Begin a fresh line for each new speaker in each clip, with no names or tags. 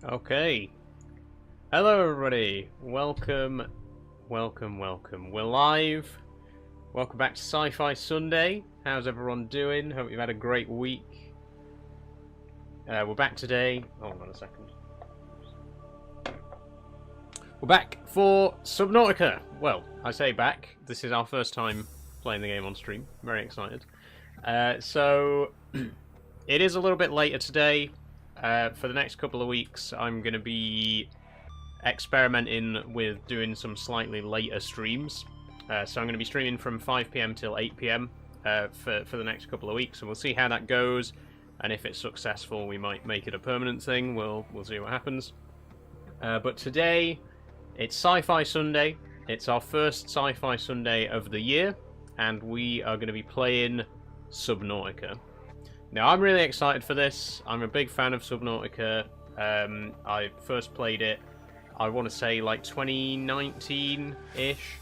Okay. Hello everybody. Welcome. We're live. Welcome back to Sci-Fi Sunday. How's everyone doing? Hope you've had a great week. We're back today. Hold on a second. We're back for Subnautica. Well, I say back. This is our first time playing the game on stream. Very excited. So, it is a little bit later today. For the next couple of weeks, I'm going to be experimenting with doing some slightly later streams. So I'm going to be streaming from 5 PM till 8 PM for the next couple of weeks, and we'll see how that goes. And if it's successful, we might make it a permanent thing. We'll see what happens. But today, it's Sci-Fi Sunday. It's our first Sci-Fi Sunday of the year, and we are going to be playing Subnautica. Now, I'm really excited for this. I'm a big fan of Subnautica. I first played it, I want to say, like 2019-ish.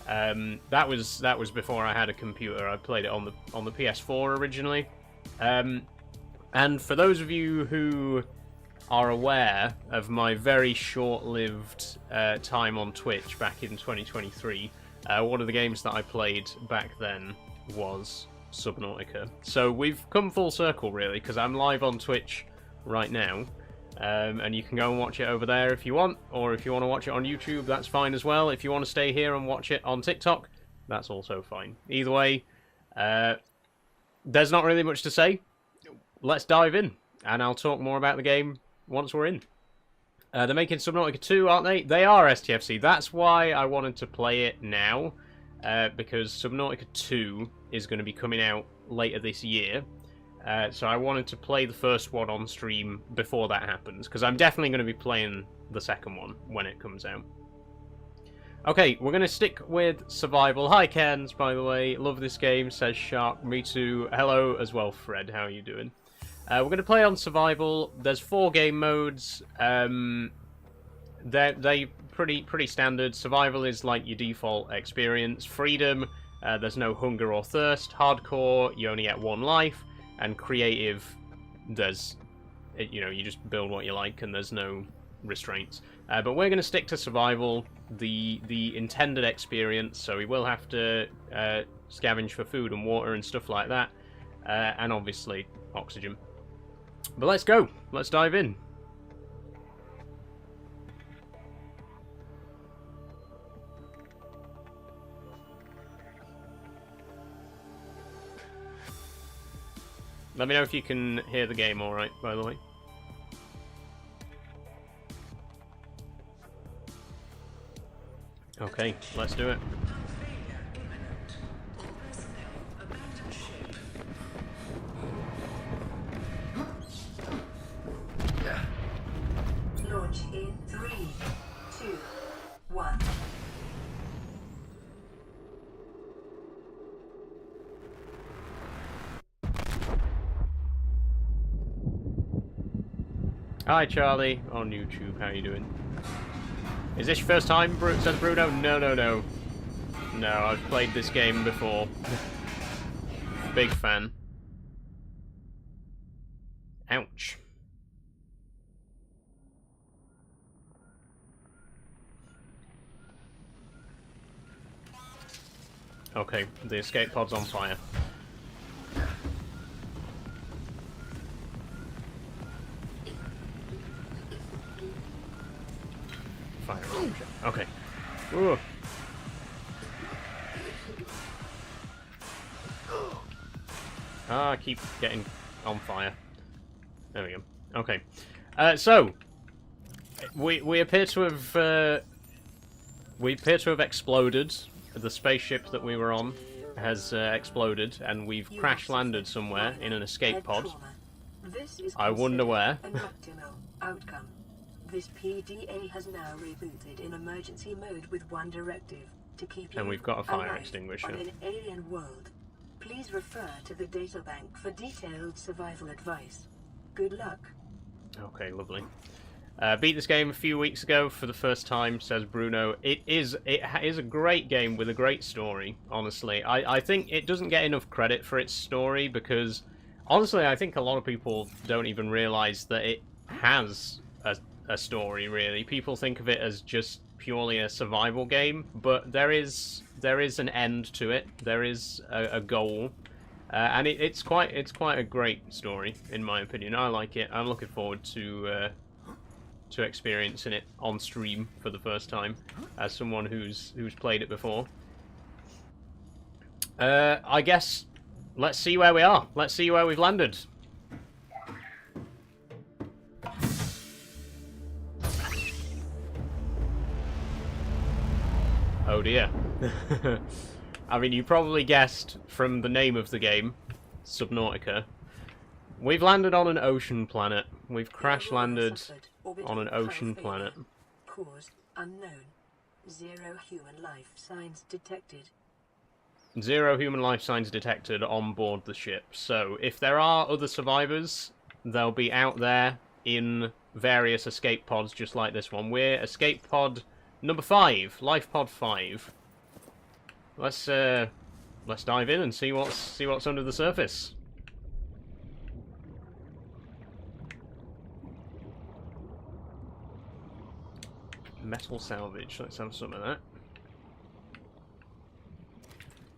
That was before I had a computer. I played it on the PS4 originally. And for those of you who are aware of my very short-lived time on Twitch back in 2023, one of the games that I played back then was Subnautica. So we've come full circle, really, because I'm live on Twitch right now, and you can go and watch it over there if you want, or if you want to watch it on YouTube, that's fine as well. If you want to stay here and watch it on TikTok, that's also fine. Either way, there's not really much to say. Let's dive in, and I'll talk more about the game once we're in. They're making Subnautica 2, aren't they? They are, STFC. That's why I wanted to play it now, because Subnautica 2 is going to be coming out later this year. So I wanted to play the first one on stream before that happens, because I'm definitely going to be playing the second one when it comes out. Okay, we're going to stick with survival. Hi, Kens, by the way. Love this game, says Shark. Me too. Hello as well, Fred. How are you doing? We're going to play on survival. There's 4 game modes. They pretty standard. Survival is like your default experience. Freedom, there's no hunger or thirst. Hardcore, you only get 1 life. And creative, there's, you just build what you like and there's no restraints. But we're going to stick to survival, the intended experience. So we will have to scavenge for food and water and stuff like that, and obviously oxygen. But let's go. Let's dive in. Let me know if you can hear the game all right, by the way. Okay, let's do it.
Launch in 3, 2, 1.
Hi, Charlie, on YouTube. How you doing? Is this your first time, says Bruno? No. No, I've played this game before. Big fan. Ouch. Okay, the escape pod's on fire. Fire option. Okay. Ooh. I keep getting on fire. There we go. Okay. So we appear to have exploded. The spaceship that we were on has exploded, and we've crash landed somewhere in an escape pod. I wonder where.
Outcome. This PDA has now rebooted in emergency mode with one directive: to keep you
and we've got a fire
alive
extinguisher.
on an alien world. Please refer to the databank for detailed survival advice. Good luck.
Okay, lovely. Beat this game a few weeks ago for the first time, says Bruno. It is a great game with a great story, honestly. I think it doesn't get enough credit for its story because, honestly, I think a lot of people don't even realise that it has a story, really. People think of it as just purely a survival game, but there is an end to it. There is a goal, and it's quite a great story, in my opinion. I like it. I'm looking forward to experiencing it on stream for the first time, as someone who's played it before. I guess let's see where we are. Let's see where we've landed. Oh dear. I mean, you probably guessed from the name of the game, Subnautica. We've landed on an ocean planet. We've crash landed on an ocean planet.
Cause unknown. 0 human life signs detected.
0 human life signs detected on board the ship. So, if there are other survivors, they'll be out there in various escape pods just like this one. We're escape pod number 5, life pod 5. Let's dive in and see what's under the surface. Metal salvage. Let's have some of that.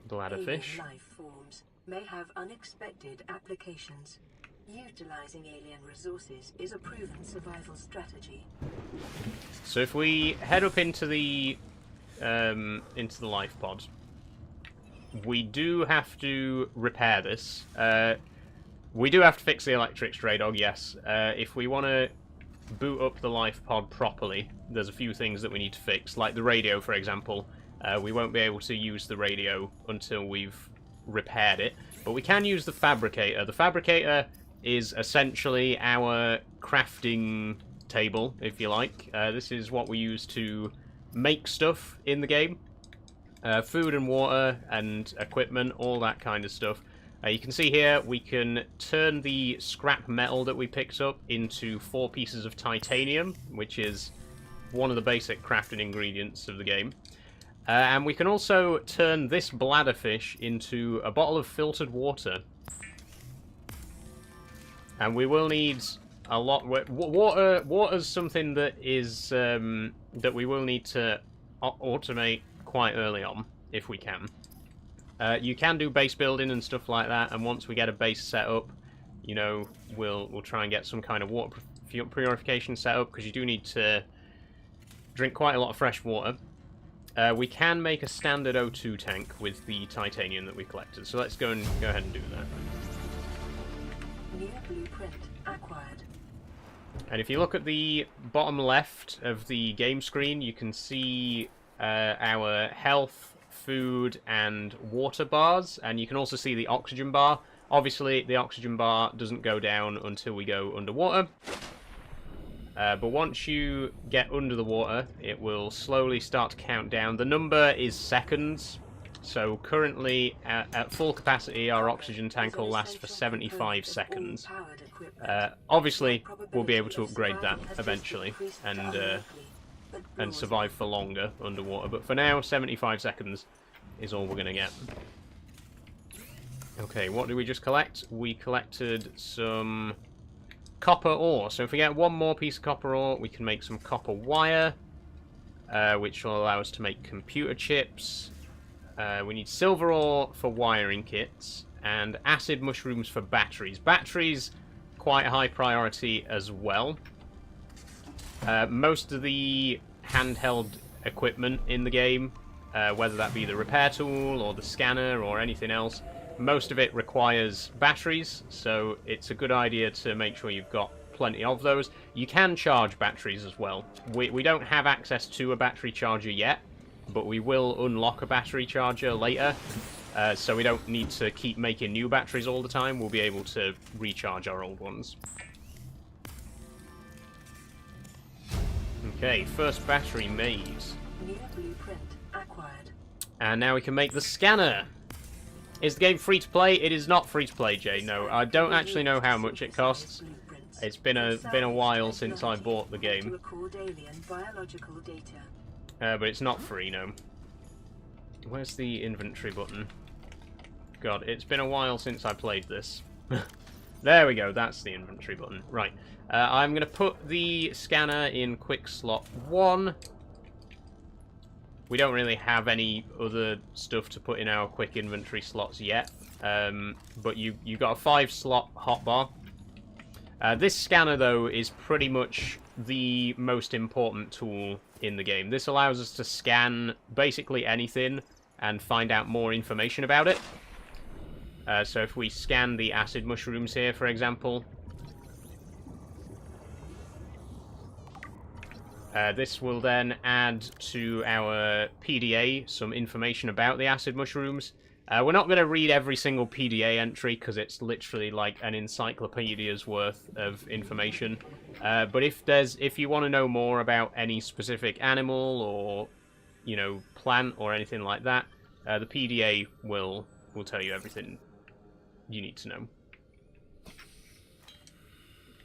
Bladderfish.
Alien life forms may have unexpected applications. Utilizing alien resources is a proven survival strategy.
So if we head up into the life pod, we do have to repair this. We do have to fix the electric stray dog, yes. If we want to boot up the life pod properly, there's a few things that we need to fix, like the radio, for example. We won't be able to use the radio until we've repaired it, but we can use the fabricator. The fabricator is essentially our crafting table, if you like. This is what we use to make stuff in the game. Food and water and equipment, all that kind of stuff. You can see here we can turn the scrap metal that we picked up into 4 pieces of titanium, which is one of the basic crafting ingredients of the game. And we can also turn this bladderfish into a bottle of filtered water. And we will need a lot... Water's something that is that we will need to automate quite early on, if we can. You can do base building and stuff like that, and once we get a base set up, you know, we'll try and get some kind of water purification set up, because you do need to drink quite a lot of fresh water. We can make a standard O2 tank with the titanium that we collected, so let's go ahead and do that.
New blueprint acquired.
And if you look at the bottom left of the game screen, you can see our health, food, and water bars, and you can also see the oxygen bar. Obviously, the oxygen bar doesn't go down until we go underwater. But once you get under the water, it will slowly start to count down. The number is seconds. So currently, at full capacity, our oxygen tank will last for 75 seconds. Obviously, we'll be able to upgrade that eventually and survive for longer underwater. But for now, 75 seconds is all we're going to get. Okay, what did we just collect? We collected some copper ore. So if we get one more piece of copper ore, we can make some copper wire, which will allow us to make computer chips. We need silver ore for wiring kits, and acid mushrooms for batteries. Batteries, quite a high priority as well. Most of the handheld equipment in the game, whether that be the repair tool or the scanner or anything else, most of it requires batteries, so it's a good idea to make sure you've got plenty of those. You can charge batteries as well. We don't have access to a battery charger yet, but we will unlock a battery charger later, so we don't need to keep making new batteries all the time. We'll be able to recharge our old ones. Okay, first battery made.
New blueprint acquired.
And now we can make the scanner. Is the game free to play? It is not free to play, Jay. No, I don't actually know how much it costs. It's been a while since I bought the game. But it's not free, no. Where's the inventory button? God, it's been a while since I played this. There we go, that's the inventory button. Right, I'm going to put the scanner in quick slot 1. We don't really have any other stuff to put in our quick inventory slots yet, but you got a 5-slot hotbar. This scanner, though, is pretty much the most important tool in the game. This allows us to scan basically anything and find out more information about it. So if we scan the acid mushrooms here, for example, this will then add to our PDA some information about the acid mushrooms. We're not going to read every single PDA entry because it's literally like an encyclopedia's worth of information. But if you want to know more about any specific animal or, you know, plant or anything like that, the PDA will tell you everything you need to know.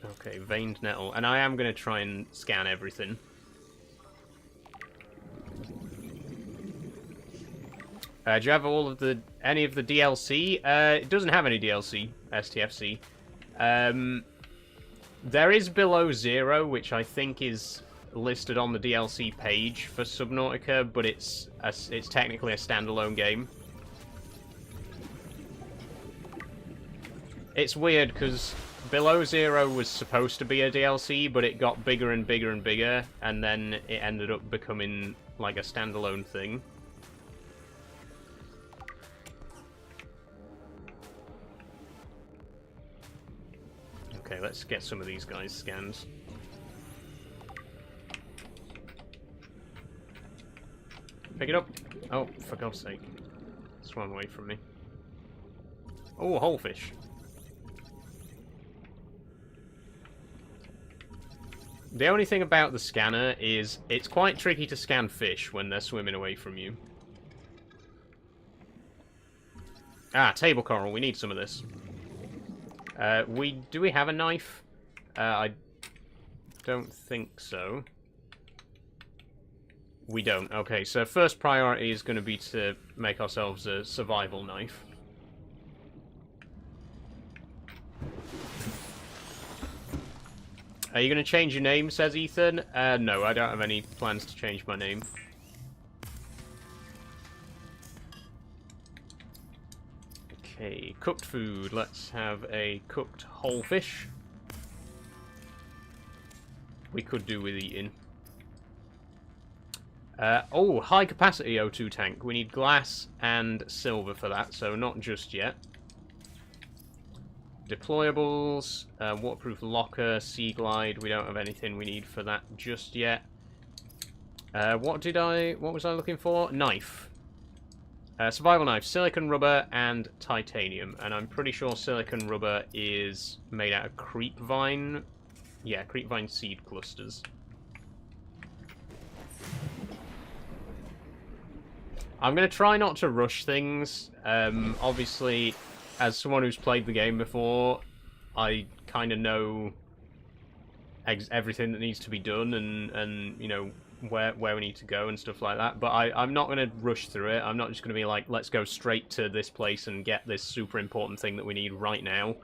Okay, veined nettle, and I am going to try and scan everything. Do you have any of the DLC? It doesn't have any DLC, STFC. There is Below Zero, which I think is listed on the DLC page for Subnautica, but it's technically a standalone game. It's weird because Below Zero was supposed to be a DLC, but it got bigger and bigger and bigger, and then it ended up becoming like a standalone thing. Okay, let's get some of these guys scanned. Pick it up. Oh, for God's sake. Swam away from me. Oh, a whole fish. The only thing about the scanner is it's quite tricky to scan fish when they're swimming away from you. Ah, table coral. We need some of this. Do we have a knife? I don't think so. We don't. Okay, so first priority is going to be to make ourselves a survival knife. Are you going to change your name, says Ethan? No, I don't have any plans to change my name. Okay, cooked food. Let's have a cooked whole fish. We could do with eating. Oh, high capacity O2 tank. We need glass and silver for that, so not just yet. Deployables, waterproof locker, sea glide. We don't have anything we need for that just yet. What was I looking for? Knife. Survival knife, silicon rubber, and titanium. And I'm pretty sure silicon rubber is made out of creep vine. Yeah, creep vine seed clusters. I'm going to try not to rush things. Obviously, as someone who's played the game before, I kind of know everything that needs to be done and you know, where we need to go and stuff like that. But I'm not going to rush through it. I'm not just going to be like, let's go straight to this place and get this super important thing that we need right now.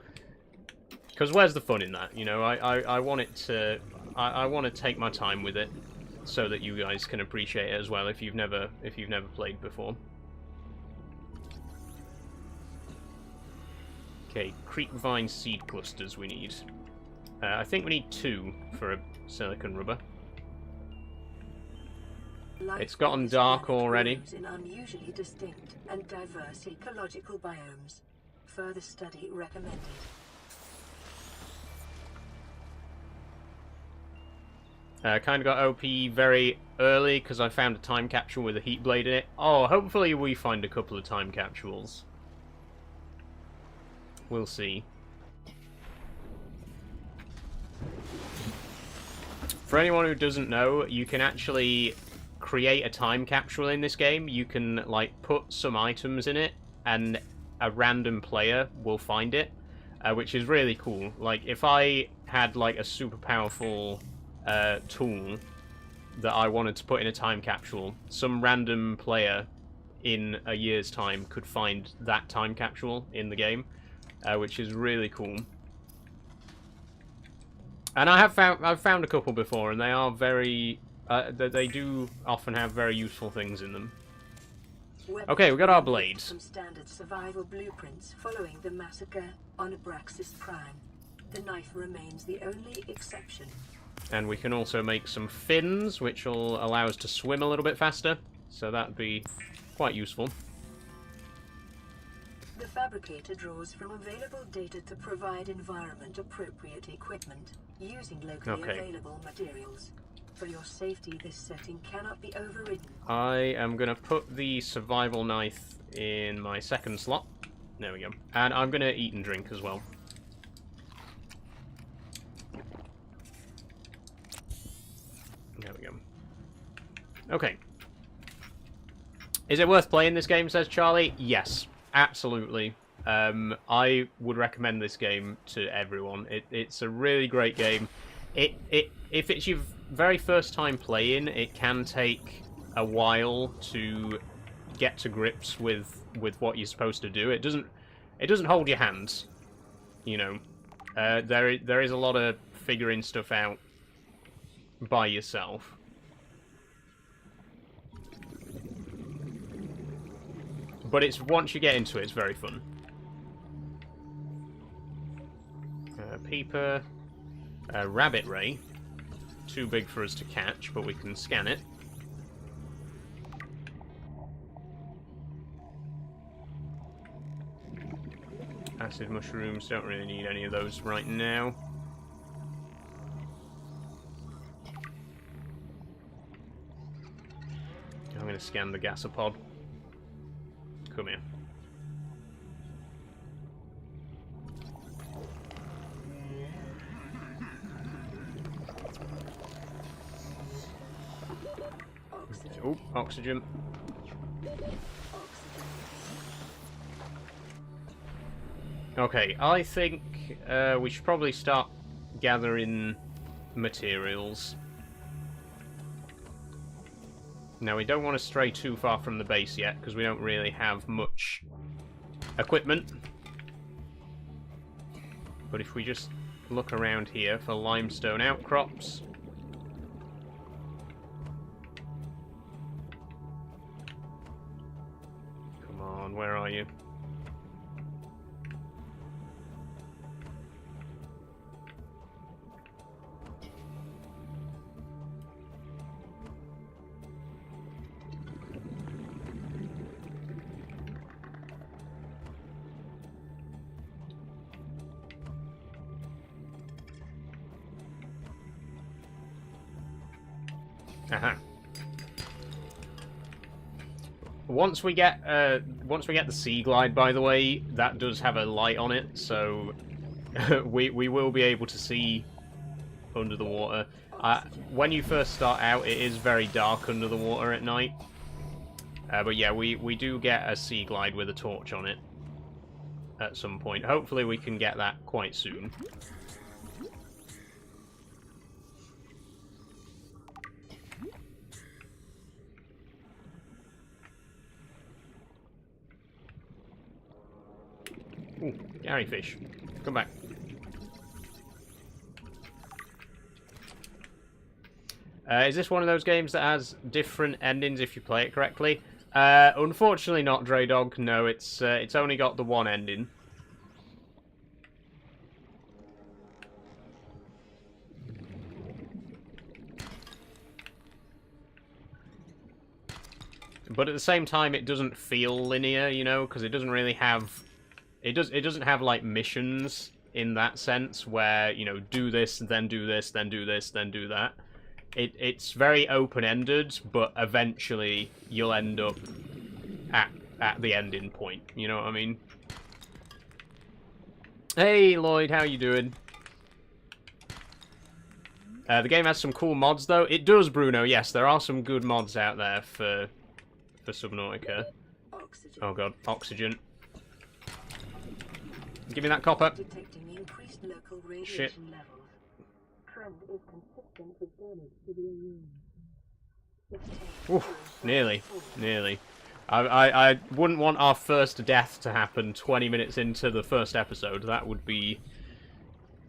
Because where's the fun in that? You know, I want it to... I want to take my time with it so that you guys can appreciate it as well if you've never played before. Okay, creep vine seed clusters we need. I think we need 2 for a silicon rubber. It's gotten dark already.
In unusually distinct and diverse ecological biomes. Further study recommended.
Kind of got OP very early because I found a time capsule with a heat blade in it. Oh, hopefully we find a couple of time capsules. We'll see. For anyone who doesn't know, you can actually create a time capsule in this game. You can, like, put some items in it, and a random player will find it, which is really cool. Like, if I had, like, a super powerful tool that I wanted to put in a time capsule, some random player in a year's time could find that time capsule in the game, which is really cool. And I've found a couple before, and they are very they do often have very useful things in them. Okay, we got our blades.
From standard survival blueprints following the massacre on Abraxas Prime. The knife remains the only exception.
And we can also make some fins, which will allow us to swim a little bit faster. So that'd be quite useful.
The fabricator draws from available data to provide environment-appropriate equipment using locally available materials. For your safety, this setting cannot be overridden.
I am going to put the survival knife in my second slot. There we go. And I'm going to eat and drink as well. There we go. Okay. Is it worth playing this game, says Charlie? Yes, absolutely. I would recommend this game to everyone. It's a really great game. If it's your very first time playing, it can take a while to get to grips with what you're supposed to do. It doesn't hold your hands, you know. There is a lot of figuring stuff out by yourself. But it's once you get into it, it's very fun. Peeper, rabbit ray. Too big for us to catch, but we can scan it. Acid mushrooms, don't really need any of those right now. I'm going to scan the gasopod. Come here. Oh, oxygen. Okay, I think we should probably start gathering materials. Now, we don't want to stray too far from the base yet, because we don't really have much equipment. But if we just look around here for limestone outcrops... Come on, where are you? Aha. Once we get the sea glide, by the way, that does have a light on it, so we will be able to see under the water. When you first start out, it is very dark under the water at night. But yeah, we do get a sea glide with a torch on it at some point. Hopefully we can get that quite soon. Ooh, Gary fish. Come back. Is this one of those games that has different endings if you play it correctly? Unfortunately not, Draydog. No, it's only got the one ending. But at the same time, it doesn't feel linear, you know, because it doesn't really have... It doesn't have, like, missions in that sense, where, you know, do this, then do this, then do this, then do that. It's very open-ended, but eventually you'll end up at the ending point, you know what I mean? Hey, Lloyd, how you doing? The game has some cool mods, though. It does, Bruno, yes, there are some good mods out there for Subnautica.
Oxygen.
Oh god, oxygen. Give me that copper.
Detecting increased local radiation
Shit.
levels. Trend is consistent with damage to the immune.
Oof, nearly. Nearly. I wouldn't want our first death to happen 20 minutes into the first episode. That would be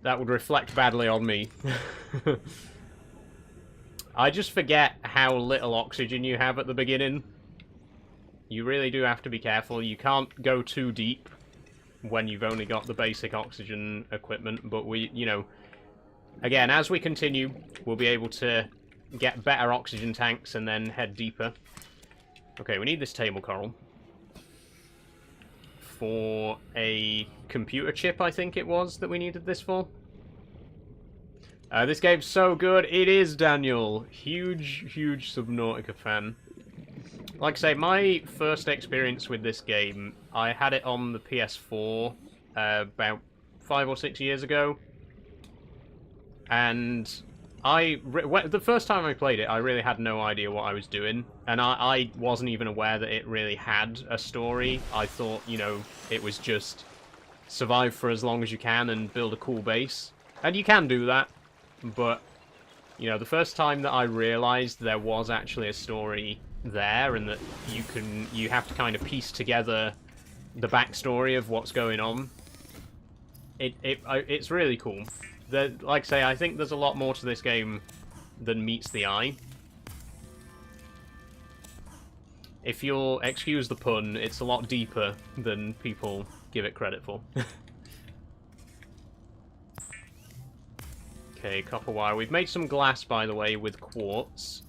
that would reflect badly on me. I just forget how little oxygen you have at the beginning. You really do have to be careful. You can't go too deep when you've only got the basic oxygen equipment, but we, you know, again, as we continue, we'll be able to get better oxygen tanks and then head deeper. Okay, we need this table coral for a computer chip, I think it was, that we needed this for. This game's so good. It is, Daniel. Huge, huge Subnautica fan. Like I say, my first experience with this game, I had it on the PS4 about 5 or 6 years ago. And the first time I played it, I really had no idea what I was doing. And I wasn't even aware that it really had a story. I thought, you know, it was just survive for as long as you can and build a cool base. And you can do that. But, you know, the first time that I realized there was actually a story there and that you have to kind of piece together the backstory of what's going on, it's really cool. Like I say, I think there's a lot more to this game than meets the eye. If you'll excuse the pun, it's a lot deeper than people give it credit for. Okay, copper wire. We've made some glass, by the way, with quartz.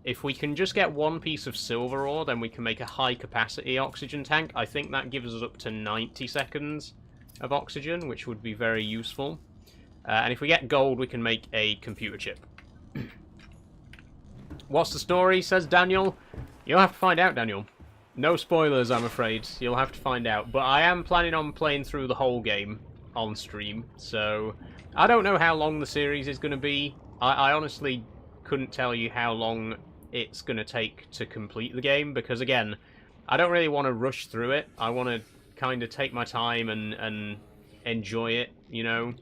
If we can just get one piece of silver ore, then we can make a high-capacity oxygen tank. I think that gives us up to 90 seconds of oxygen, which would be very useful. And if we get gold, we can make a computer chip. What's the story, says Daniel? You'll have to find out, Daniel. No spoilers, I'm afraid. You'll have to find out. But I am planning on playing through the whole game on stream, so I don't know how long the series is going to be. I honestly couldn't tell you how long it's going to take to complete the game, because again, I don't really want to rush through it. I want to kind of take my time and enjoy it, you know.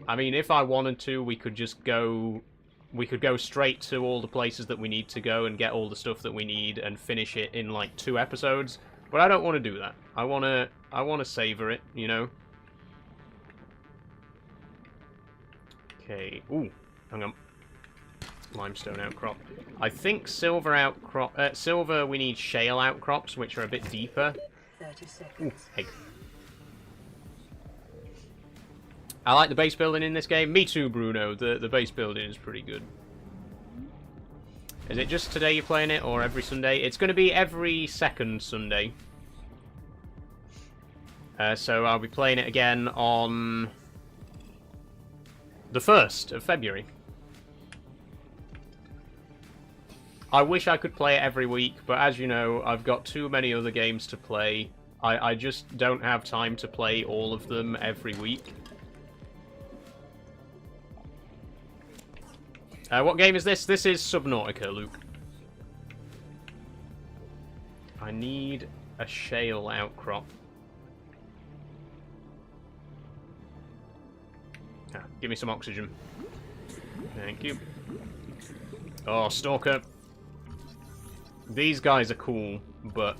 I mean, if I wanted to, we could go straight to all the places that we need to go and get all the stuff that we need and finish it in like 2 episodes, but I don't want to do that. I want to savor it, you know. Okay. Ooh, hang on. Limestone outcrop. I think silver outcrop. Silver, we need shale outcrops, which are a bit deeper.
30 seconds.
Ooh, egg. I like the base building in this game. Me too, Bruno. The base building is pretty good. Is it just today you're playing it, or every Sunday? It's going to be every second Sunday. So I'll be playing it again on the 1st of February. I wish I could play it every week, but as you know, I've got too many other games to play. I just don't have time to play all of them every week. What game is this? This is Subnautica, Luke. I need a shale outcrop. Ah, give me some oxygen. Thank you. Oh, Stalker. These guys are cool, but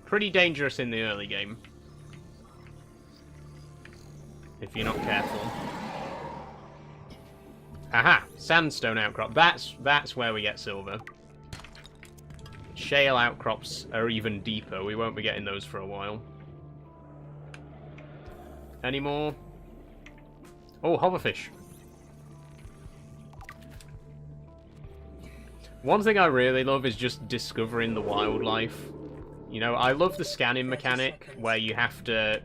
pretty dangerous in the early game. If you're not careful. Aha! Sandstone outcrop. That's where we get silver. Shale outcrops are even deeper. We won't be getting those for a while. Any more? Oh, hoverfish. One thing I really love is just discovering the wildlife. You know, I love the scanning mechanic where you have to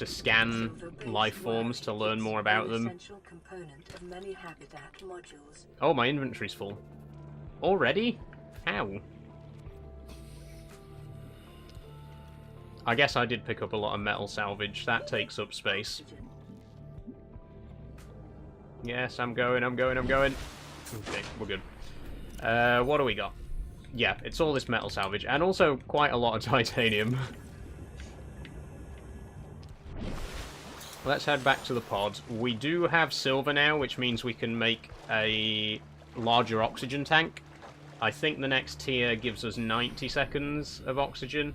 scan life forms to learn more about them. Oh, my inventory's full. Already? How? I guess I did pick up a lot of metal salvage. That takes up space. Yes, I'm going. Okay, we're good. What do we got? Yeah, it's all this metal salvage, and also quite a lot of titanium. Let's head back to the pod. We do have silver now, which means we can make a larger oxygen tank. I think the next tier gives us 90 seconds of oxygen.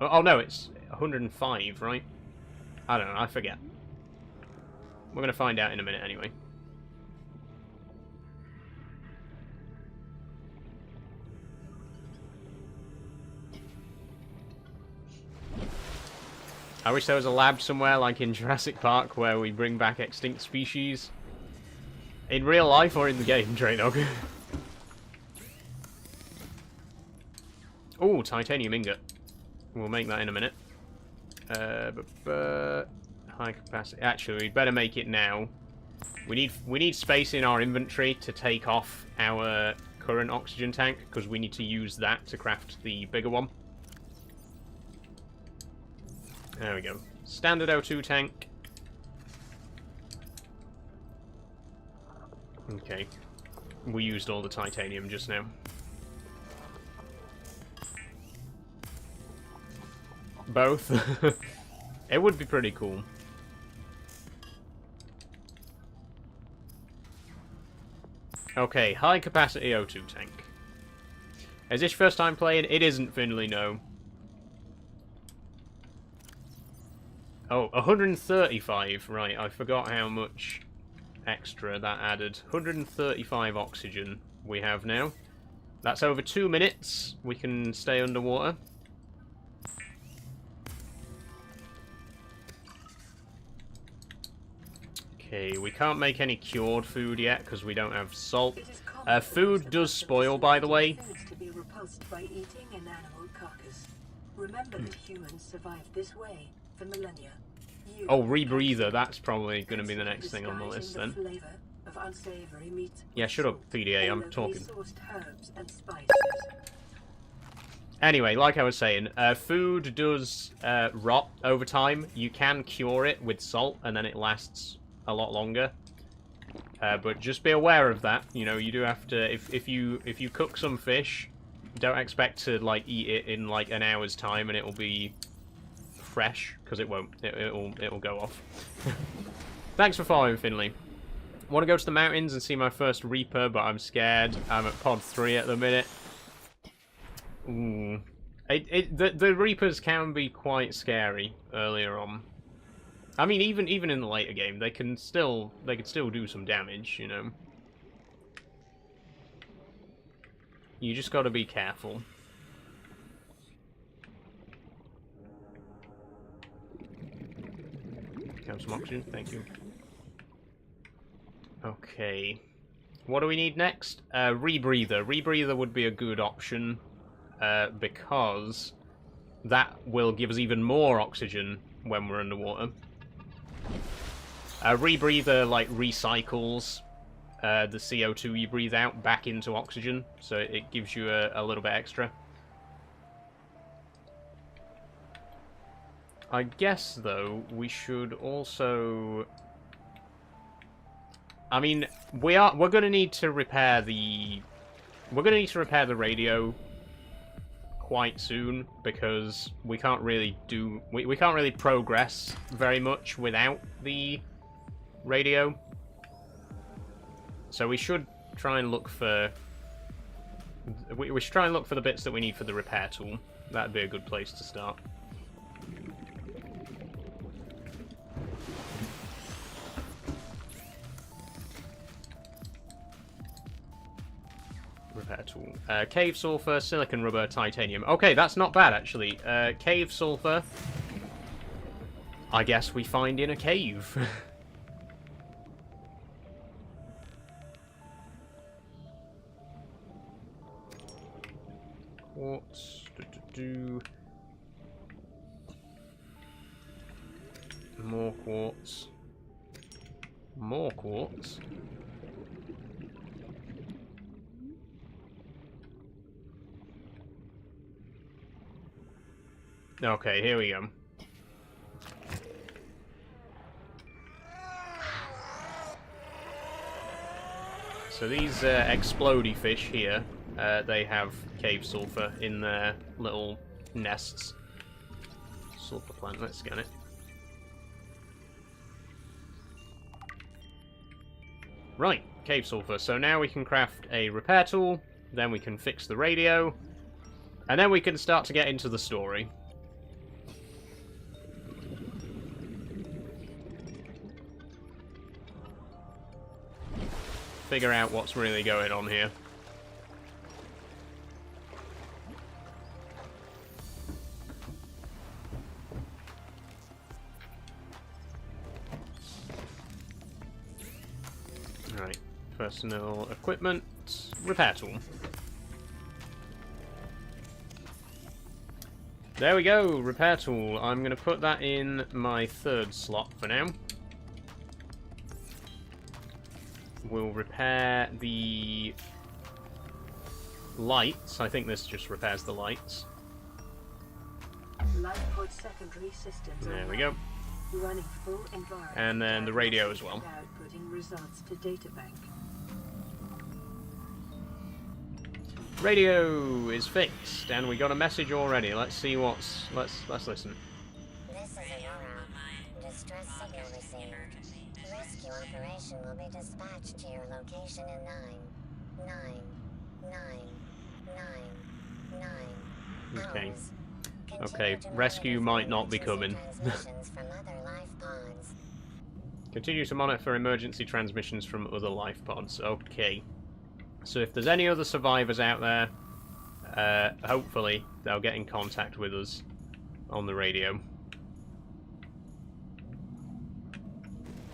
Oh no, it's 105, right? I don't know, I forget. We're going to find out in a minute anyway. I wish there was a lab somewhere like in Jurassic Park where we bring back extinct species. In real life or in the game, Draydog. Oh, titanium ingot. We'll make that in a minute. High capacity. Actually, we'd better make it now. We need space in our inventory to take off our current oxygen tank because we need to use that to craft the bigger one. There we go. Standard O2 tank. Okay. We used all the titanium just now. Both? It would be pretty cool. Okay, high capacity O2 tank. Is this your first time playing? It isn't, Finley, no. Oh, 135. Right, I forgot how much extra that added. 135 oxygen we have now. That's over 2 minutes. We can stay underwater. Okay, we can't make any cured food yet because we don't have salt. Food does spoil, by the way.
To be repulsed by eating an animal carcass. Remember that humans survived this way for millennia.
Oh, rebreather. That's probably going to be the next thing on the list then. Yeah, shut up, PDA. I'm talking. Anyway, like I was saying, food does rot over time. You can cure it with salt, and then it lasts a lot longer. But just be aware of that. You know, you do have to. If you cook some fish, don't expect to like eat it in like an hour's time, and it will be fresh because it won't. It'll go off. Thanks for following, Finley. Want to go to the mountains and see my first Reaper, but I'm scared. I'm at pod 3 at the minute. Ooh. The Reapers can be quite scary earlier on. I mean, even in the later game, they can still do some damage, you know. You just got to be careful. Have some oxygen, thank you. Okay, what do we need next? Rebreather. Rebreather would be a good option because that will give us even more oxygen when we're underwater. Rebreather like recycles the CO2 you breathe out back into oxygen, so it gives you a little bit extra. I guess though we should also. I mean, we're gonna need to repair the radio quite soon because we can't really progress very much without the radio. So we should try and look for we should try and look for the bits that we need for the repair tool. That'd be a good place to start. Repair tool. Cave sulfur, silicon rubber, titanium. Okay, that's not bad actually. Cave sulfur. I guess we find in a cave. Quartz. More quartz. More quartz. Okay, here we go. So these explodey fish here, they have cave sulfur in their little nests. Sulfur plant, let's scan it. Right, cave sulfur. So now we can craft a repair tool, then we can fix the radio, and then we can start to get into the story. figure out what's really going on here. Right, personal equipment, repair tool. There we go, repair tool. I'm going to put that in my third slot for now. We'll repair the lights. I think this just repairs the lights.
Lifepod secondary systems.
There we go.
Running full environment.
And then the radio as well.
Outputting results to databank.
Radio is fixed, and we got a message already. Let's see what's. Let's listen.
This is Aurora. Distress signal received. Rescue operation will be dispatched to your location in 9
Okay.
hours.
Okay, rescue might not be coming.
From other life pods.
Continue to monitor emergency transmissions from other life pods. Okay. So if there's any other survivors out there, hopefully they'll get in contact with us on the radio.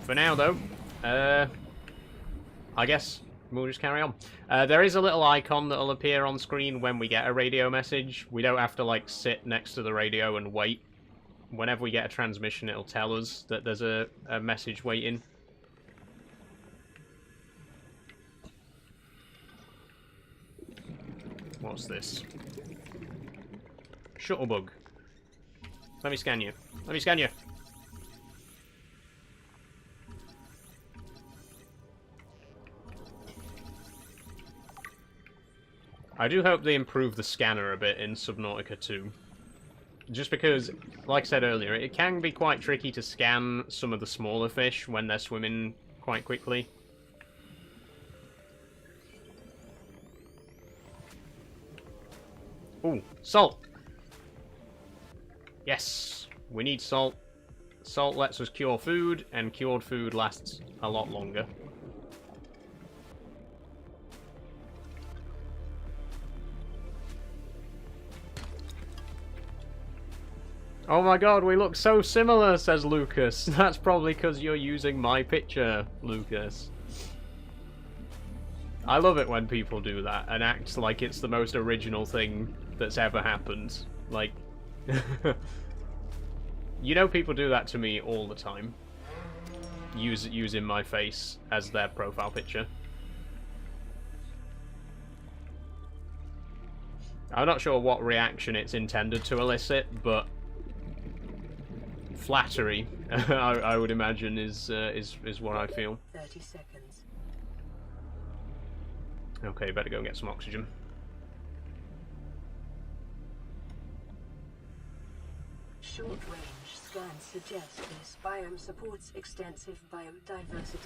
For now, though, I guess we'll just carry on. There is a little icon that'll appear on screen when we get a radio message. We don't have to, like, sit next to the radio and wait. Whenever we get a transmission, it'll tell us that there's a message waiting. What's this? Shuttlebug. Let me scan you. Let me scan you. I do hope they improve the scanner a bit in Subnautica 2. Just because, like I said earlier, it can be quite tricky to scan some of the smaller fish when they're swimming quite quickly. Ooh, salt! Yes, we need salt. Salt lets us cure food, and cured food lasts a lot longer. Oh my god, we look so similar, says Lucas. That's probably because you're using my picture, Lucas. I love it when people do that and act like it's the most original thing that's ever happened. Like, you know, people do that to me all the time. Using my face as their profile picture. I'm not sure what reaction it's intended to elicit, but flattery, I would imagine, is what I feel.
30 seconds.
Okay, better go and get some oxygen.
Short-range scans suggest this biome supports extensive biodiversity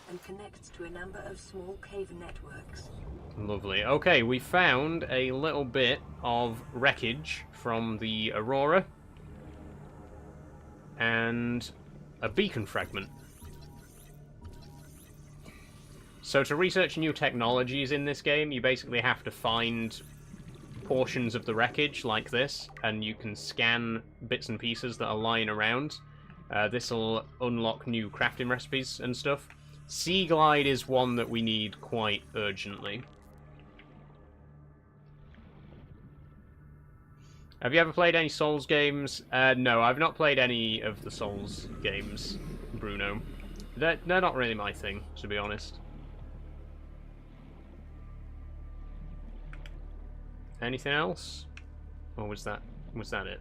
and connects to a number of small cave networks.
Lovely. Okay, we found a little bit of wreckage from the Aurora and a beacon fragment. So to research new technologies in this game, you basically have to find portions of the wreckage like this, and you can scan bits and pieces that are lying around. This will unlock new crafting recipes and stuff. Sea Glide is one that we need quite urgently. Have you ever played any Souls games? No, I've not played any of the Souls games, Bruno. They're not really my thing, to be honest. Anything else? Or was that it?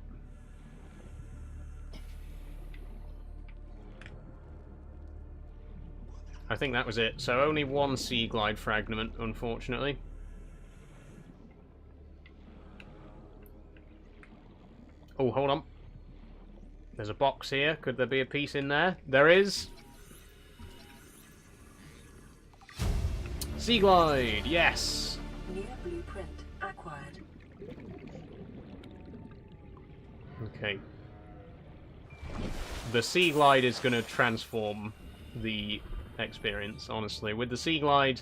I think that was it. So only one Sea Glide fragment, unfortunately. Oh, hold on. There's a box here. Could there be a piece in there? There is. Sea Glide, yes!
New blueprint acquired.
Okay. The Sea Glide is going to transform the experience, honestly. With the Sea Glide,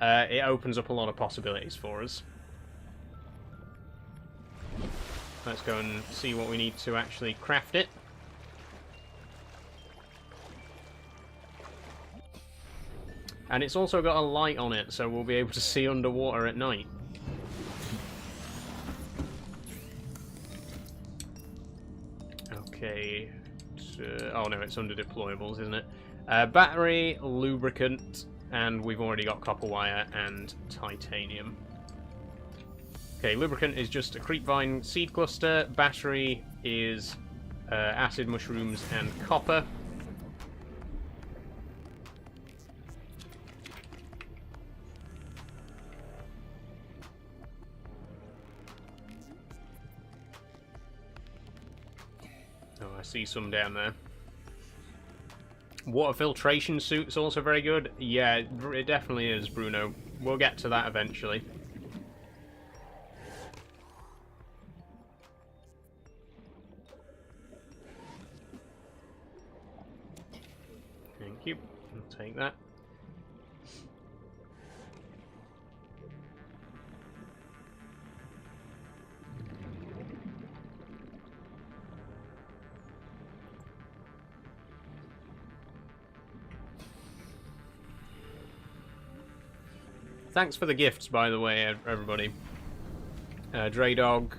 it opens up a lot of possibilities for us. Let's go and see what we need to actually craft it. And it's also got a light on it, so we'll be able to see underwater at night. Okay. Oh no, it's under deployables, isn't it? Battery, lubricant, and we've already got copper wire and titanium. Okay, lubricant is just a creepvine seed cluster. Battery is acid mushrooms and copper. Oh, I see some down there. Water filtration suit's also very good. Yeah, it definitely is, Bruno. We'll get to that eventually. Thank you. I'll take that. Thanks for the gifts, by the way, everybody. Draydog,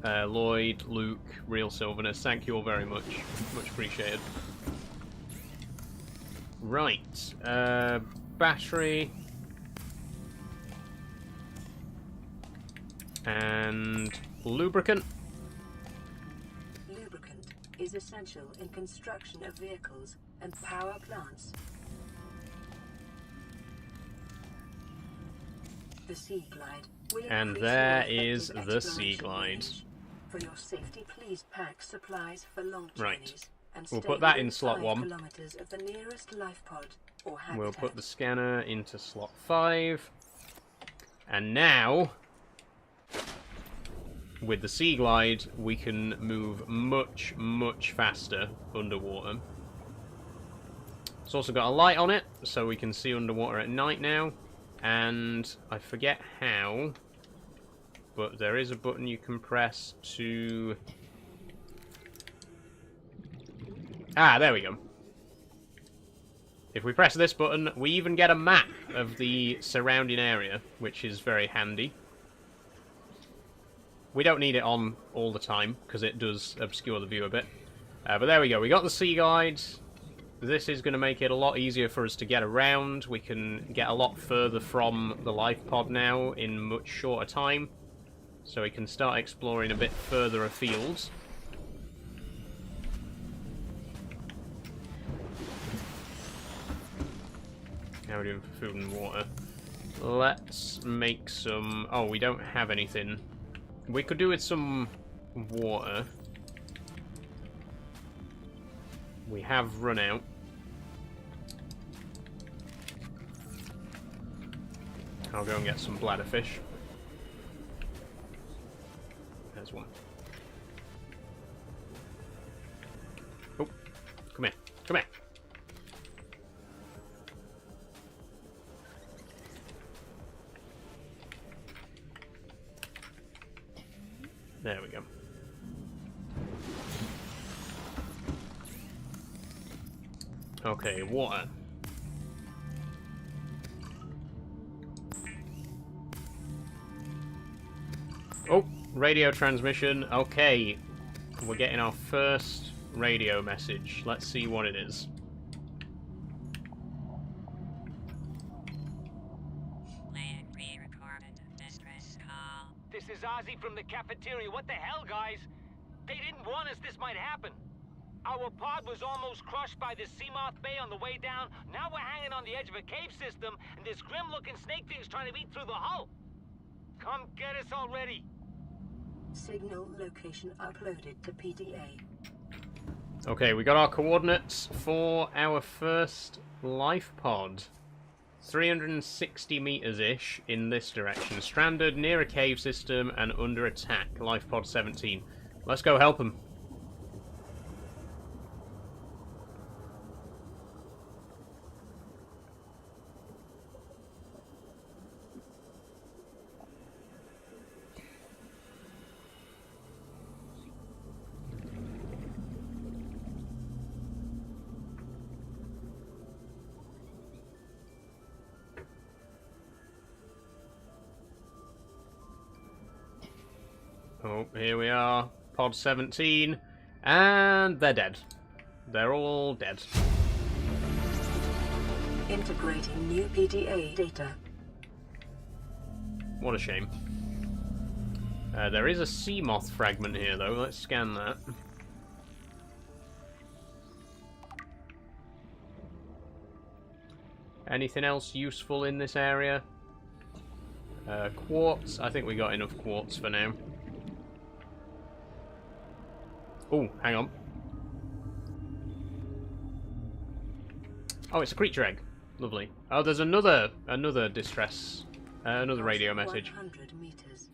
Lloyd, Luke, Real Sylvanus, thank you all very much. Much appreciated. Right. Battery. And lubricant.
Lubricant is essential in construction of vehicles and power plants. The Sea Glide will
And
increase
there
your
is
effective
the Sea
exploration
Glide.
range. For your safety, please pack supplies for long
Right.
journeys and
We'll
stay
put that in
within
slot
5
1.
kilometers of the nearest life pod or habitat.
We'll put the scanner into slot 5. And now, with the Sea Glide, we can move much, much faster underwater. It's also got a light on it, so we can see underwater at night now. And I forget how, but there is a button you can press to... Ah, there we go. If we press this button, we even get a map of the surrounding area, which is very handy. We don't need it on all the time, because it does obscure the view a bit. But there we go, we got the Sea Glide. This is going to make it a lot easier for us to get around. We can get a lot further from the life pod now in much shorter time. So we can start exploring a bit further afield. How are we doing for food and water? Let's make some... Oh, we don't have anything. We could do with some water. We have run out. I'll go and get some bladderfish. There's one. Oh, come here. Come here. There we go. Okay, water. Oh, radio transmission. Okay, we're getting our first radio message. Let's see what it is.
This is Ozzy from the cafeteria. What the hell, guys? They didn't warn us this might happen. Our pod was almost crushed by the Seamoth Bay on the way down. Now we're hanging on the edge of a cave system, and this grim-looking snake thing's trying to eat through the hull. Come get us already.
Signal location uploaded to PDA.
Okay, we got our coordinates for our first life pod. 360 meters-ish in this direction. Stranded near a cave system and under attack. Life pod 17. Let's go help them. Oh, here we are. Pod 17. And they're dead. They're all dead.
Integrating new PDA data.
What a shame. There is a sea moth fragment here, though. Let's scan that. Anything else useful in this area? Quartz. I think we got enough quartz for now. Oh, hang on. Oh, it's a creature egg. Lovely. Oh, there's another distress, another radio message.
100 meters.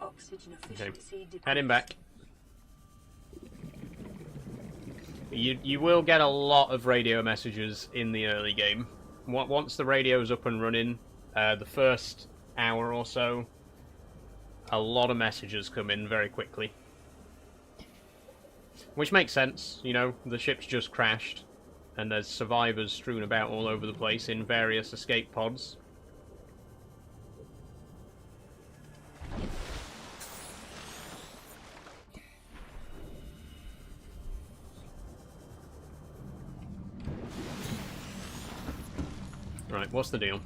Oxygen
Okay,
efficiency
heading back. You will get a lot of radio messages in the early game. Once the radio's up and running, the first hour or so, a lot of messages come in very quickly. Which makes sense, you know, the ship's just crashed, and there's survivors strewn about all over the place in various escape pods. Right, what's the deal?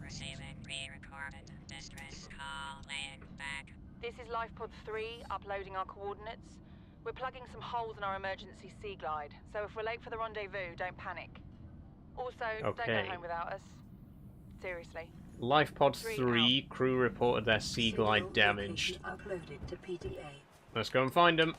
Receiving pre-recorded distress call laying back.
This is Lifepod 3, uploading our coordinates. We're plugging some holes in our emergency sea glide, so if we're late for the rendezvous, don't panic. Also, don't go home without us. Seriously.
Lifepod 3 crew reported their sea glide
Signal
damaged.
location uploaded to PDA.
Let's go and find them.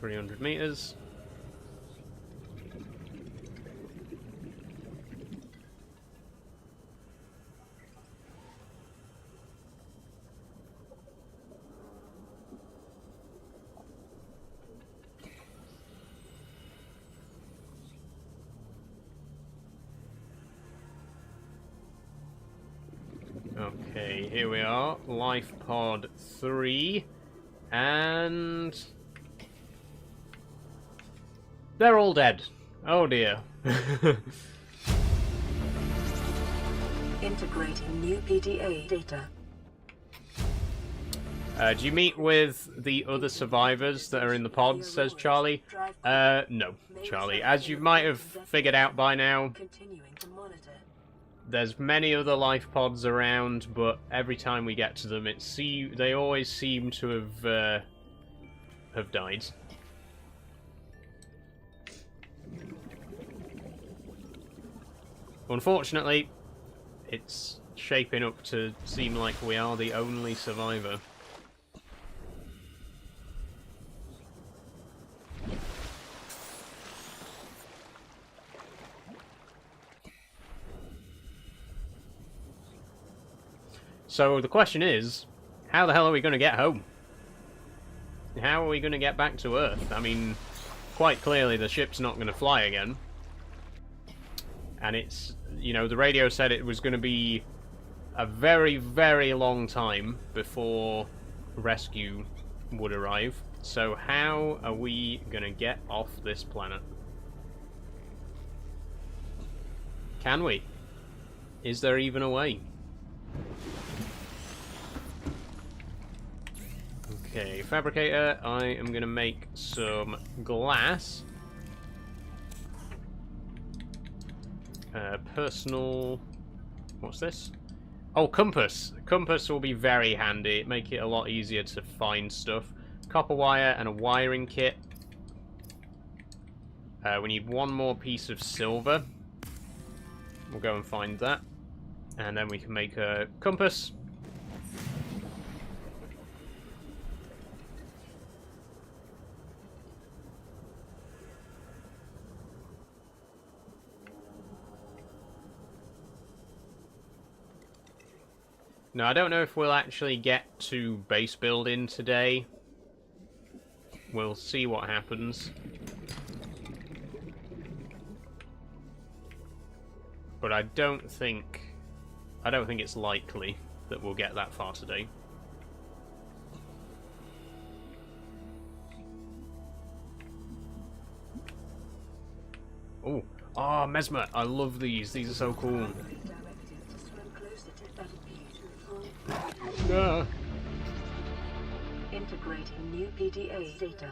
.300 meters. Okay, here we are, Life Pod 3, and they're all dead. Oh dear.
Integrating new PDA data.
Do you meet with the other survivors that are in the pods, says Charlie? No, Charlie. As you might have figured out by now,
Continuing to monitor.
there's many other life pods around, but every time we get to them, they always seem to have died. Unfortunately, it's shaping up to seem like we are the only survivor. So the question is, how the hell are we going to get home? How are we going to get back to Earth? I mean, quite clearly the ship's not going to fly again. And it's, you know, the radio said it was going to be a very, very long time before rescue would arrive. So how are we going to get off this planet? Can we? Is there even a way? Okay, fabricator, I am going to make some glass. Personal... What's this? Oh, compass. Compass will be very handy. Make it a lot easier to find stuff. Copper wire and a wiring kit. We need one more piece of silver. We'll go and find that. And then we can make a compass. Now, I don't know if we'll actually get to base building today. We'll see what happens. But I don't think I don't think it's likely that we'll get that far today. Oh, ah, Mesmer! I love these. These are so cool. Ah.
Integrating new PDA data.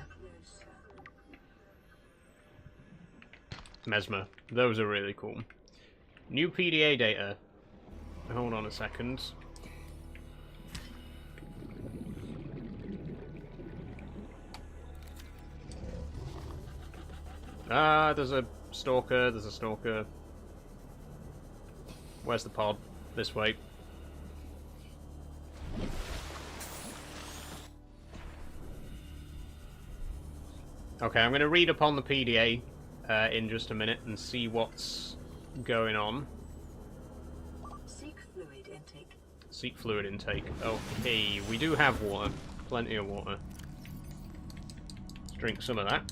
Mesmer. Those are really cool. New PDA data. Hold on a second. Ah, there's a stalker. There's a stalker. Where's the pod? This way. Okay, I'm going to read upon the PDA in just a minute and see what's going on.
Seek fluid intake.
Seek fluid intake. Okay, we do have water. Plenty of water. Let's drink some of that.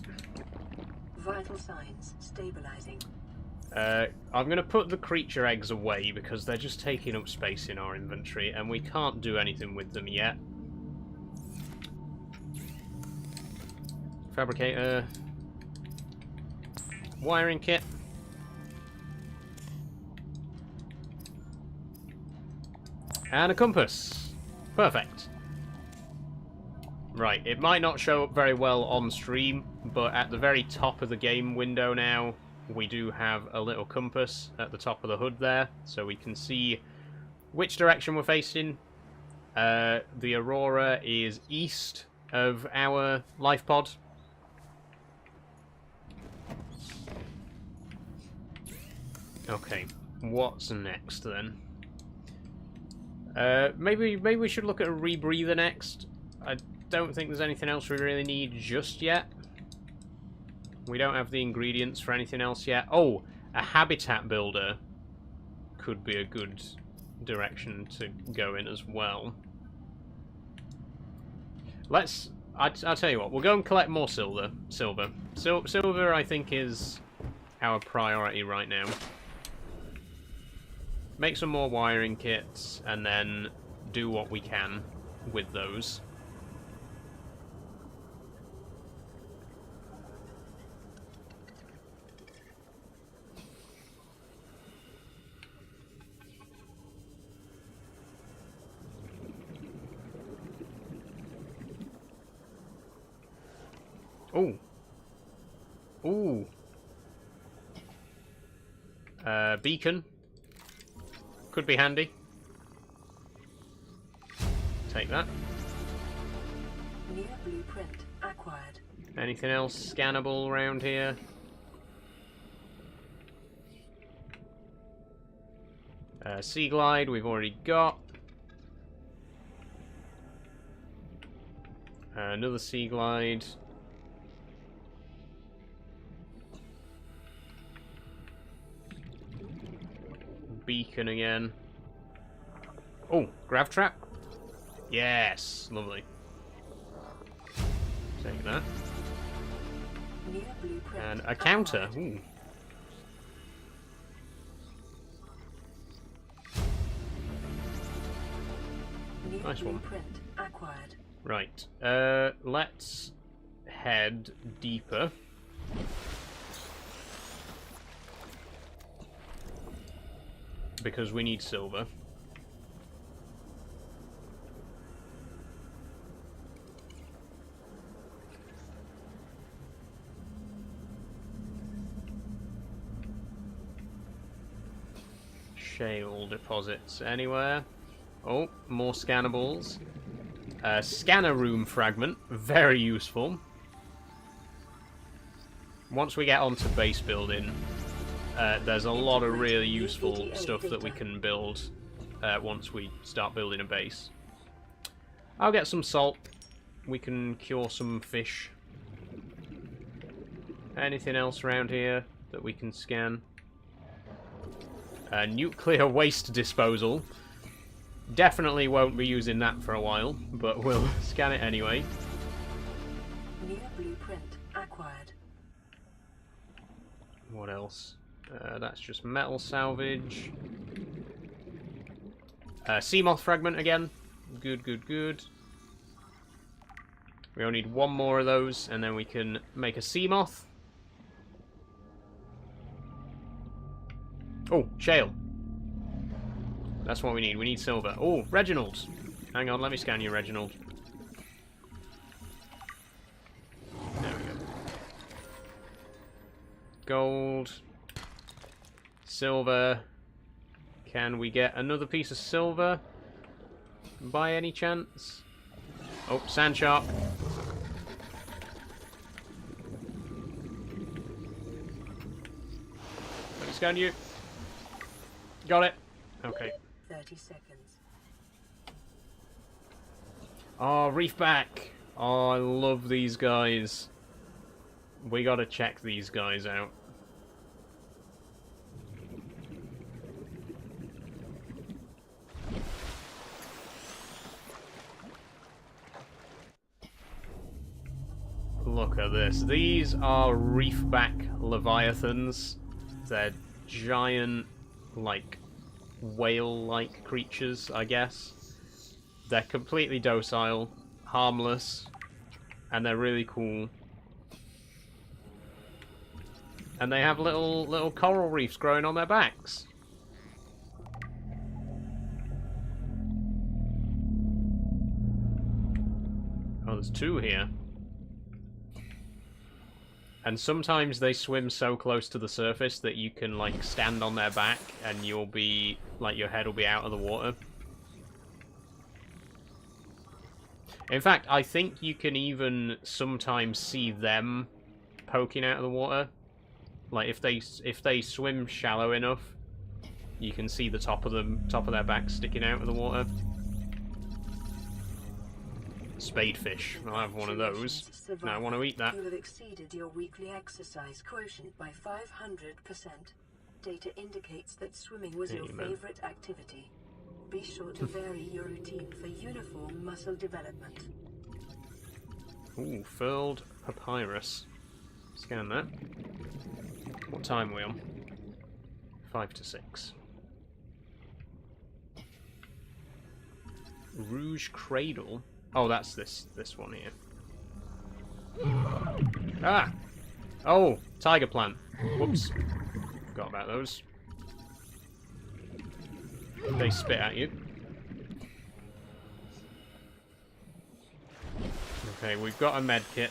Vital signs stabilizing.
I'm going to put the creature eggs away because they're just taking up space in our inventory and we can't do anything with them yet. Fabricator. Wiring kit. And a compass. Perfect. Right, it might not show up very well on stream, but at the very top of the game window now, we do have a little compass at the top of the hood there, so we can see which direction we're facing. The Aurora is east of our life pod. Okay, what's next then? Maybe we should look at a rebreather next. I don't think there's anything else we really need just yet. We don't have the ingredients for anything else yet. Oh, a habitat builder could be a good direction to go in as well. I'll tell you what, we'll go and collect more silver. Silver, I think, is our priority right now. Make some more wiring kits, and then do what we can with those. Ooh. Ooh. Beacon. Could be handy. Take that.
New blueprint acquired.
Anything else scannable around here? Sea Glide we've already got. Another Sea Glide. Beacon again. Oh, grav trap. Yes, lovely. Take that.
New blueprint
And a counter.
acquired.
Ooh.
New
Nice one.
blueprint acquired.
Right. Let's head deeper. Because we need silver. Shale deposits anywhere. Oh, more scannables. Scanner room fragment, very useful. Once we get onto base building, there's a lot of really useful stuff that we can build once we start building a base. I'll get some salt. We can cure some fish. Anything else around here that we can scan? Nuclear waste disposal. Definitely won't be using that for a while, but we'll scan it anyway.
New blueprint acquired.
What else? That's just metal salvage. Sea moth fragment again. Good, good, good. We only need one more of those, and then we can make a sea moth. Oh, shale. That's what we need. We need silver. Oh, Reginald. Hang on, let me scan you, Reginald. There we go. Gold. Silver. Can we get another piece of silver? By any chance? Oh, sand shark. Let me scan you. Got it. Okay.
30 seconds.
Oh, reefback. Oh, I love these guys. We gotta check these guys out. Look at this. These are reefback leviathans. They're giant, like, whale-like creatures, I guess. They're completely docile, harmless, and they're really cool. And they have little coral reefs growing on their backs. Oh, there's two here. And sometimes they swim so close to the surface that you can, like, stand on their back and you'll be, like, your head will be out of the water. In fact, I think you can even sometimes see them poking out of the water. Like, if they swim shallow enough, you can see the top of their back sticking out of the water. Spadefish. I'll have one of those. Now I want to eat that.
You have exceeded your weekly exercise quotient by 500%. Data indicates that swimming was your favorite activity. Be sure to vary your routine for uniform muscle development.
Ooh, furled papyrus. Scan that. What time are we on? 5 to 6. Rouge Cradle. Oh, that's this one here. Ah! Oh, tiger plant. Whoops. Forgot about those. They spit at you. Okay, we've got a med kit.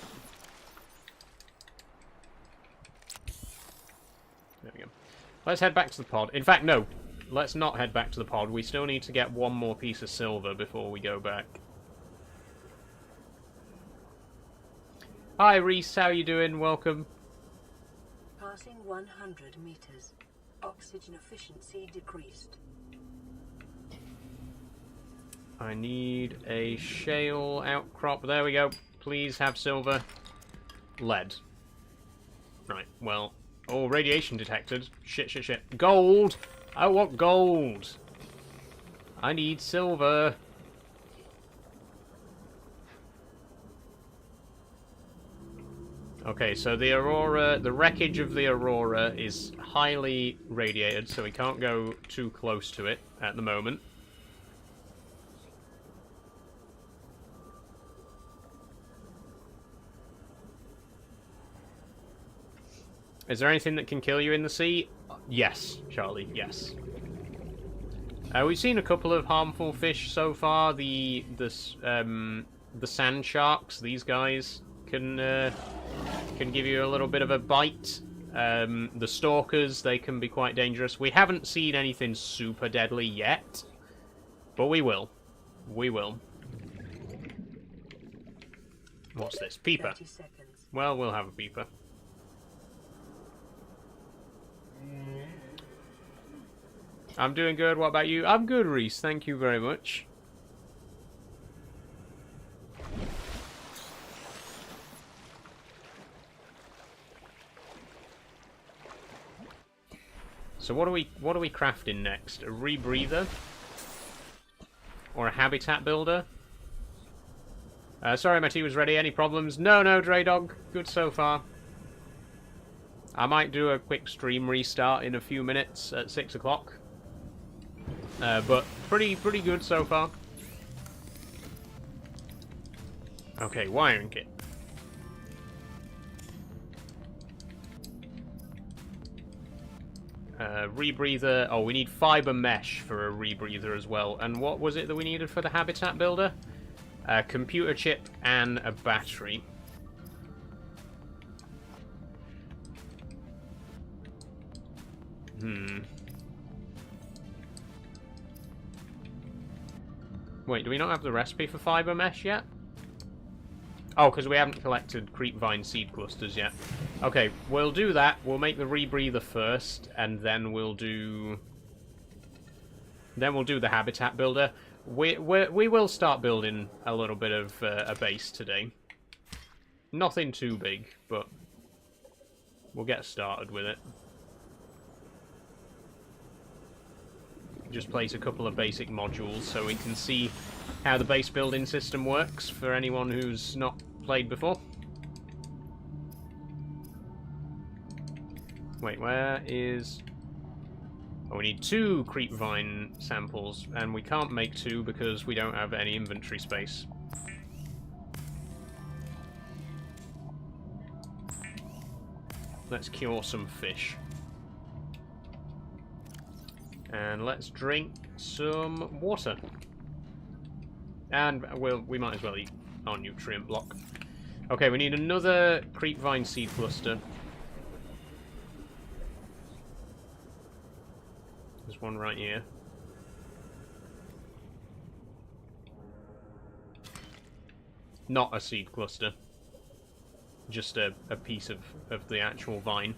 There we go. Let's head back to the pod. In fact, no. Let's not head back to the pod. We still need to get one more piece of silver before we go back. Hi, Reese. How you doing? Welcome.
Passing 100 meters. Oxygen efficiency decreased.
I need a shale outcrop. There we go. Please have silver. Lead. Right, well. Oh, radiation detected. Shit, shit, shit. Gold! I want gold! I need silver. Okay, so the Aurora, the wreckage of the Aurora is highly radiated, so we can't go too close to it at the moment. Is there anything that can kill you in the sea? Yes, Charlie, yes. We've seen a couple of harmful fish so far. The sand sharks, these guys can give you a little bit of a bite. The stalkers, they can be quite dangerous. We haven't seen anything super deadly yet, but we will. We will. What's this? Peeper. Well, we'll have a peeper. I'm doing good. What about you? I'm good, Reese. Thank you very much. So what are we crafting next? A rebreather? Or a habitat builder? Sorry, my tea was ready. Any problems? No, Dre Dog. Good so far. I might do a quick stream restart in a few minutes at 6 o'clock. but pretty good so far. Okay, wiring kit. Rebreather. Oh, we need fiber mesh for a rebreather as well. And what was it that we needed for the habitat builder? A computer chip and a battery. Wait, do we not have the recipe for fiber mesh yet? Oh, because we haven't collected creepvine seed clusters yet. Okay, we'll do that. We'll make the rebreather first, and then we'll do the habitat builder. We will start building a little bit of a base today. Nothing too big, but we'll get started with it. Just place a couple of basic modules so we can see how the base building system works for anyone who's not played before. Wait, where is... Oh, we need 2 creepvine samples, and we can't make 2 because we don't have any inventory space. Let's cure some fish. And let's drink some water. And we might as well eat our nutrient block. Okay, we need another creepvine seed cluster. There's one right here. Not a seed cluster. Just a piece of the actual vine.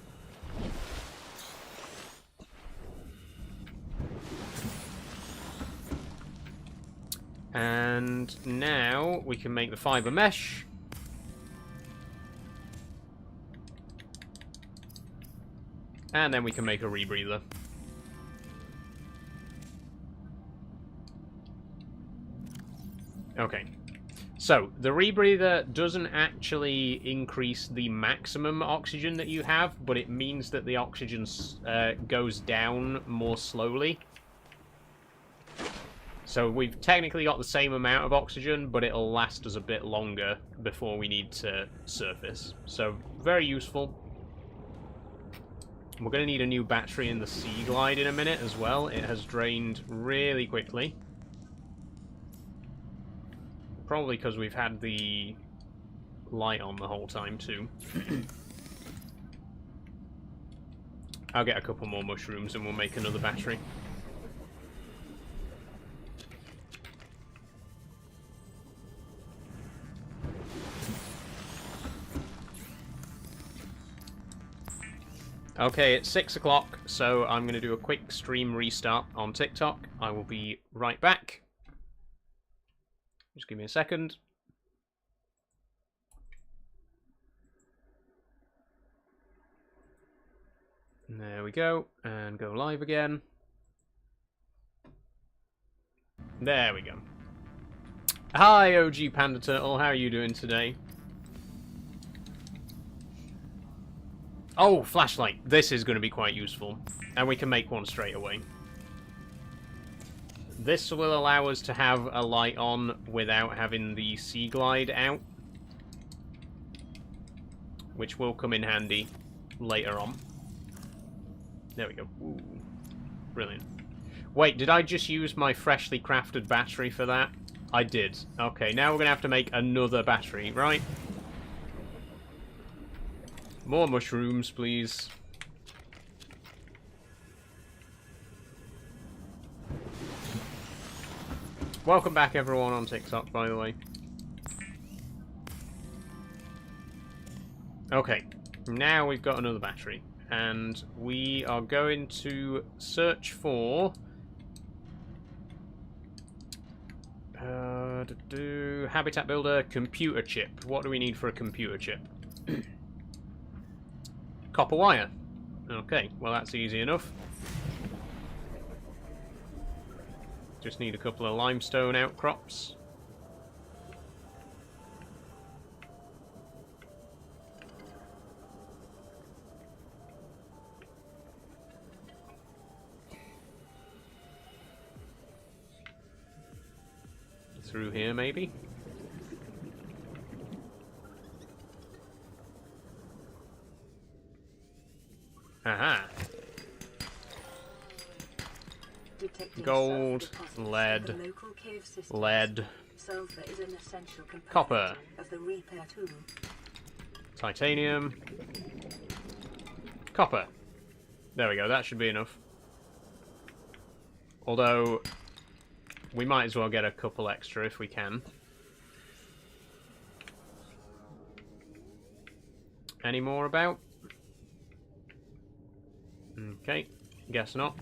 And now we can make the fiber mesh. And then we can make a rebreather. Okay. So, the rebreather doesn't actually increase the maximum oxygen that you have, but it means that the oxygen goes down more slowly. So we've technically got the same amount of oxygen, but it'll last us a bit longer before we need to surface. So, very useful. We're going to need a new battery in the Sea Glide in a minute as well. It has drained really quickly. Probably because we've had the light on the whole time too. I'll get a couple more mushrooms and we'll make another battery. Okay, it's 6 o'clock, so I'm going to do a quick stream restart on TikTok. I will be right back. Just give me a second. There we go, and go live again. There we go. Hi, OG Panda Turtle, how are you doing today? Oh, flashlight. This is going to be quite useful. And we can make one straight away. This will allow us to have a light on without having the Sea Glide out. Which will come in handy later on. There we go. Ooh, brilliant. Wait, did I just use my freshly crafted battery for that? I did. Okay, now we're going to have to make another battery, right? More mushrooms, please. Welcome back, everyone, on TikTok, by the way. Okay, now we've got another battery. And we are going to search for... Habitat Builder, computer chip. What do we need for a computer chip? Copper wire. Okay, well that's easy enough. Just need a couple of limestone outcrops. through here, maybe? Aha. Gold, lead, lead, copper, titanium, copper. There we go, that should be enough. Although, we might as well get a couple extra if we can. Any more about? Okay, guess not.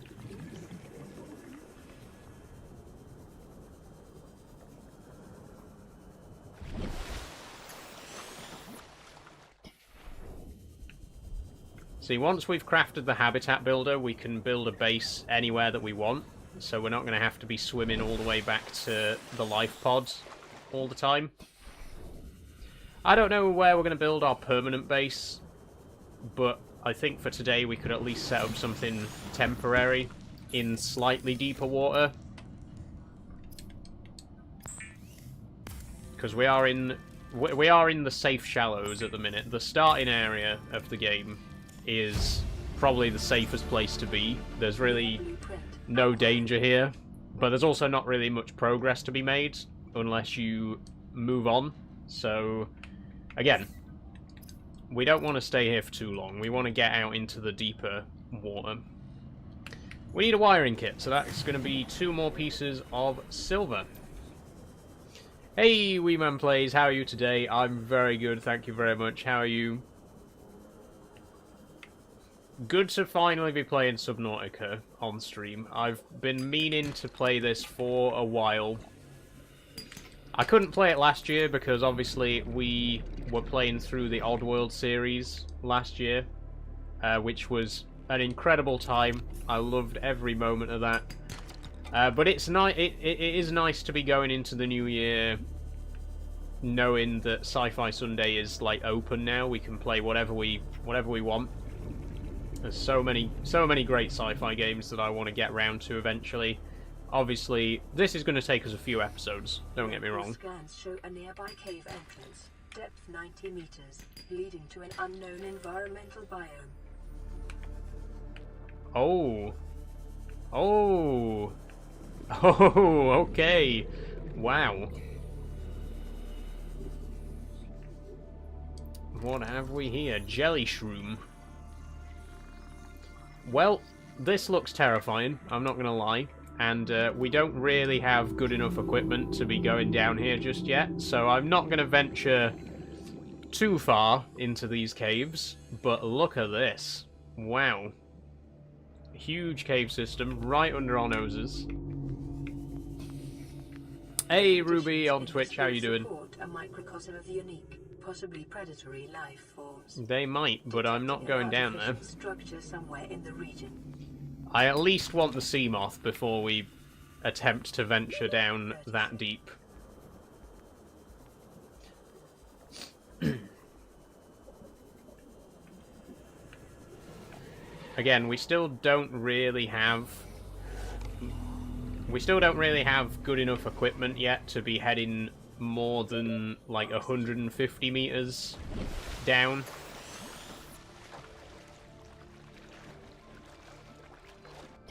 See, once we've crafted the habitat builder, we can build a base anywhere that we want. So we're not going to have to be swimming all the way back to the life pods all the time. I don't know where we're going to build our permanent base, but I think for today we could at least set up something temporary in slightly deeper water. Because we are in the safe shallows at the minute. The starting area of the game is probably the safest place to be. There's really no danger here, but there's also not really much progress to be made unless you move on. So, again, we don't want to stay here for too long. We want to get out into the deeper water. We need a wiring kit, so that's going to be 2 more pieces of silver. Hey, Wee Man Plays, how are you today? I'm very good, thank you very much. How are you? Good to finally be playing Subnautica on stream. I've been meaning to play this for a while. I couldn't play it last year because obviously we were playing through the Oddworld series last year, which was an incredible time. I loved every moment of that. But it is nice to be going into the new year knowing that Sci-Fi Sunday is like open now. We can play whatever we want. There's so many great sci-fi games that I want to get round to eventually. Obviously, this is going to take us a few episodes, don't get me wrong.
Scans show a nearby cave entrance, depth 90 meters, leading to an unknown environmental biome.
Oh. Oh. Oh, okay. Wow. What have we here? Jelly shroom. Well, this looks terrifying, I'm not going to lie. And we don't really have good enough equipment to be going down here just yet. So I'm not going to venture too far into these caves. But look at this. Wow. Huge cave system right under our noses. Hey Ruby on Twitch, how you doing?
A microcosm of unique, possibly predatory life forms.
They might, but I'm not going down there.
Structure somewhere in the region.
I at least want the sea moth before we attempt to venture down that deep. Again, we still don't really have good enough equipment yet to be heading more than like 150 meters down.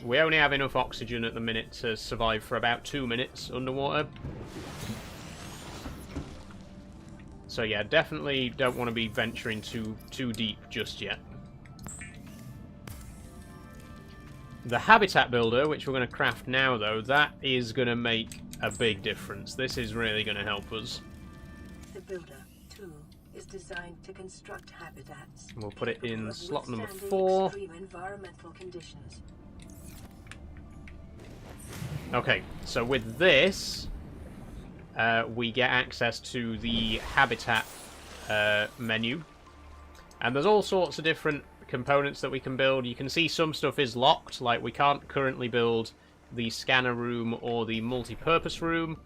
We only have enough oxygen at the minute to survive for about 2 minutes underwater. So yeah, definitely don't want to be venturing too deep just yet. The habitat builder, which we're going to craft now though, that is going to make a big difference. This is really going to help us.
The builder, too, is designed to construct habitats.
We'll put it in slot number 4.
Extreme environmental conditions.
Okay, so with this, we get access to the habitat menu. And there's all sorts of different components that we can build. You can see some stuff is locked, like we can't currently build the scanner room or the multi-purpose room.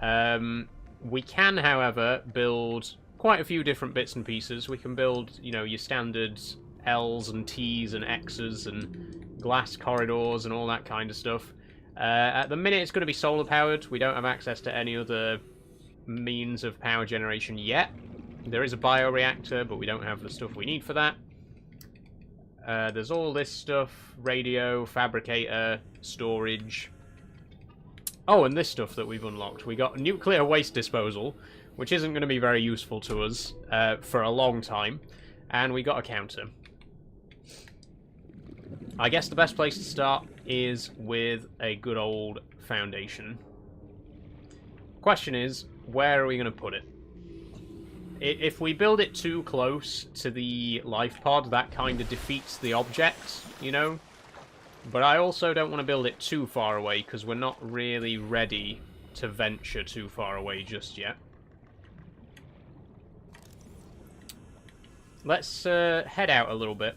We can, however, build quite a few different bits and pieces. We can build, you know, your standard L's and T's and X's and glass corridors and all that kind of stuff. At the minute, it's going to be solar powered. We don't have access to any other means of power generation yet. There is a bioreactor, but we don't have the stuff we need for that. There's all this stuff: radio, fabricator, storage. Oh, and this stuff that we've unlocked. We got nuclear waste disposal, which isn't going to be very useful to us for a long time. And we got a counter. I guess the best place to start is with a good old foundation. Question is, where are we going to put it? If we build it too close to the life pod, that kind of defeats the object, you know? But I also don't want to build it too far away, because we're not really ready to venture too far away just yet. Let's head out a little bit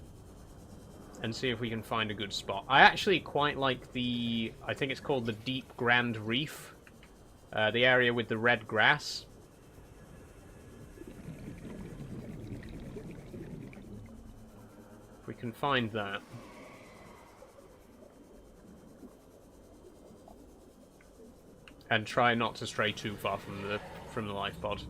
and see if we can find a good spot. I actually quite like the... I think it's called the Deep Grand Reef. The area with the red grass. If we can find that. And try not to stray too far from the life pod.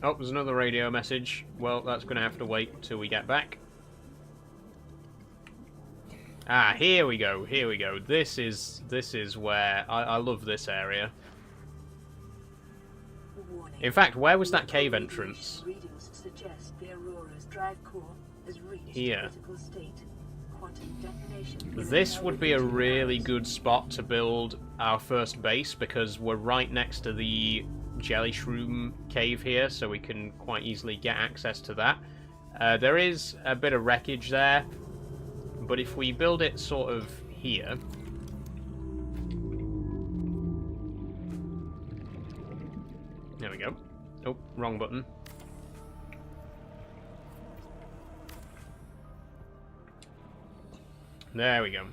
Oh, there's another radio message. Well, that's going to have to wait till we get back. Ah, here we go. Here we go. This is where I love this area. In fact, where was that cave entrance?
Readings suggest the Aurora's drive core has reached
Here.
critical state. Quantum detonation.
This would be a really good spot to build our first base, because we're right next to the jelly shroom cave here, so we can quite easily get access to that. There is a bit of wreckage there, but if we build it sort of here... There we go. Oh, wrong button. There we go.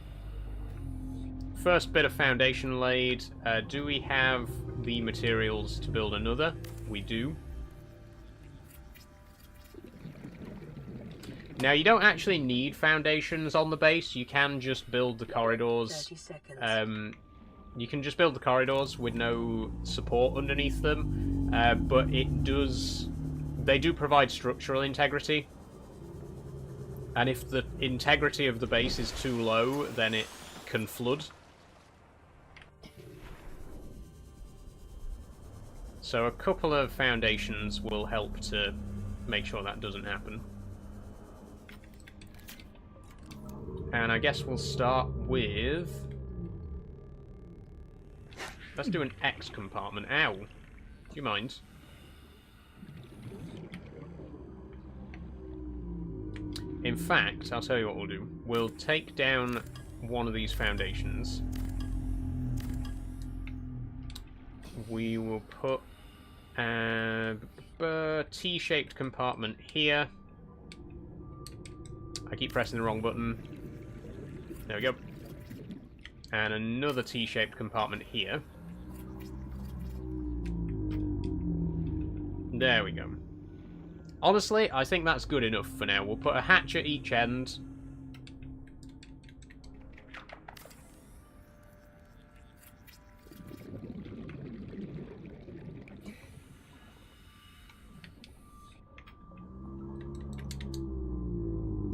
First bit of foundation laid. Do we have the materials to build another? We do. Now, you don't actually need foundations on the base. You can just build the corridors.
30 seconds.
You can just build the corridors with no support underneath them, but it does... They do provide structural integrity. And if the integrity of the base is too low, then it can flood. So a couple of foundations will help to make sure that doesn't happen. And I guess we'll start with... Let's do an X compartment. Ow. Do you mind? In fact, I'll tell you what we'll do. We'll take down one of these foundations. We will put a T-shaped compartment here. I keep pressing the wrong button. There we go. And another T-shaped compartment here. There we go. Honestly, I think that's good enough for now. We'll put a hatch at each end.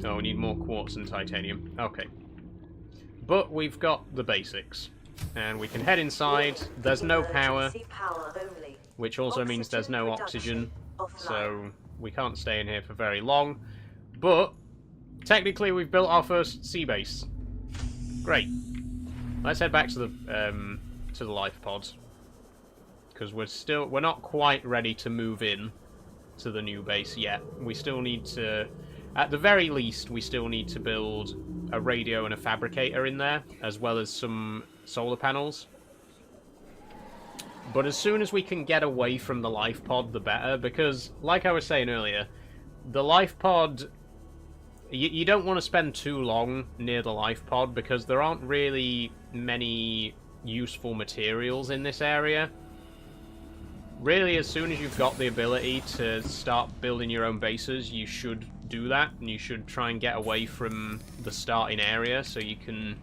Oh, we need more quartz and titanium. Okay. But we've got the basics. And we can head inside. There's no power, which also means there's no oxygen. So we can't stay in here for very long. But technically we've built our first sea base. Great. Let's head back to the life pod. Because we're not quite ready to move in to the new base yet. We still need to... At the very least, we still need to build a radio and a fabricator in there, as well as some solar panels. But as soon as we can get away from the life pod, the better, because, like I was saying earlier, the life pod... You don't want to spend too long near the life pod, because there aren't really many useful materials in this area. Really, as soon as you've got the ability to start building your own bases, you should do that, and you should try and get away from the starting area so you can,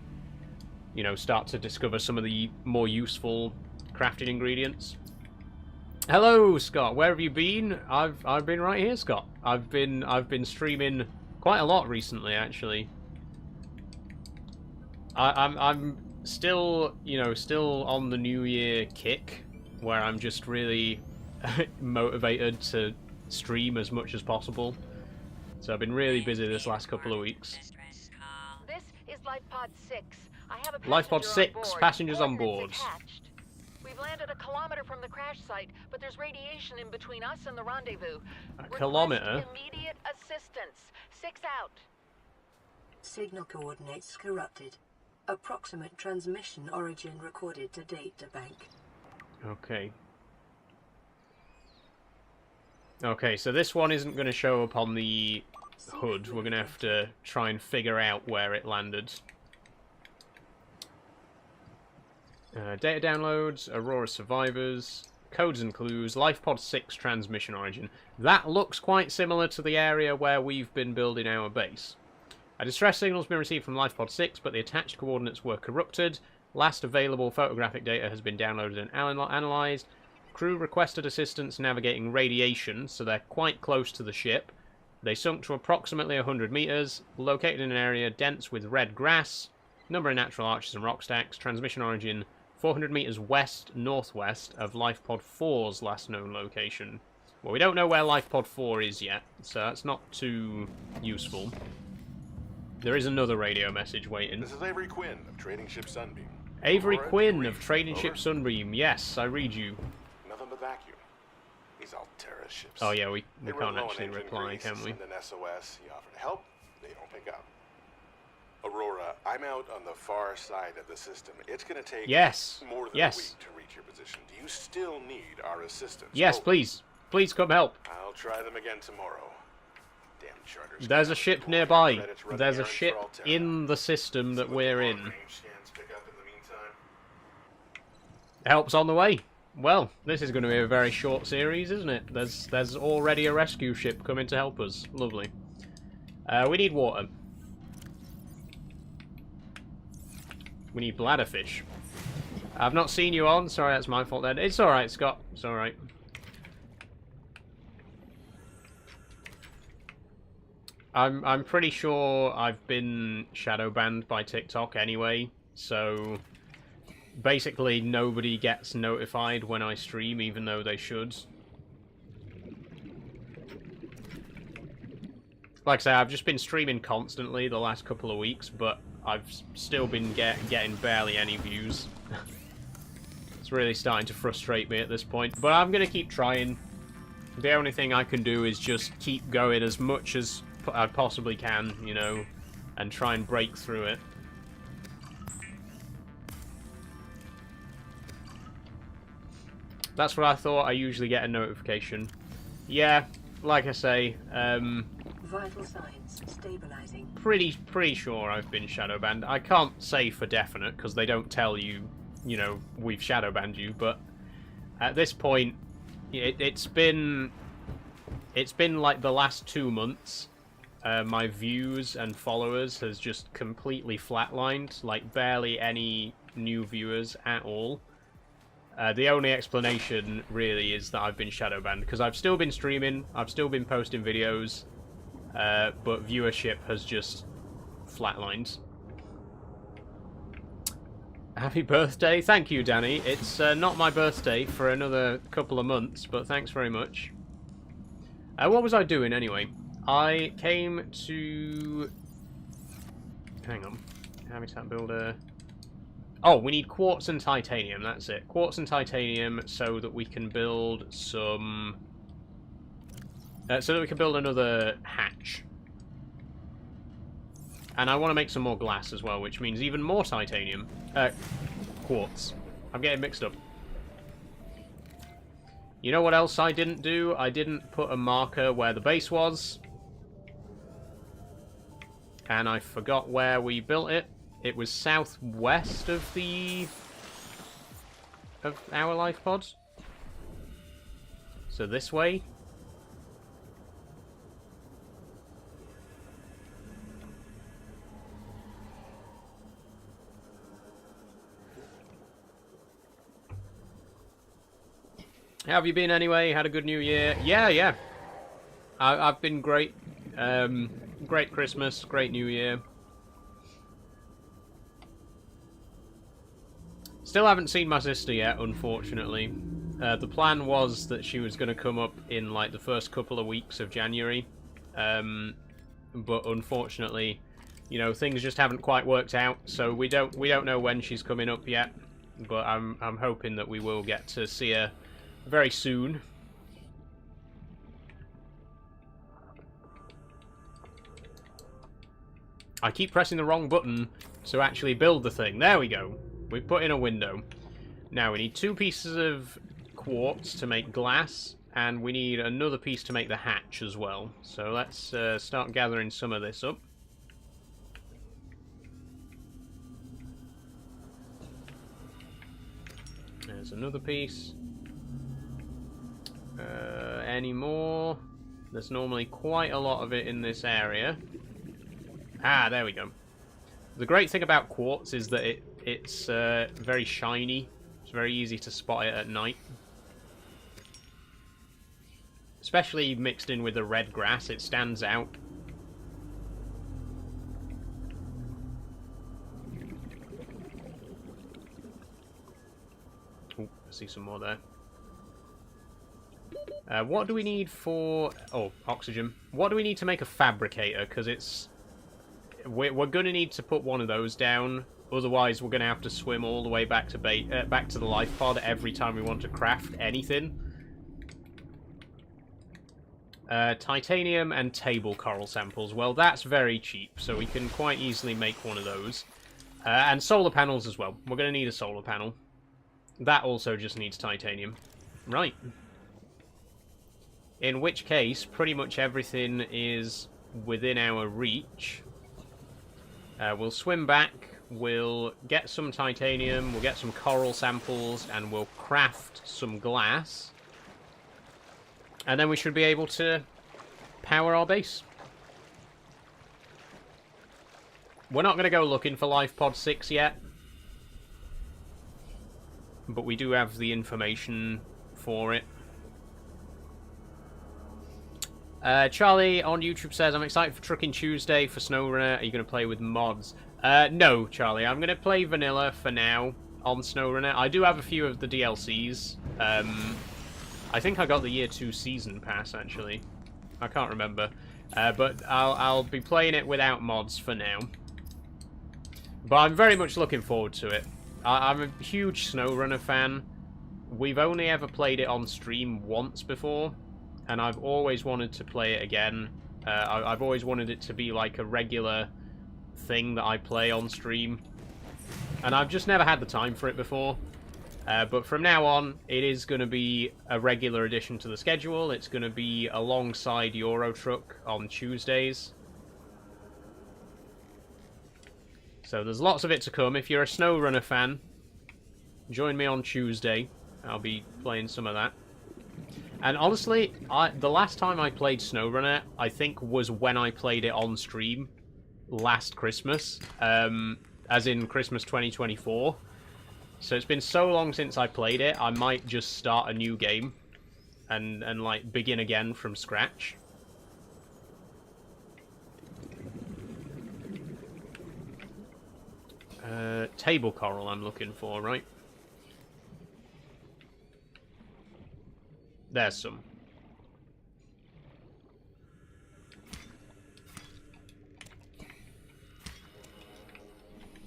you know, start to discover some of the more useful crafting ingredients. Hello, Scott. Where have you been? I've been right here, Scott. I've been streaming quite a lot recently, actually. I'm still, you know, still on the New Year kick, where I'm just really motivated to stream as much as possible. So I've been really busy this last couple of weeks.
This is LifePod 6. I have a
LifePod 6, passengers on board.
We've landed a kilometer from the crash site, but there's radiation in between us and the rendezvous.
A kilometer?
Request immediate assistance. 6 out.
Signal coordinates corrupted. Approximate transmission origin recorded to databank.
Okay. Okay, so this one isn't going to show up on the hood. We're going to have to try and figure out where it landed. Data downloads, Aurora survivors, codes and clues, LifePod 6 transmission origin. That looks quite similar to the area where we've been building our base. A distress signal has been received from LifePod 6, but the attached coordinates were corrupted. Last available photographic data has been downloaded and analysed. Crew requested assistance navigating radiation, so they're quite close to the ship. They sunk to approximately 100 meters, located in an area dense with red grass. Number of natural arches and rock stacks. Transmission origin 400 meters west-northwest of LifePod 4's last known location. Well, we don't know where LifePod 4 is yet, so that's not too useful. There is another radio message waiting.
This is Avery Quinn of Trading Ship Sunbeam.
Avery
Aurora,
Quinn of Trading
over.
Ship Sunbeam. Yes, I read you.
Nothing but vacuum. These Altera ships.
Oh yeah, we
They
can't
run low on
actually
engine
reply,
grease,
can we?
send an SOS. You offer to help, they don't pick up. Aurora, I'm out on the far side of the system. It's going to take more than a week to reach your position. Do you still need our assistance?
Yes, please. Please come help.
I'll try them again tomorrow. Damn charters.
There's a ship nearby. There's a ship in the system that we're in. Help's on the way. Well, this is going to be a very short series, isn't it? There's already a rescue ship coming to help us. Lovely. We need water. We need bladderfish. I've not seen you on. Sorry, that's my fault then. It's alright, Scott. It's alright. I'm pretty sure I've been shadow banned by TikTok anyway, so basically nobody gets notified when I stream, even though they should. Like I say, I've just been streaming constantly the last couple of weeks, but I've still been getting barely any views. It's really starting to frustrate me at this point, but I'm going to keep trying. The only thing I can do is just keep going as much as I possibly can, you know, and try and break through it. That's what I thought. I usually get a notification. Yeah, like I say,
Vital signs stabilizing.
pretty sure I've been shadow banned. I can't say for definite because they don't tell you, you know, we've shadow banned you. But at this point, it's been like the last 2 months. My views and followers has just completely flatlined. Like barely any new viewers at all. The only explanation really is that I've been shadow banned because I've still been streaming, I've still been posting videos, but viewership has just flatlined. Happy birthday. Thank you, Danny. It's not my birthday for another couple of months, but thanks very much. What was I doing anyway? I came to... Hang on. Habitat builder... Oh, we need quartz and titanium, that's it. Quartz and titanium so that we can build some... so that we can build another hatch. And I want to make some more glass as well, which means even more titanium. Quartz. I'm getting mixed up. You know what else I didn't do? I didn't put a marker where the base was. And I forgot where we built it. It was southwest of our life pods. So this way. How have you been anyway? Had a good New Year? Yeah. I've been great. Great Christmas, great New Year. Still haven't seen my sister yet, unfortunately. The plan was that she was going to come up in like the first couple of weeks of January. But unfortunately, you know, things just haven't quite worked out, so we don't know when she's coming up yet. But I'm hoping that we will get to see her very soon. I keep pressing the wrong button to actually build the thing. There we go. We've put in a window. Now we need 2 pieces of quartz to make glass, and we need another piece to make the hatch as well. So let's start gathering some of this up. There's another piece. Any more? There's normally quite a lot of it in this area. Ah, there we go. The great thing about quartz is that it's very shiny. It's very easy to spot it at night. Especially mixed in with the red grass, it stands out. Oh, I see some more there. What do we need for... Oh, oxygen. What do we need to make a fabricator? Because it's... We're going to need to put one of those down. Otherwise, we're going to have to swim all the way back to the life pod every time we want to craft anything. Titanium and table coral samples. Well, that's very cheap, so we can quite easily make one of those. And solar panels as well. We're going to need a solar panel. That also just needs titanium. Right. In which case, pretty much everything is within our reach. We'll swim back, we'll get some titanium, we'll get some coral samples, and we'll craft some glass. And then we should be able to power our base. We're not going to go looking for Life Pod 6 yet. But we do have the information for it. Charlie on YouTube says, I'm excited for Trucking Tuesday for SnowRunner. Are you going to play with mods? No, Charlie. I'm going to play vanilla for now on SnowRunner. I do have a few of the DLCs. I think I got the Year 2 Season Pass, actually. I can't remember. But I'll be playing it without mods for now. But I'm very much looking forward to it. I'm a huge SnowRunner fan. We've only ever played it on stream once before. And I've always wanted to play it again. I've always wanted it to be like a regular thing that I play on stream. And I've just never had the time for it before. But from now on, it is going to be a regular addition to the schedule. It's going to be alongside Euro Truck on Tuesdays. So there's lots of it to come. If you're a SnowRunner fan, join me on Tuesday. I'll be playing some of that. And honestly, the last time I played SnowRunner, I think, was when I played it on stream last Christmas, as in Christmas 2024. So it's been so long since I played it, I might just start a new game and like begin again from scratch. Table coral I'm looking for, right? There's some.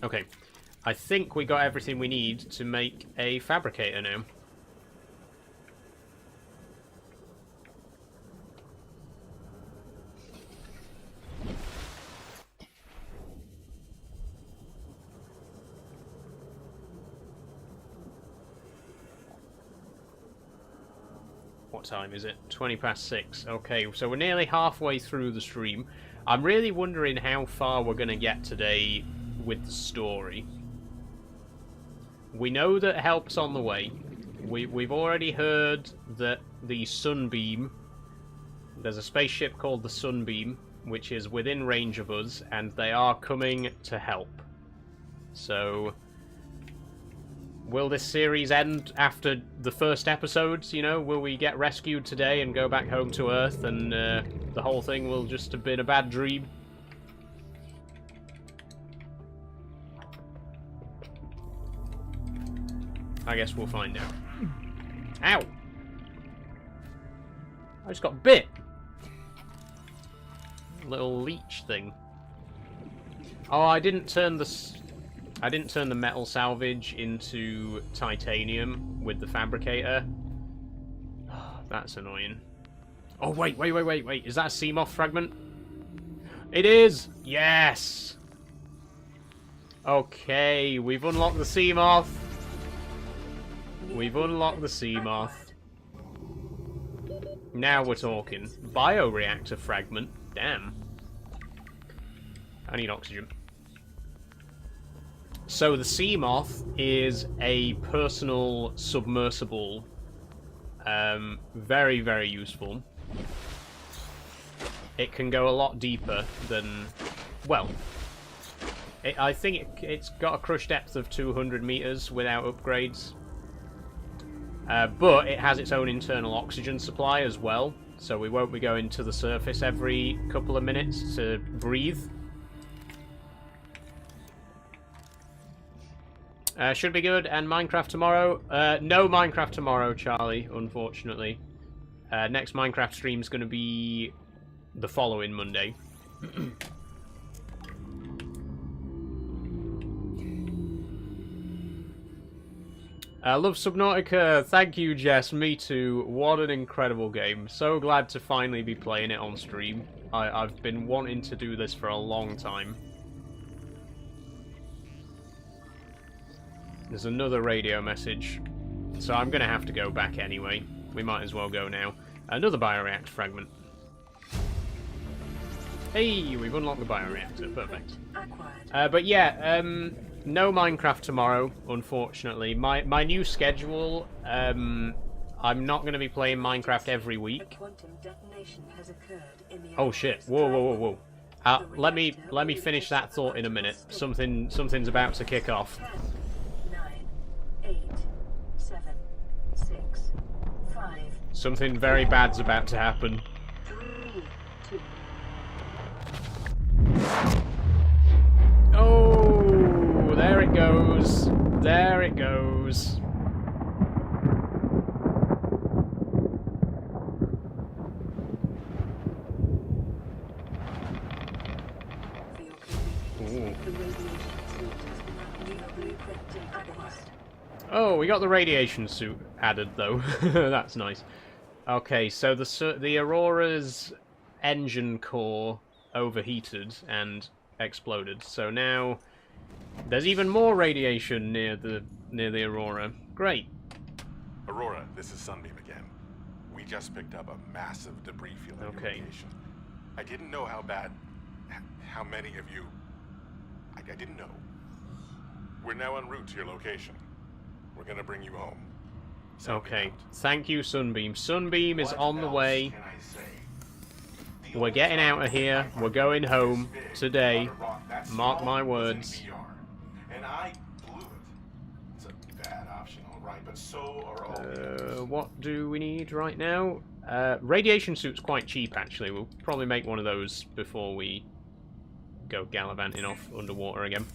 Okay. I think we got everything we need to make a fabricator now. What time is it? 20 past 6. Okay, so we're nearly halfway through the stream. I'm really wondering how far we're going to get today with the story. We know that help's on the way. We've already heard that the Sunbeam... There's a spaceship called the Sunbeam, which is within range of us, and they are coming to help. So... will this series end after the first episodes? You know, will we get rescued today and go back home to Earth, and the whole thing will just have been a bad dream? I guess we'll find out. Ow! I just got bit. Little leech thing. Oh, I didn't turn the metal salvage into titanium with the fabricator. Oh, that's annoying. Oh, wait. Is that a sea moth fragment? It is! Yes! Okay, we've unlocked the sea moth. We've unlocked the sea moth. Now we're talking. Bioreactor fragment. Damn. I need oxygen. So the sea moth is a personal submersible. Very, very useful. It can go a lot deeper than... Well, I think it's got a crush depth of 200 meters without upgrades. But it has its own internal oxygen supply as well, so we won't be going to the surface every couple of minutes to breathe. Should be good. And Minecraft tomorrow? No Minecraft tomorrow, Charlie, unfortunately. Next Minecraft stream is going to be the following Monday. Love Subnautica. Thank you, Jess. Me too. What an incredible game. So glad to finally be playing it on stream. I've been wanting to do this for a long time. There's another radio message. So I'm going to have to go back anyway. We might as well go now. Another bioreactor fragment. Hey, we've unlocked the bioreactor. Perfect. But yeah, no Minecraft tomorrow, unfortunately. My new schedule, I'm not going to be playing Minecraft every week. Oh shit! Whoa! Let me finish that thought in a minute. Something's about to kick off.
9, 8, 7, 6, 5.
Something very bad's about to happen.
3, 2.
Oh, there it goes. There it goes. Oh, we got the radiation suit added, though. That's nice. Okay, so the Aurora's engine core overheated and exploded. So now there's even more radiation near the Aurora. Great.
Aurora, this is Sunbeam again. We just picked up a massive debris field at your location. I didn't know how many of you... I didn't know. We're now en route to your location. We're gonna bring you home.
Okay. Thank you, Sunbeam. Sunbeam is on the way. We're getting out of here. We're going home today. Mark my words.
And I blew it. It's a bad option, all right, but so are all
what do we need right now? Radiation suit's quite cheap, actually. We'll probably make one of those before we go gallivanting off underwater again.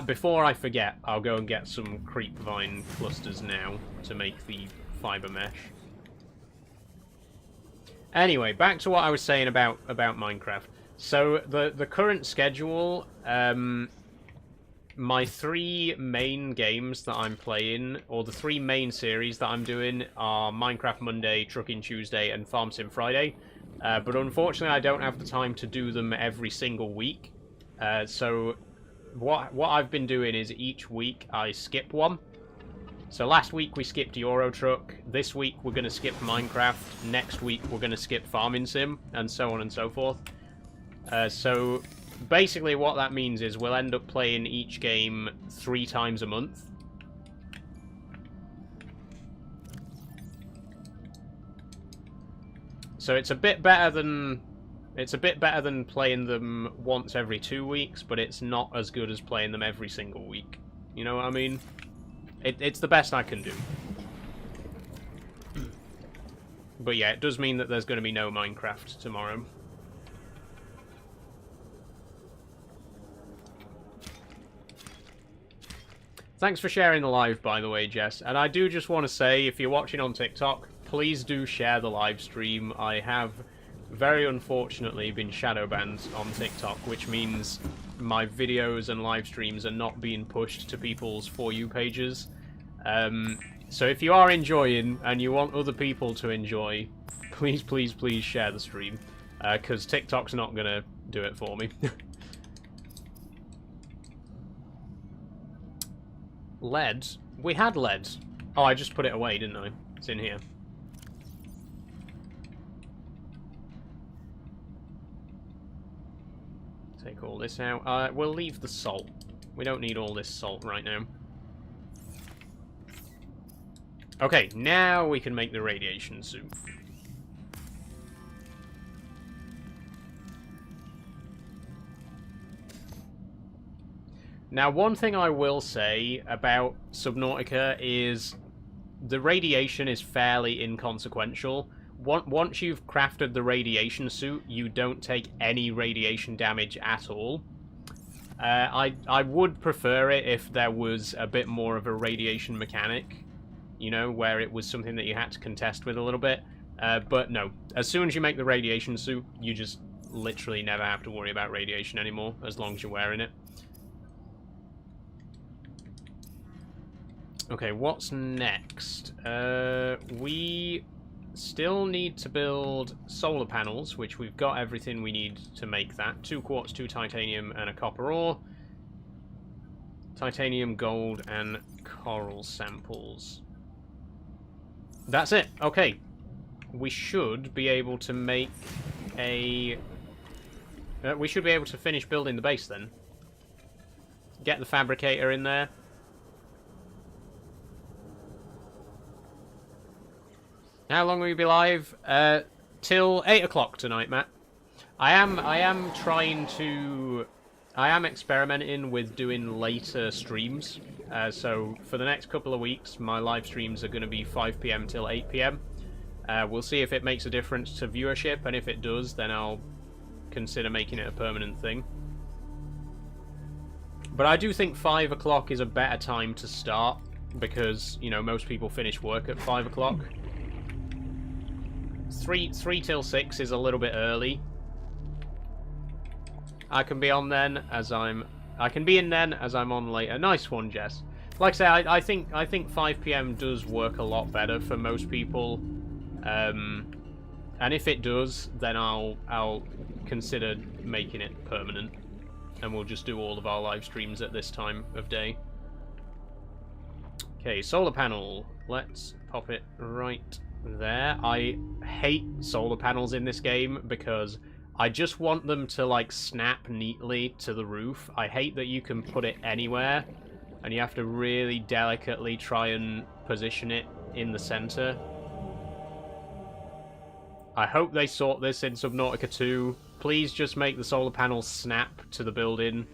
Before I forget, I'll go and get some creep vine clusters now to make the fiber mesh. Anyway, back to what I was saying about Minecraft. So the current schedule, my 3 main games that I'm playing, or the 3 main series that I'm doing, are Minecraft Monday, Trucking Tuesday, and Farm Sim Friday. But unfortunately, I don't have the time to do them every single week. So what I've been doing is each week I skip one. So last week we skipped Euro Truck. This week we're going to skip Minecraft. Next week we're going to skip Farming Sim, and so on and so forth. So basically what that means is we'll end up playing each game 3 times a month. So it's a bit better than It's a bit better than playing them once every 2 weeks, but it's not as good as playing them every single week. You know what I mean? It's the best I can do. But yeah, it does mean that there's going to be no Minecraft tomorrow. Thanks for sharing the live, by the way, Jess. And I do just want to say, if you're watching on TikTok, please do share the live stream. I have, very unfortunately, been shadow banned on TikTok, which means my videos and live streams are not being pushed to people's For You pages. So if you are enjoying and you want other people to enjoy, please, please, please share the stream, because TikTok's not going to do it for me. Lead? We had lead. Oh, I just put it away, didn't I? It's in here. Take all this out. We'll leave the salt. We don't need all this salt right now. Okay, now we can make the radiation suit. Now, one thing I will say about Subnautica is the radiation is fairly inconsequential. Once you've crafted the radiation suit, you don't take any radiation damage at all. I would prefer it if there was a bit more of a radiation mechanic, you know, where it was something that you had to contest with a little bit. But no, as soon as you make the radiation suit, you just literally never have to worry about radiation anymore, as long as you're wearing it. Okay, what's next? We still need to build solar panels, which we've got everything we need to make that. 2 quartz, 2 titanium, and a copper ore. Titanium, gold, and coral samples. That's it. Okay. We should be able to make a... we should be able to finish building the base then. Get the fabricator in there. How long will you be live? Till 8 o'clock tonight, Matt. I am trying to... I am experimenting with doing later streams. So for the next couple of weeks, my live streams are going to be 5 PM till 8 PM. We'll see if it makes a difference to viewership, and if it does, then I'll consider making it a permanent thing. But I do think 5 o'clock is a better time to start, because, you know, most people finish work at 5 o'clock. 3 till 6 is a little bit early. I can be on then as I can be in then as I'm on later. Nice one, Jess. Like I say, I think 5 PM does work a lot better for most people. And if it does, then I'll consider making it permanent, and we'll just do all of our live streams at this time of day. Okay, solar panel. Let's pop it right there. I hate solar panels in this game because I just want them to, like, snap neatly to the roof. I hate that you can put it anywhere and you have to really delicately try and position it in the center. I hope they sort this in Subnautica 2. Please just make the solar panels snap to the building.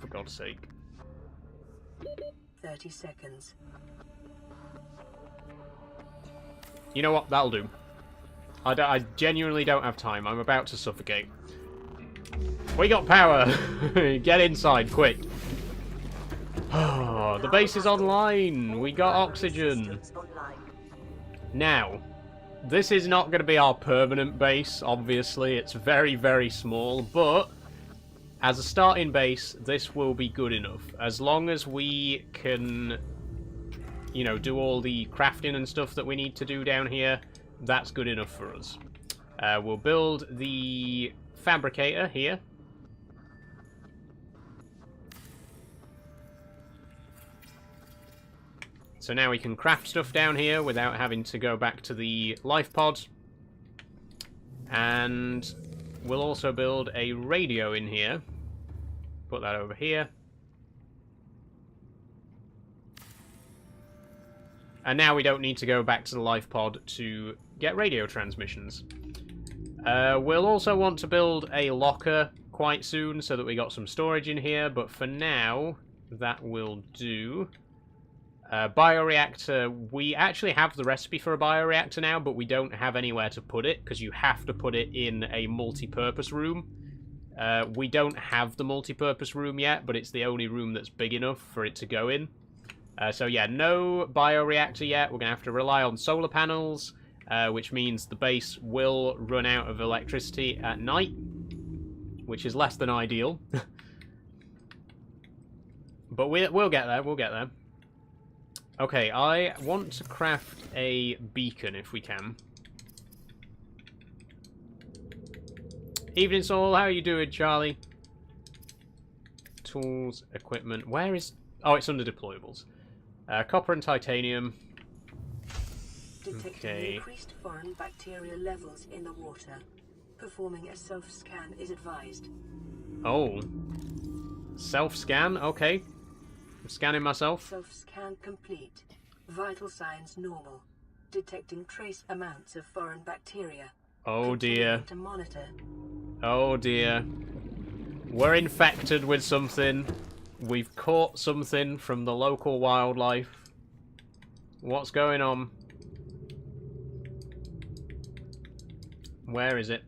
For God's sake.
30 seconds.
You know what? That'll do. I genuinely don't have time. I'm about to suffocate. We got power! Get inside, quick. Oh, the base is online! We got oxygen! Now, this is not going to be our permanent base, obviously. It's very, very small, but as a starting base, this will be good enough. As long as we can, you know, do all the crafting and stuff that we need to do down here, that's good enough for us. We'll build the fabricator here. So now we can craft stuff down here without having to go back to the life pod. And we'll also build a radio in here. Put that over here. And now we don't need to go back to the life pod to get radio transmissions. We'll also want to build a locker quite soon so that we got some storage in here, but for now, that will do. Bioreactor, we actually have the recipe for a bioreactor now, but we don't have anywhere to put it, because you have to put it in a multi-purpose room. We don't have the multi-purpose room yet, but it's the only room that's big enough for it to go in. So yeah, no bioreactor yet. We're going to have to rely on solar panels, which means the base will run out of electricity at night, which is less than ideal. But we'll get there, we'll get there. Okay, I want to craft a beacon if we can. Evening, Saul. How are you doing, Charlie? Tools, equipment. Where is... Oh, it's under deployables. Copper and titanium.
Detecting increased foreign bacteria levels in the water. Performing a self-scan is advised.
Oh. Self-scan? Okay. I'm scanning myself.
Self-scan complete. Vital signs normal. Detecting trace amounts of foreign bacteria.
Oh dear.
To monitor.
Oh dear. We're infected with something. We've caught something from the local wildlife. What's going on? Where is it?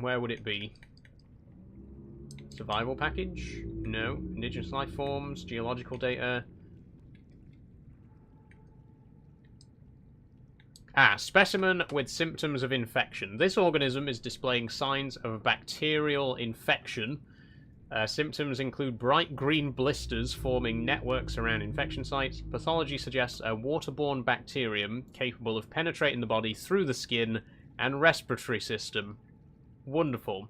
Where would it be? Survival package? No. Indigenous life forms, geological data. Ah, specimen with symptoms of infection. This organism is displaying signs of a bacterial infection. Symptoms include bright green blisters forming networks around infection sites. Pathology suggests a waterborne bacterium capable of penetrating the body through the skin and respiratory system. Wonderful.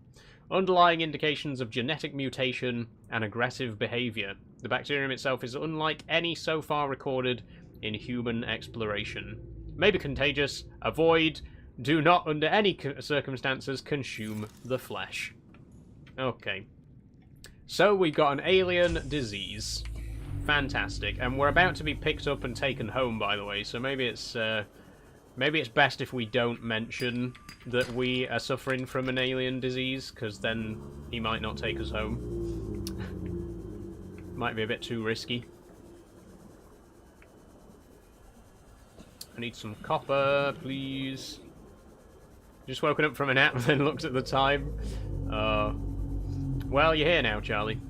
Underlying indications of genetic mutation and aggressive behavior. The bacterium itself is unlike any so far recorded in human exploration. May be contagious. Avoid. Do not, under any circumstances, consume the flesh. Okay. So we've got an alien disease. Fantastic. And we're about to be picked up and taken home, by the way, so maybe it's best if we don't mention that we are suffering from an alien disease, because then he might not take us home. Might be a bit too risky. I need some copper, please. Just woken up from a nap and then looked at the time. Well, you're here now, Charlie.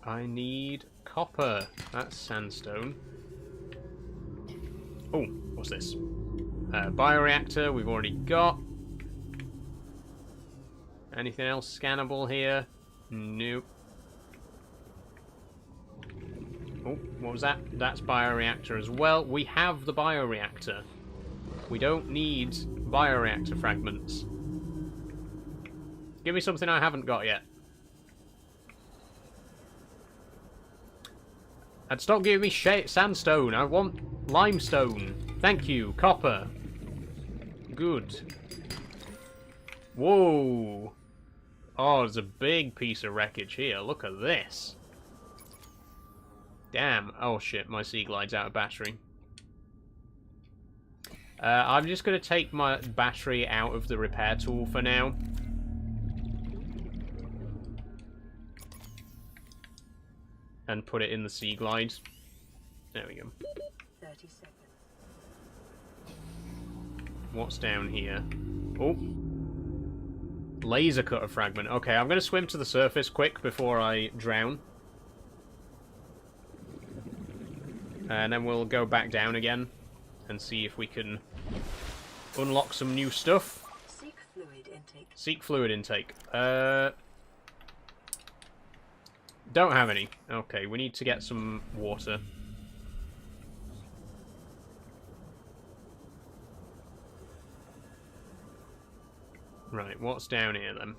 I need copper. That's sandstone. Oh, what's this? Bioreactor, we've already got. Anything else scannable here? Nope. Oh, what was that? That's bioreactor as well. We have the bioreactor. We don't need bioreactor fragments. Give me something I haven't got yet. And stop giving me sandstone. I want limestone. Thank you. Copper. Good. Whoa. Oh, there's a big piece of wreckage here. Look at this. Damn. Oh, shit. My Sea Glide's out of battery. I'm just going to take my battery out of the repair tool for now. And put it in the Sea Glide. There we go.
30 seconds.
What's down here? Oh. Laser cutter fragment. Okay, I'm going to swim to the surface quick before I drown. And then we'll go back down again and see if we can unlock some new stuff.
Seek fluid intake.
Seek fluid intake. Don't have any. Okay, we need to get some water. Right, what's down here then?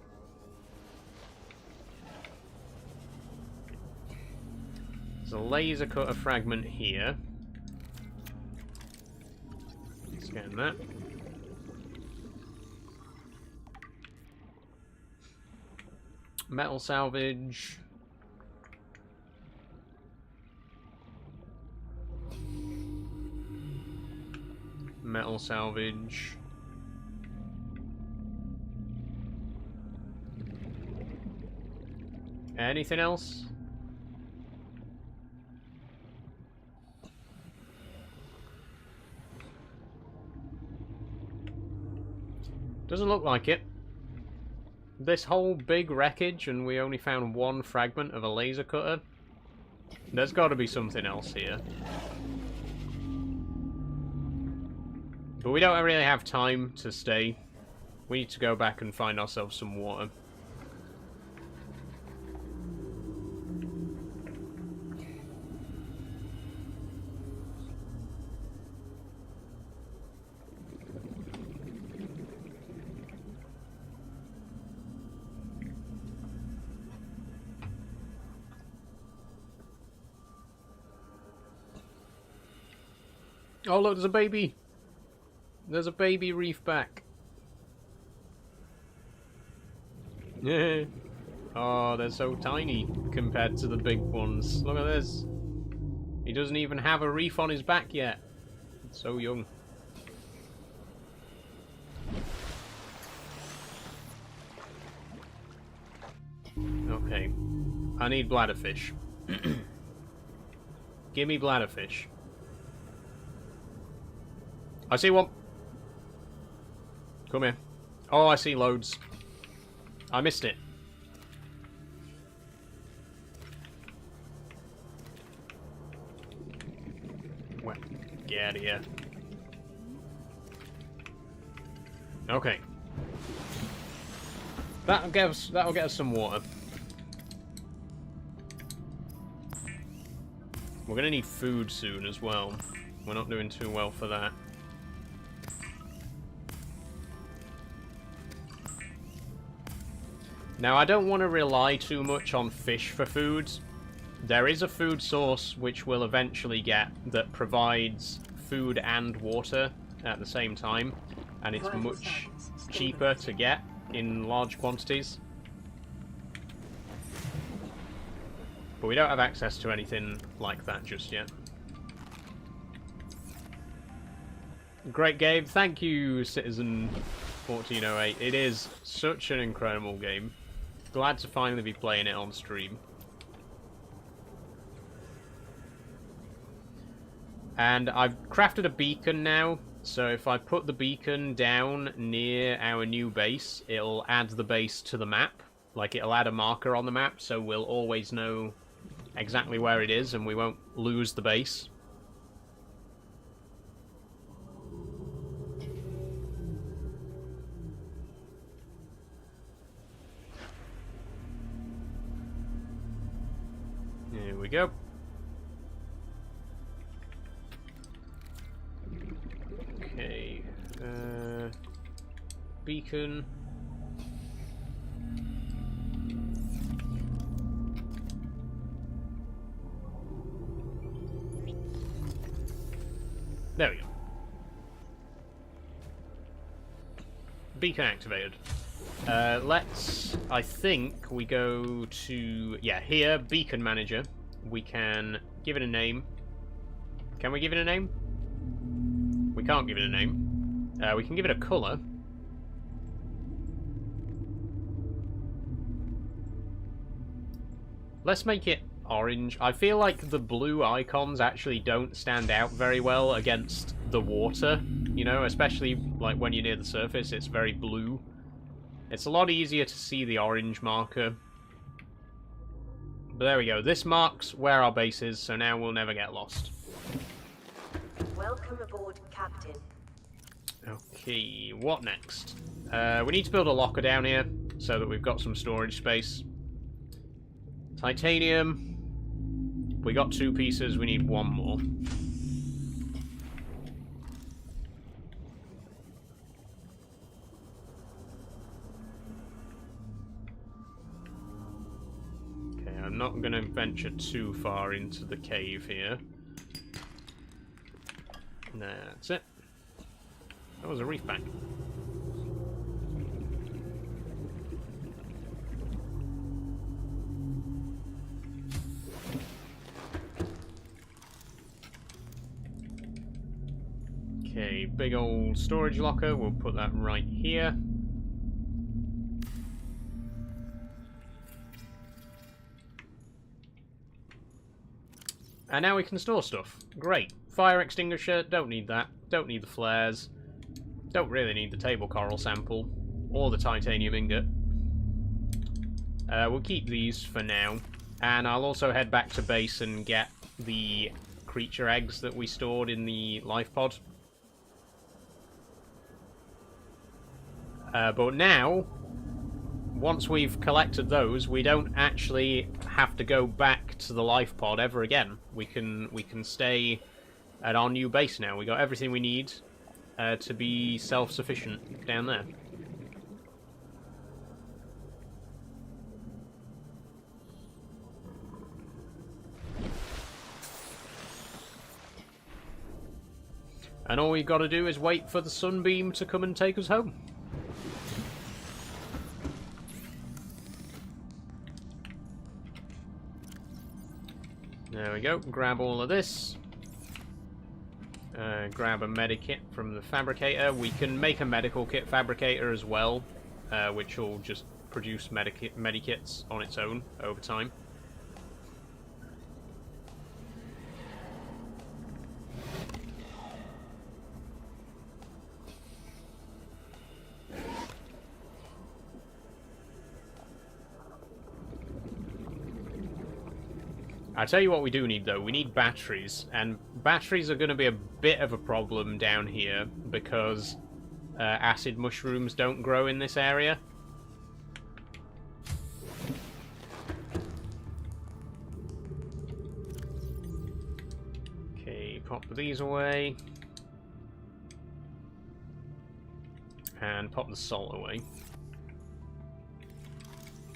There's a laser cutter fragment here. Scan that. Metal salvage. Metal salvage. Anything else? Doesn't look like it. This whole big wreckage and we only found one fragment of a laser cutter? There's got to be something else here. But we don't really have time to stay. We need to go back and find ourselves some water. Oh look, there's a baby! There's a baby reef back. Yeah. Oh, they're so tiny compared to the big ones. Look at this. He doesn't even have a reef on his back yet. It's so young. Okay. I need bladderfish. Give me bladderfish. I see one. Come here. Oh, I see loads. I missed it. Well, get out of here. Okay. That'll get us some water. We're gonna need food soon as well. We're not doing too well for that. Now, I don't want to rely too much on fish for food. There is a food source which we'll eventually get that provides food and water at the same time, and it's much cheaper to get in large quantities. But we don't have access to anything like that just yet. Great game. Thank you, Citizen 1408. It is such an incredible game. Glad to finally be playing it on stream. And I've crafted a beacon now, so if I put the beacon down near our new base, it'll add the base to the map. Like, it'll add a marker on the map, so we'll always know exactly where it is, and we won't lose the base. Here we go. Okay. Beacon. There we go. Beacon activated. Let's, I think, we go to, yeah, here, Beacon Manager. We can give it a name. Can we give it a name? We can't give it a name. We can give it a colour. Let's make it orange. I feel like the blue icons actually don't stand out very well against the water, you know, especially like when you're near the surface, it's very blue. It's a lot easier to see the orange marker. But there we go. This marks where our base is, so now we'll never get lost.
Welcome aboard, Captain.
Okay, what next? We need to build a locker down here so that we've got some storage space. Titanium. We got 2 pieces, we need 1 more. not going to venture too far into the cave here. That's it. That was a reef bank. Okay, big old storage locker. We'll put that right here. And now we can store stuff. Great. Fire extinguisher, don't need that. Don't need the flares. Don't really need the table coral sample. Or the titanium ingot. We'll keep these for now. And I'll also head back to base and get the creature eggs that we stored in the life pod. But now, once we've collected those, we don't actually have to go back to the life pod ever again. We can stay at our new base now. We got everything we need to be self-sufficient down there. And all we've got to do is wait for the sunbeam to come and take us home. There we go. Grab all of this. Grab a medikit from the fabricator. We can make a medical kit fabricator as well, which will just produce medikits on its own over time. I tell you what we do need, though. We need batteries, and batteries are going to be a bit of a problem down here because acid mushrooms don't grow in this area. Okay, pop these away. And pop the salt away.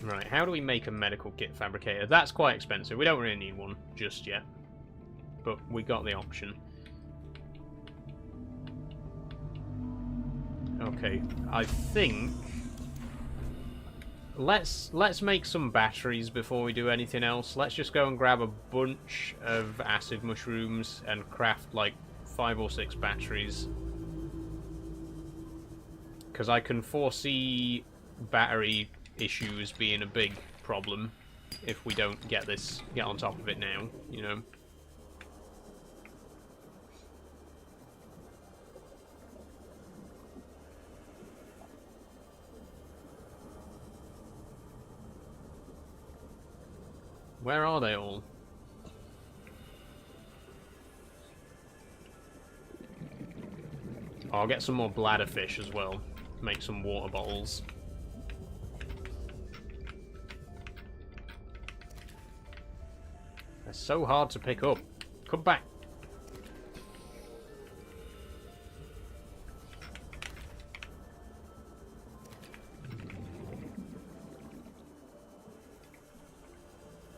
Right, how do we make a medical kit fabricator? That's quite expensive. We don't really need one just yet. But we got the option. Okay, I think... Let's make some batteries before we do anything else. Let's just go and grab a bunch of acid mushrooms and craft like 5 or 6 batteries. Because I can foresee battery issues being a big problem if we don't get on top of it now, you know. Where are they all? Oh, I'll get some more bladderfish as well. Make some water bottles. They're so hard to pick up. Come back.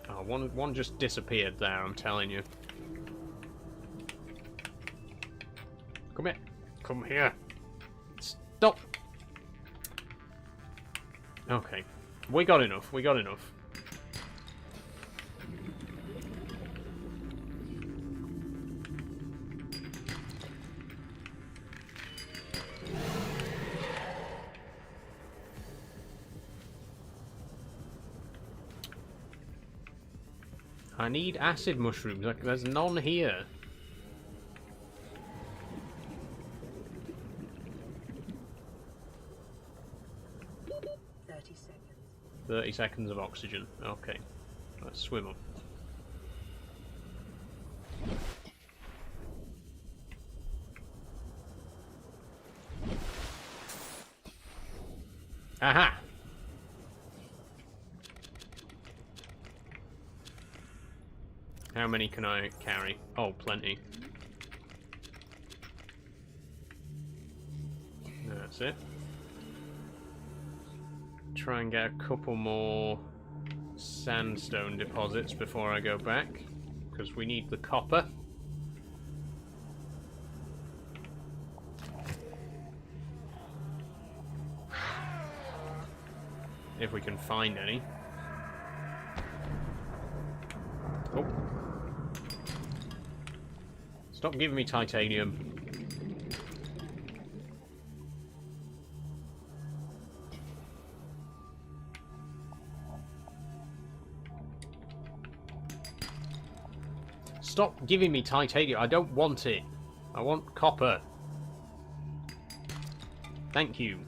Oh, one just disappeared there, I'm telling you. Come here. Come here. Stop. Okay. We got enough. We got enough. I need acid mushrooms. Like, there's none here.
Seconds.
30 seconds of oxygen. Okay. Let's swim up. Aha! How many can I carry? Oh, plenty. That's it. Try and get a couple more sandstone deposits before I go back, because we need the copper. If we can find any. Oh. Stop giving me titanium. Stop giving me titanium. I don't want it. I want copper. Thank you.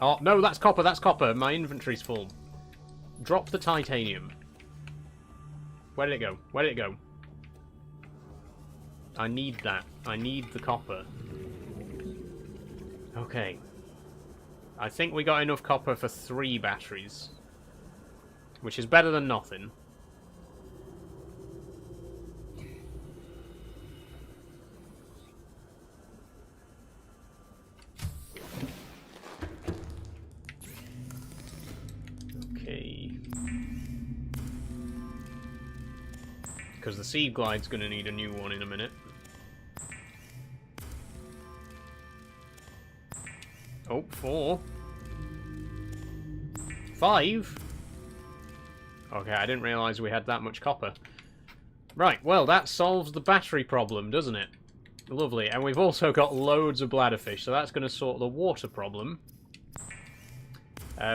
Oh, no, that's copper, that's copper. My inventory's full. Drop the titanium. Where did it go? Where did it go? I need that. I need the copper. Okay. I think we got enough copper for 3 batteries. Which is better than nothing. Because the Sea Glide's going to need a new one in a minute. Oh, 4. 5? Okay, I didn't realise we had that much copper. Right, well, that solves the battery problem, doesn't it? Lovely. And we've also got loads of bladderfish, so that's going to sort the water problem.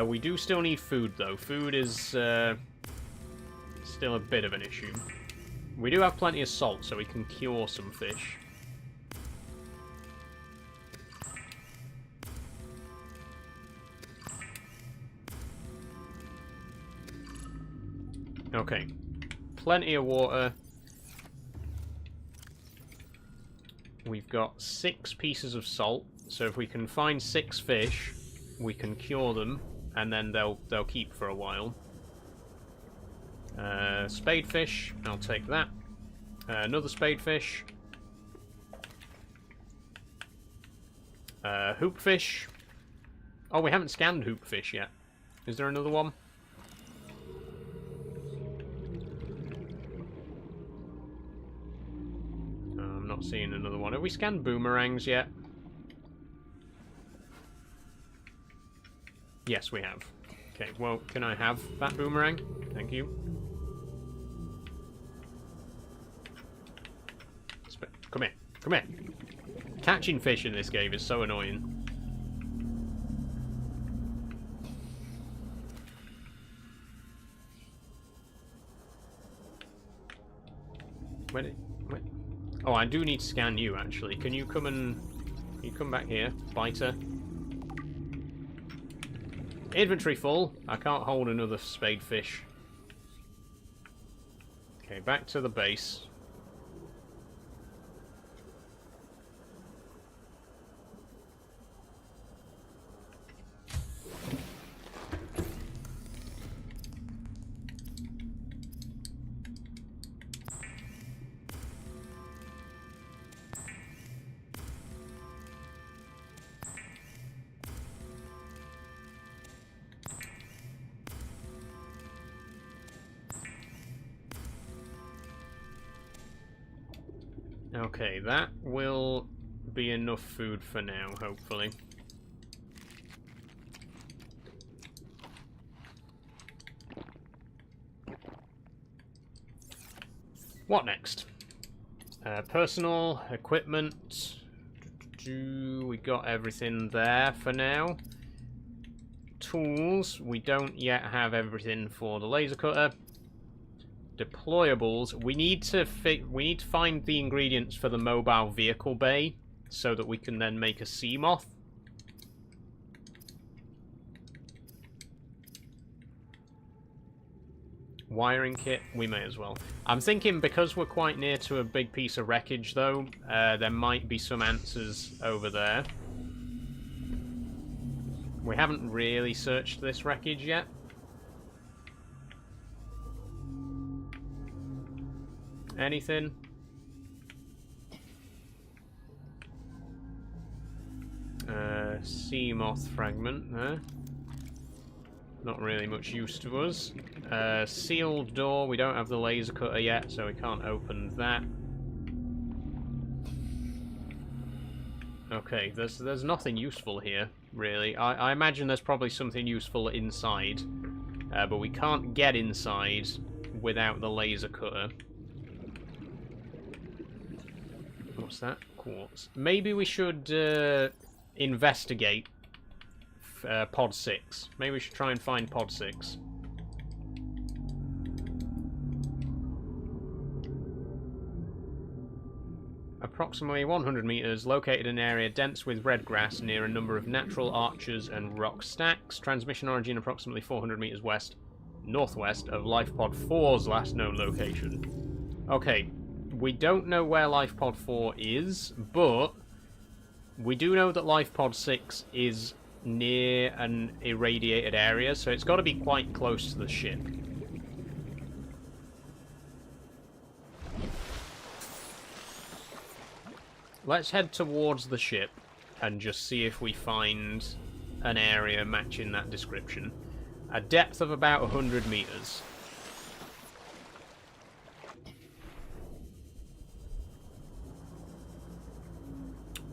We do still need food, though. Food is still a bit of an issue. We do have plenty of salt, so we can cure some fish. Okay. Plenty of water. We've got 6 pieces of salt, so if we can find 6 fish, we can cure them, and then they'll keep for a while. Spadefish, I'll take that. Another spadefish. Hoopfish. Oh, we haven't scanned hoopfish yet. Is there another one? I'm not seeing another one. Have we scanned boomerangs yet? Yes, we have. Okay, well, can I have that boomerang? Thank you. Come here. Come here. Catching fish in this game is so annoying. Where? Oh, I do need to scan you, actually. Can you come back here, biter? Inventory full. I can't hold another spadefish. Okay, back to the base. Okay, that will be enough food for now, hopefully. What next? Personal equipment. We got everything there for now. Tools. We don't yet have everything for the laser cutter. Deployables. We need to find the ingredients for the mobile vehicle bay so that we can then make a sea moth. Wiring kit, we may as well. I'm thinking because we're quite near to a big piece of wreckage though, there might be some answers over there. We haven't really searched this wreckage yet. Anything? Sea moth fragment there. Not really much use to us. Sealed door. We don't have the laser cutter yet, so we can't open that. Okay, there's nothing useful here, really. I imagine there's probably something useful inside, but we can't get inside without the laser cutter. What's that? Quartz. Maybe we should investigate Pod 6. Maybe we should try and find Pod 6. Approximately 100 meters, located in an area dense with red grass near a number of natural arches and rock stacks. Transmission origin approximately 400 meters west, northwest of Life Pod 4's last known location. Okay, we don't know where Life Pod 4 is, but we do know that Life Pod 6 is near an irradiated area, so it's got to be quite close to the ship. Let's head towards the ship and just see if we find an area matching that description. A depth of about 100 meters.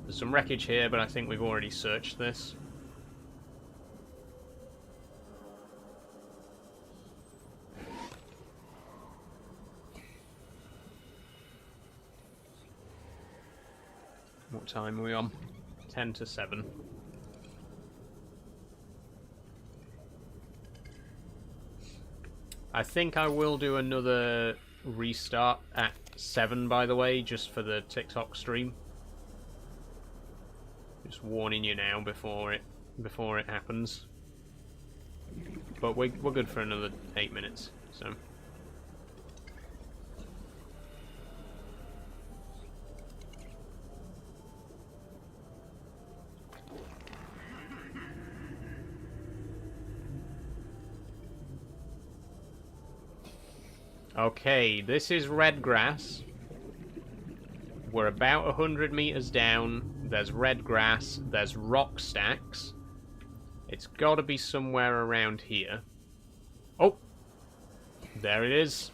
There's some wreckage here, but I think we've already searched this. What time are we on? 10 to 7. I think I will do another restart at 7, by the way, just for the TikTok stream. Just warning you now before it happens. But we're good for another 8 minutes, so. Okay, this is red grass. We're about 100 meters down. There's red grass. There's rock stacks. It's got to be somewhere around here. Oh! There it is.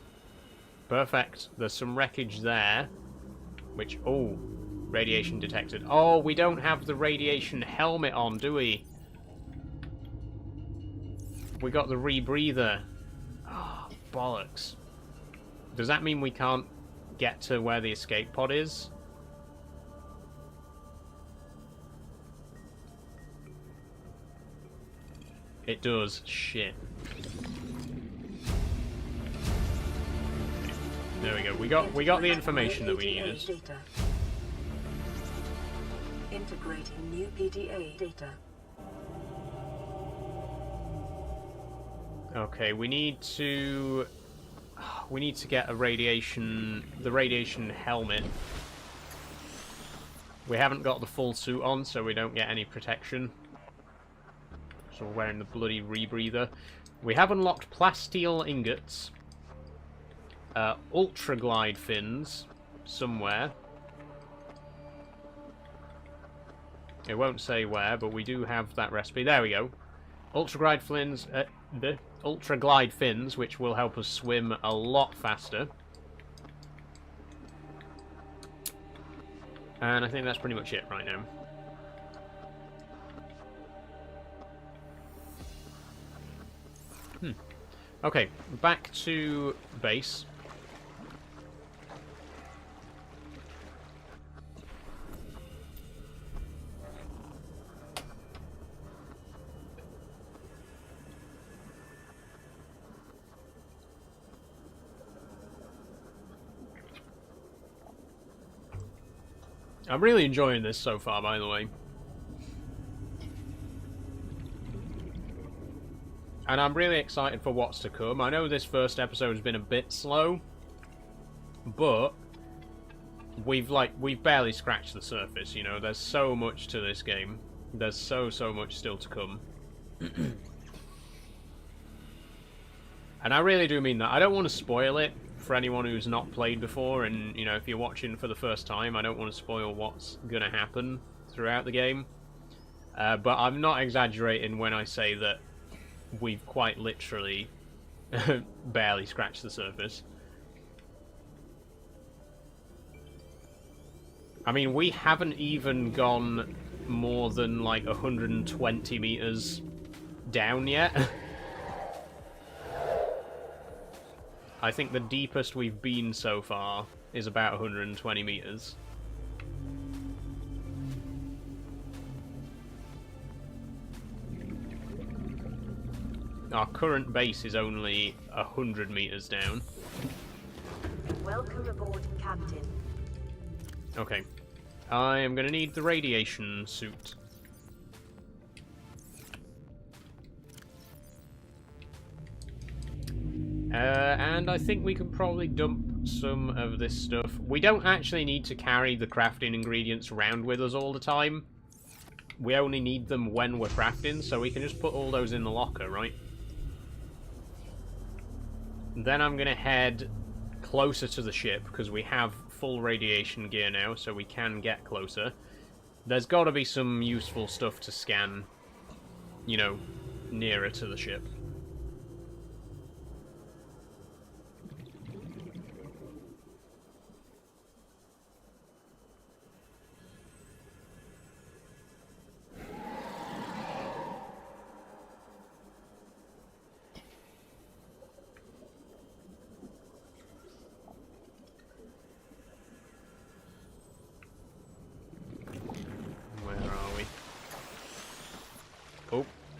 Perfect. There's some wreckage there. Which... Oh! Radiation detected. Oh, we don't have the radiation helmet on, do we? We got the rebreather. Oh, bollocks. Does that mean we can't get to where the escape pod is? It does. Shit. There we go. We got the information that we needed.
Data. Integrating new PDA data.
Okay, we need to get the radiation helmet. We haven't got the full suit on, so we don't get any protection. So we're wearing the bloody rebreather. We have unlocked plasteel ingots, ultra glide fins somewhere. It won't say where, but we do have that recipe. There we go. Ultra glide fins, which will help us swim a lot faster. And I think that's pretty much it right now. Okay, back to base. I'm really enjoying this so far, by the way. And I'm really excited for what's to come. I know this first episode has been a bit slow, but we've barely scratched the surface, you know. There's so much to this game. There's so much still to come. And I really do mean that. I don't want to spoil it for anyone who's not played before, and, you know, if you're watching for the first time, I don't want to spoil what's going to happen throughout the game. But I'm not exaggerating when I say that we've quite literally barely scratched the surface. I mean, we haven't even gone more than like 120 meters down yet. I think the deepest we've been so far is about 120 meters. Our current base is only 100 meters down.
Welcome aboard, Captain.
Okay. I am going to need the radiation suit. And I think we could probably dump some of this stuff. We don't actually need to carry the crafting ingredients around with us all the time. We only need them when we're crafting, so we can just put all those in the locker, right? Then I'm going to head closer to the ship, because we have full radiation gear now, so we can get closer. There's got to be some useful stuff to scan, you know, nearer to the ship.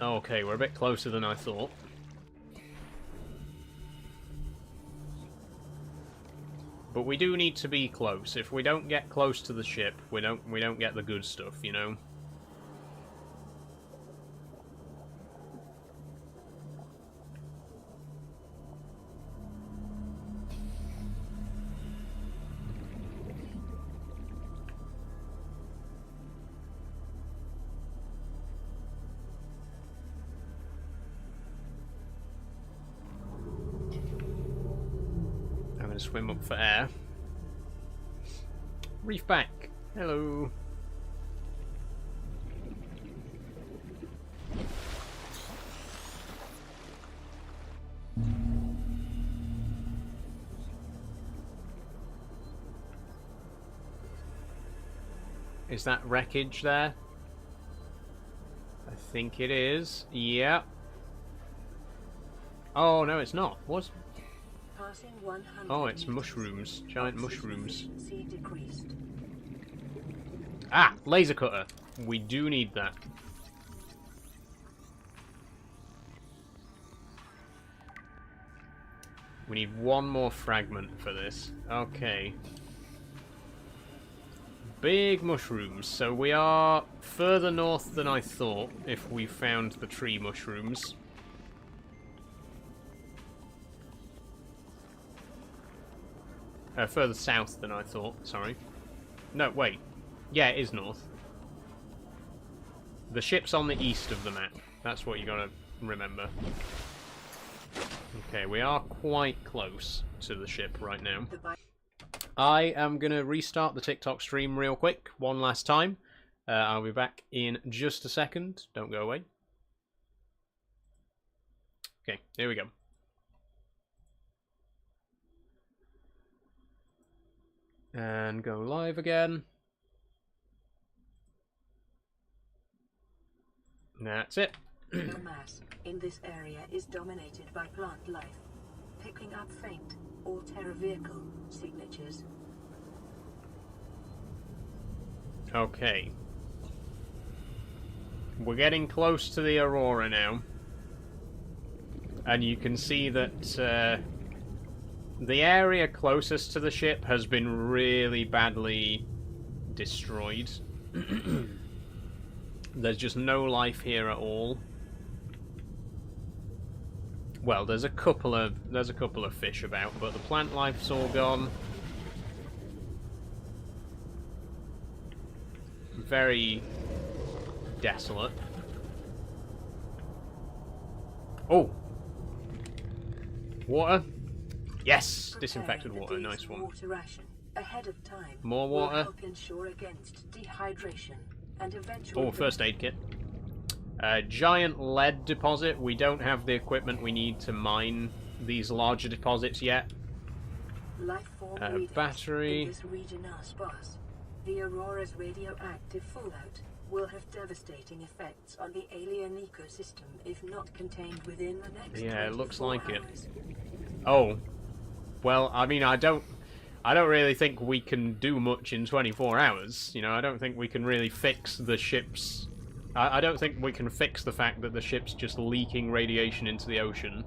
Okay, we're a bit closer than I thought. But we do need to be close. If we don't get close to the ship, we don't get the good stuff, you know? Swim up for air. Reef back. Hello. Is that wreckage there? I think it is. Yeah. Oh no, it's not. What's... Oh, it's mushrooms. Giant mushrooms. Ah! Laser cutter. We do need that. We need one more fragment for this. Okay. Big mushrooms. So we are further north than I thought if we found the tree mushrooms. Further south than I thought, sorry. No, wait. Yeah, it is north. The ship's on the east of the map. That's what you gotta remember. Okay, we are quite close to the ship right now. I am gonna restart the TikTok stream real quick, one last time. I'll be back in just a second. Don't go away. Okay, here we go. And go live again. That's it.
The mass in this area is dominated by plant life, picking up faint or terror vehicle signatures.
Okay. We're getting close to the Aurora now. And you can see that the area closest to the ship has been really badly destroyed. There's just no life here at all. Well, there's a couple of fish about, but the plant life's all gone. Very desolate. Oh! Water. Yes! Disinfected water. Nice one.
Water ration ahead of time
more water.
will help ensure against dehydration and eventual
first aid kit. Giant lead deposit. We don't have the equipment we need to mine these larger deposits yet. Battery.
In this region are sparse. The Aurora's radioactive fallout will have devastating effects on the alien ecosystem if not contained within the next.
Yeah, it looks like
hours.
it. Oh, well, I mean, I don't really think we can do much in 24 hours. You know, I don't think we can really fix the ship's. I don't think we can fix the fact that the ship's just leaking radiation into the ocean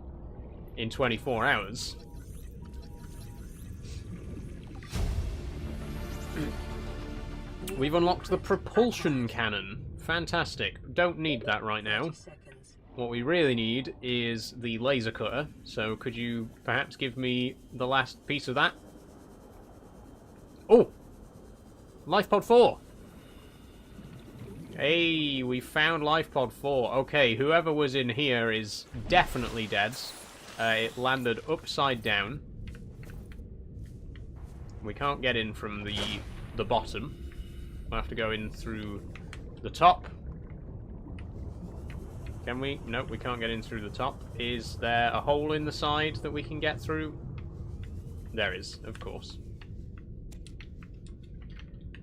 in 24 hours. We've unlocked the propulsion cannon. Fantastic. Don't need that right now. What we really need is the laser cutter. So could you perhaps give me the last piece of that? Oh! Life pod 4! Hey, we found Life Pod 4. Okay, whoever was in here is definitely dead. It landed upside down. We can't get in from the bottom. We'll have to go in through the top. Can we? Nope, we can't get in through the top. Is there a hole in the side that we can get through? There is, of course.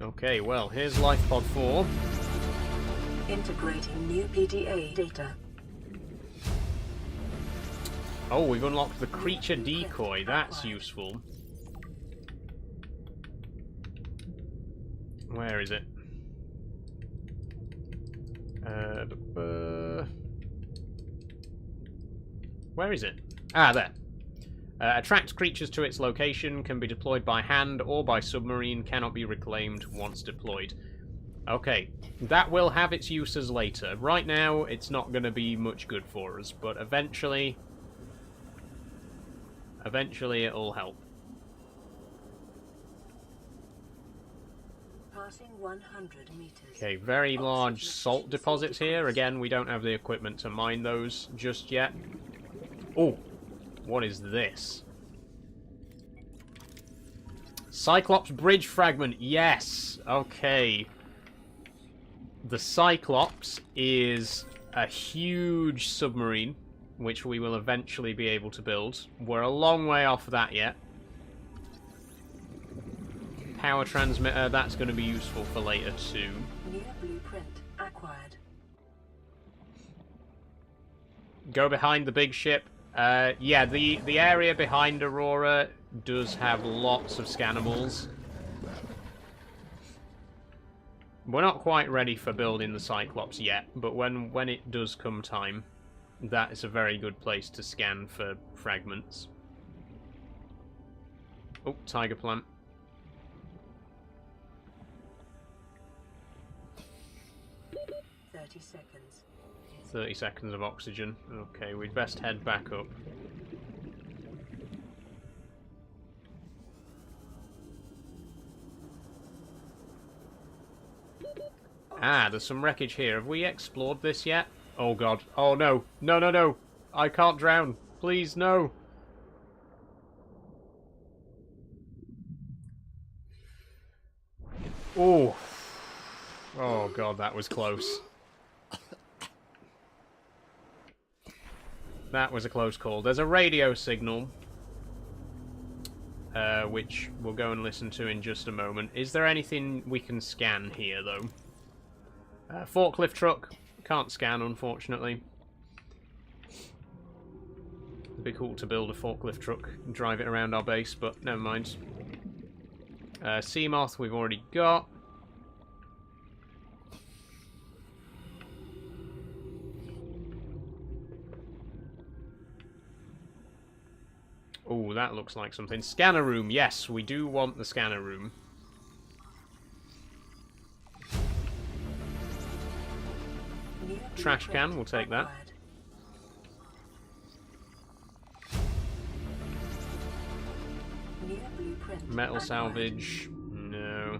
Okay, well, here's Life Pod 4.
Integrating new PDA data.
Oh, we've unlocked the creature decoy. That's useful. Where is it? Where is it? Ah, there. Attracts creatures to its location, can be deployed by hand or by submarine, cannot be reclaimed once deployed. Okay, that will have its uses later. Right now, it's not going to be much good for us, but eventually it'll help.
Passing 100 meters.
Okay, very large salt deposits here. Again, we don't have the equipment to mine those just yet. Oh, what is this? Cyclops bridge fragment. Yes. Okay. The Cyclops is a huge submarine, which we will eventually be able to build. We're a long way off that yet. Power transmitter, that's going to be useful for later too.
New blueprint acquired.
Go behind the big ship. Yeah, the area behind Aurora does have lots of scannables. We're not quite ready for building the Cyclops yet, but when it does come time, that is a very good place to scan for fragments. Oh, tiger plant.
30 seconds.
30 seconds of oxygen. Okay, we'd best head back up. Ah, there's some wreckage here. Have we explored this yet? Oh god. Oh no. No, no, no. I can't drown. Please, no. Oh. Oh god, that was close. That was a close call. There's a radio signal, which we'll go and listen to in just a moment. Is there anything we can scan here, though? Forklift truck. Can't scan, unfortunately. It'd be cool to build a forklift truck and drive it around our base, but never mind. Sea moth we've already got. Oh, that looks like something. Scanner room. Yes, we do want the scanner room. Trash can, we'll take that. Metal salvage. No.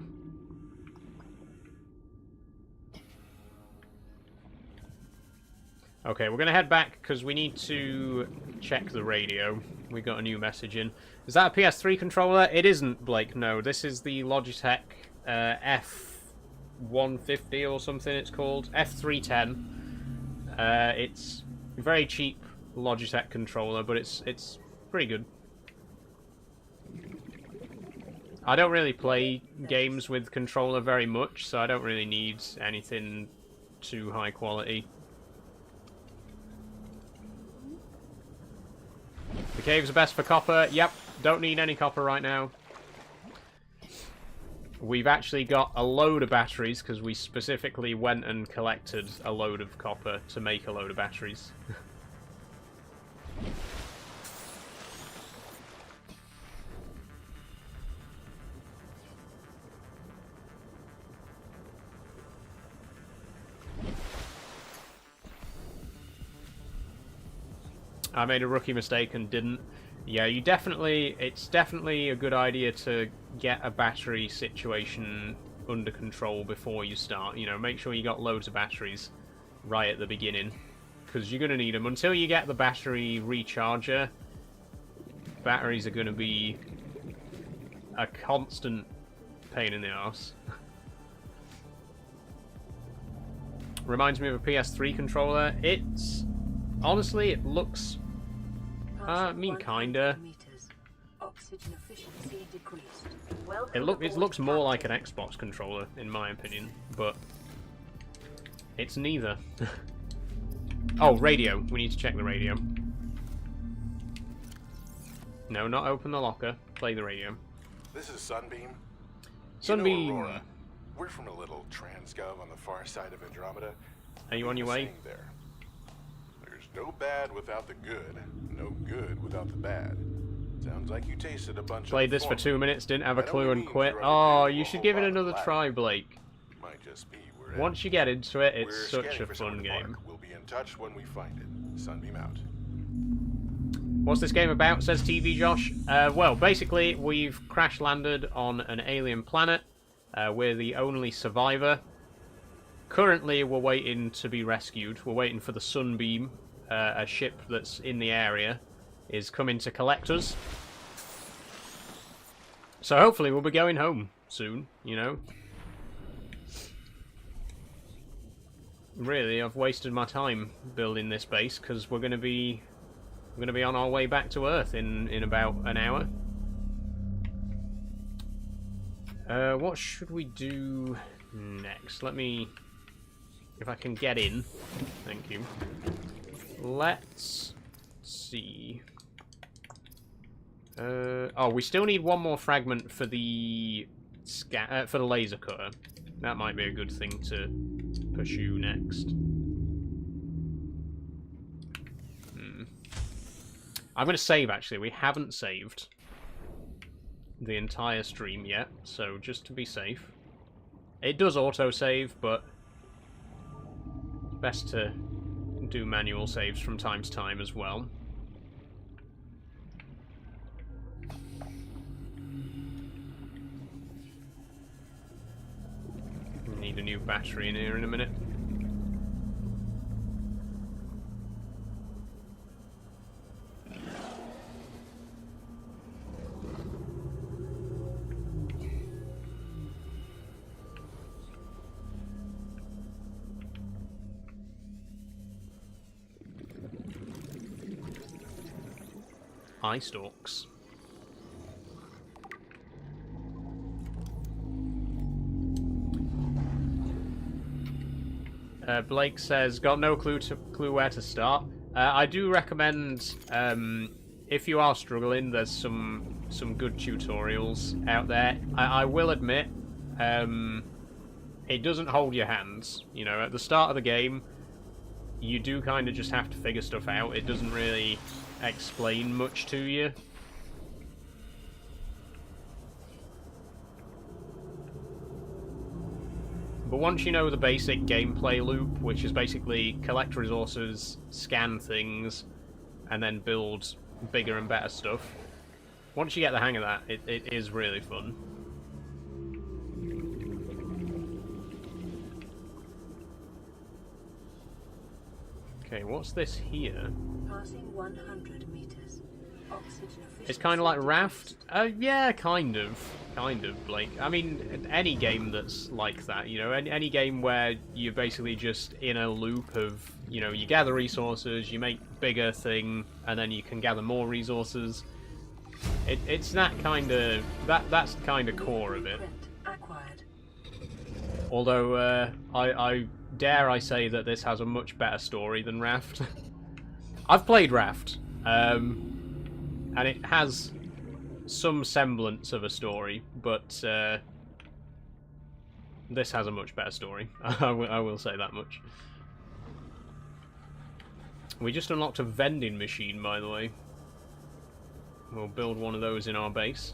Okay, we're going to head back because we need to check the radio. We got a new message in. Is that a PS3 controller? It isn't, Blake. No, this is the Logitech F150 or something it's called. F310. It's a very cheap Logitech controller, but it's pretty good. I don't really play games with controller very much, so I don't really need anything too high quality. The caves are best for copper. Yep, don't need any copper right now. We've actually got a load of batteries because we specifically went and collected a load of copper to make a load of batteries. I made a rookie mistake and didn't. Yeah, it's definitely a good idea to get a battery situation under control before you start. You know, make sure you got loads of batteries right at the beginning, because you're going to need them. Until you get the battery recharger, batteries are going to be a constant pain in the arse. Reminds me of a PS3 controller. Honestly, it looks... I mean, kinda. It looks more like an Xbox controller, in my opinion, but it's neither. Oh, radio. We need to check the radio. No, not open the locker. Play the radio.
This is Sunbeam.
Sunbeam.
You know Aurora. We're from a little transgov on the far side of Andromeda.
Are you on your way?
There. There's no bad without the good, no good without the bad. Sounds like you tasted a bunch
Played this for 2 minutes, didn't have a clue and quit. Oh, you should give it another try, Blake.
Might just be
once you get into it, it's such a fun game.
We'll be in touch when we find it. Sunbeam out.
What's this game about, says TV Josh? Well, basically, we've crash-landed on an alien planet. We're the only survivor. Currently, we're waiting to be rescued. We're waiting for the Sunbeam. A ship that's in the area is coming to collect us. So hopefully we'll be going home soon, you know. Really, I've wasted my time building this base because we're gonna be on our way back to Earth in about an hour. What should we do next? Let me, if I can get in. Thank you. Let's see. Oh, we still need one more fragment for the laser cutter. That might be a good thing to pursue next. I'm going to save, actually. We haven't saved the entire stream yet, so just to be safe. It does auto-save, but best to do manual saves from time to time as well. Need a new battery in here in a minute. Eye stalks. Blake says, got no clue where to start. I do recommend, if you are struggling, there's some good tutorials out there. I will admit, it doesn't hold your hands. You know, at the start of the game, you do kind of just have to figure stuff out. It doesn't really explain much to you. But once you know the basic gameplay loop, which is basically collect resources, scan things, and then build bigger and better stuff, once you get the hang of that, it is really fun. Okay, what's this here?
Passing 100 meters.
It's kind of like Raft. Yeah, kind of, Blake. I mean, any game that's like that, you know, any game where you're basically just in a loop of, you know, you gather resources, you make bigger thing, and then you can gather more resources. It's that kind of that's kind of core of it. Although I dare I say that this has a much better story than Raft. I've played Raft. And it has some semblance of a story, but this has a much better story. I will say that much. We just unlocked a vending machine, by the way. We'll build one of those in our base.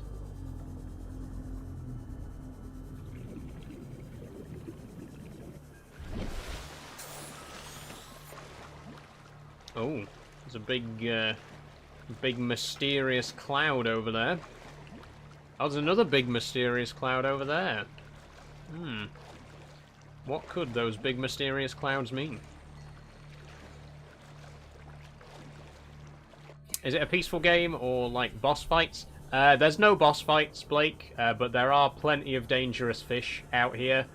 Oh, there's a big mysterious cloud over there. Oh, there's another big mysterious cloud over there. What could those big mysterious clouds mean? Is it a peaceful game or like boss fights? There's no boss fights, Blake, but there are plenty of dangerous fish out here.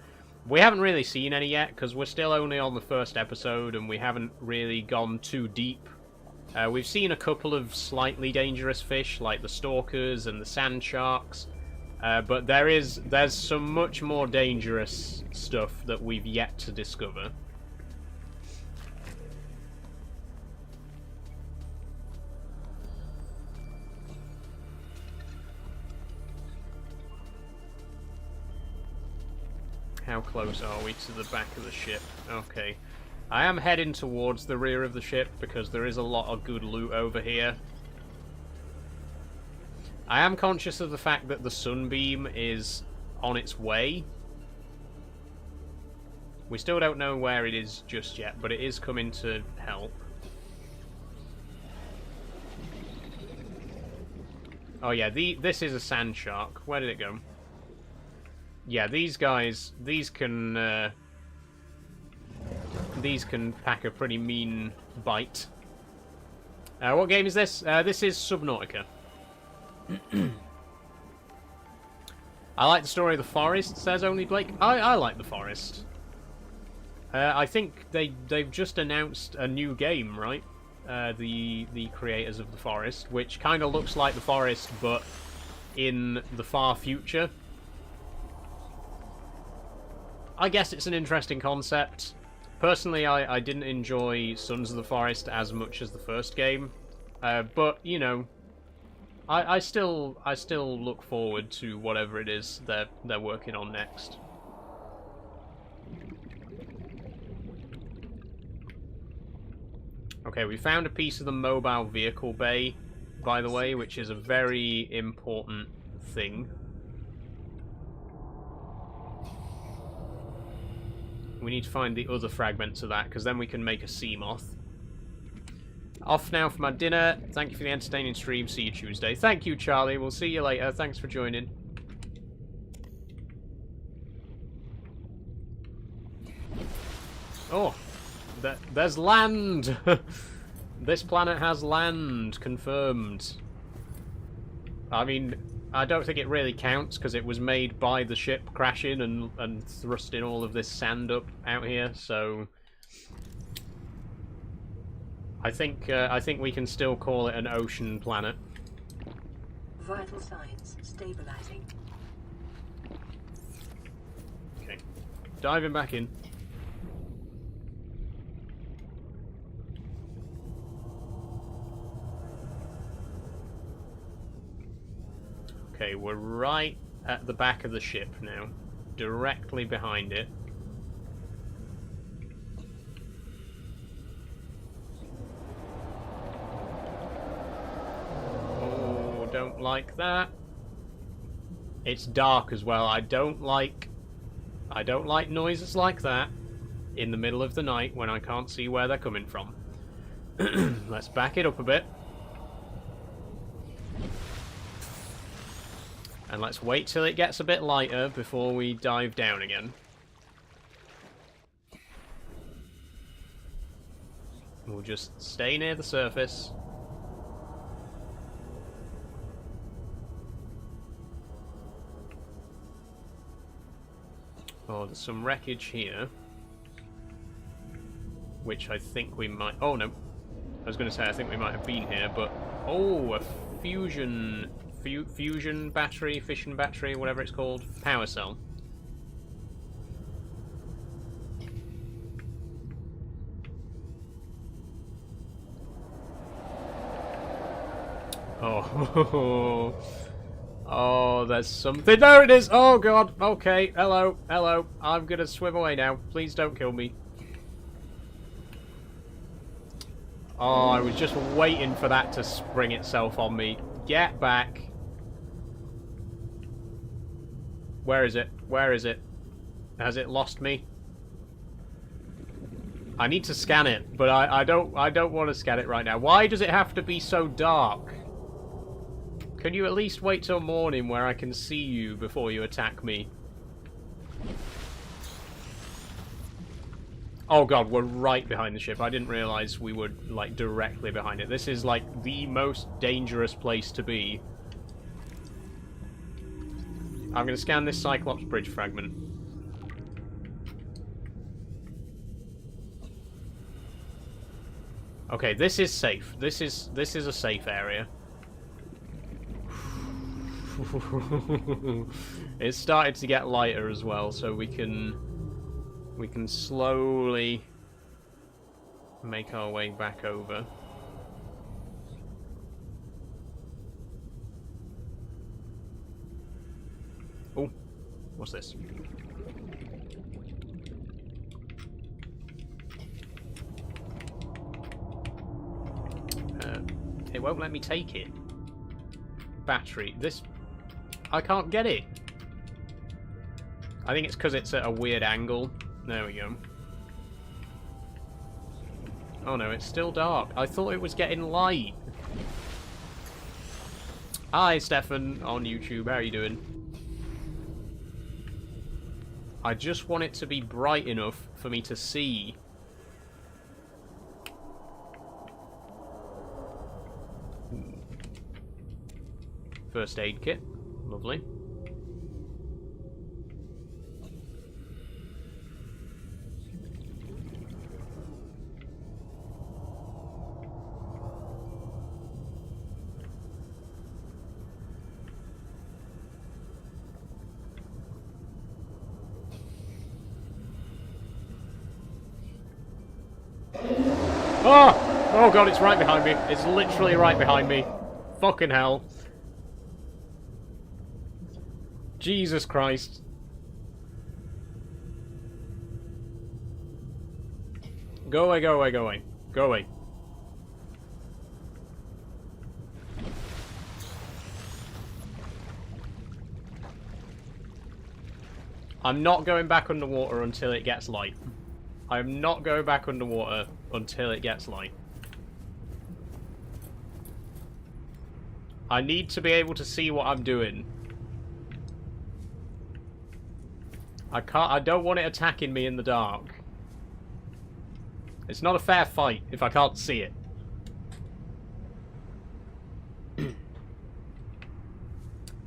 We haven't really seen any yet because we're still only on the first episode and we haven't really gone too deep. We've seen a couple of slightly dangerous fish, like the stalkers and the sand sharks, but there's some much more dangerous stuff that we've yet to discover. How close are we to the back of the ship? Okay. I am heading towards the rear of the ship because there is a lot of good loot over here. I am conscious of the fact that the sunbeam is on its way. We still don't know where it is just yet, but it is coming to help. Oh yeah, this is a sand shark. Where did it go? Yeah, these guys, these can pack a pretty mean bite. What game is this? This is Subnautica. I like the story of the forest, says Only Blake. I like the forest. I think they've just announced a new game, right? The creators of the forest, which kind of looks like the forest, but in the far future. I guess it's an interesting concept. Personally, I didn't enjoy Sons of the Forest as much as the first game, but you know, I still look forward to whatever it is they're working on next. Okay, we found a piece of the mobile vehicle bay, by the way, which is a very important thing. We need to find the other fragments of that, because then we can make a sea moth. Off now for my dinner. Thank you for the entertaining stream. See you Tuesday. Thank you, Charlie. We'll see you later. Thanks for joining. Oh, there's land! This planet has land. Confirmed. I mean, I don't think it really counts because it was made by the ship crashing and thrusting all of this sand up out here. So I think we can still call it an ocean planet.
Vital signs stabilizing.
Okay, diving back in. Okay, we're right at the back of the ship now, directly behind it. Oh, don't like that. It's dark as well. I don't like noises like that in the middle of the night when I can't see where they're coming from. Let's back it up a bit. And let's wait till it gets a bit lighter before we dive down again. We'll just stay near the surface. Oh, there's some wreckage here. Which I think we might... Oh, no. I was going to say I think we might have been here, but... Oh, a fusion... fusion battery, fission battery, whatever it's called. Power cell. Oh, oh, there's something. There it is. Oh God. Okay. Hello. Hello. I'm gonna swim away now. Please don't kill me. Oh, I was just waiting for that to spring itself on me. Get back. Where is it? Where is it? Has it lost me? I need to scan it, but I don't want to scan it right now. Why does it have to be so dark? Can you at least wait till morning where I can see you before you attack me? Oh God, we're right behind the ship. I didn't realize we were, like, directly behind it. This is, like, the most dangerous place to be. I'm gonna scan this Cyclops bridge fragment. Okay, this is safe. This is a safe area. It's started to get lighter as well, so we can slowly make our way back over. Oh, what's this? It won't let me take it. Battery. This... I can't get it. I think it's because it's at a weird angle. There we go. Oh no, it's still dark. I thought it was getting light. Hi, Stefan, on YouTube. How are you doing? I just want it to be bright enough for me to see. First aid kit. Lovely. Oh! Oh God, it's right behind me. It's literally right behind me. Fucking hell. Jesus Christ. Go away, go away, go away. Go away. I'm not going back underwater until it gets light. I'm not going back underwater until it gets light. I need to be able to see what I'm doing. I don't want it attacking me in the dark. It's not a fair fight if I can't see it.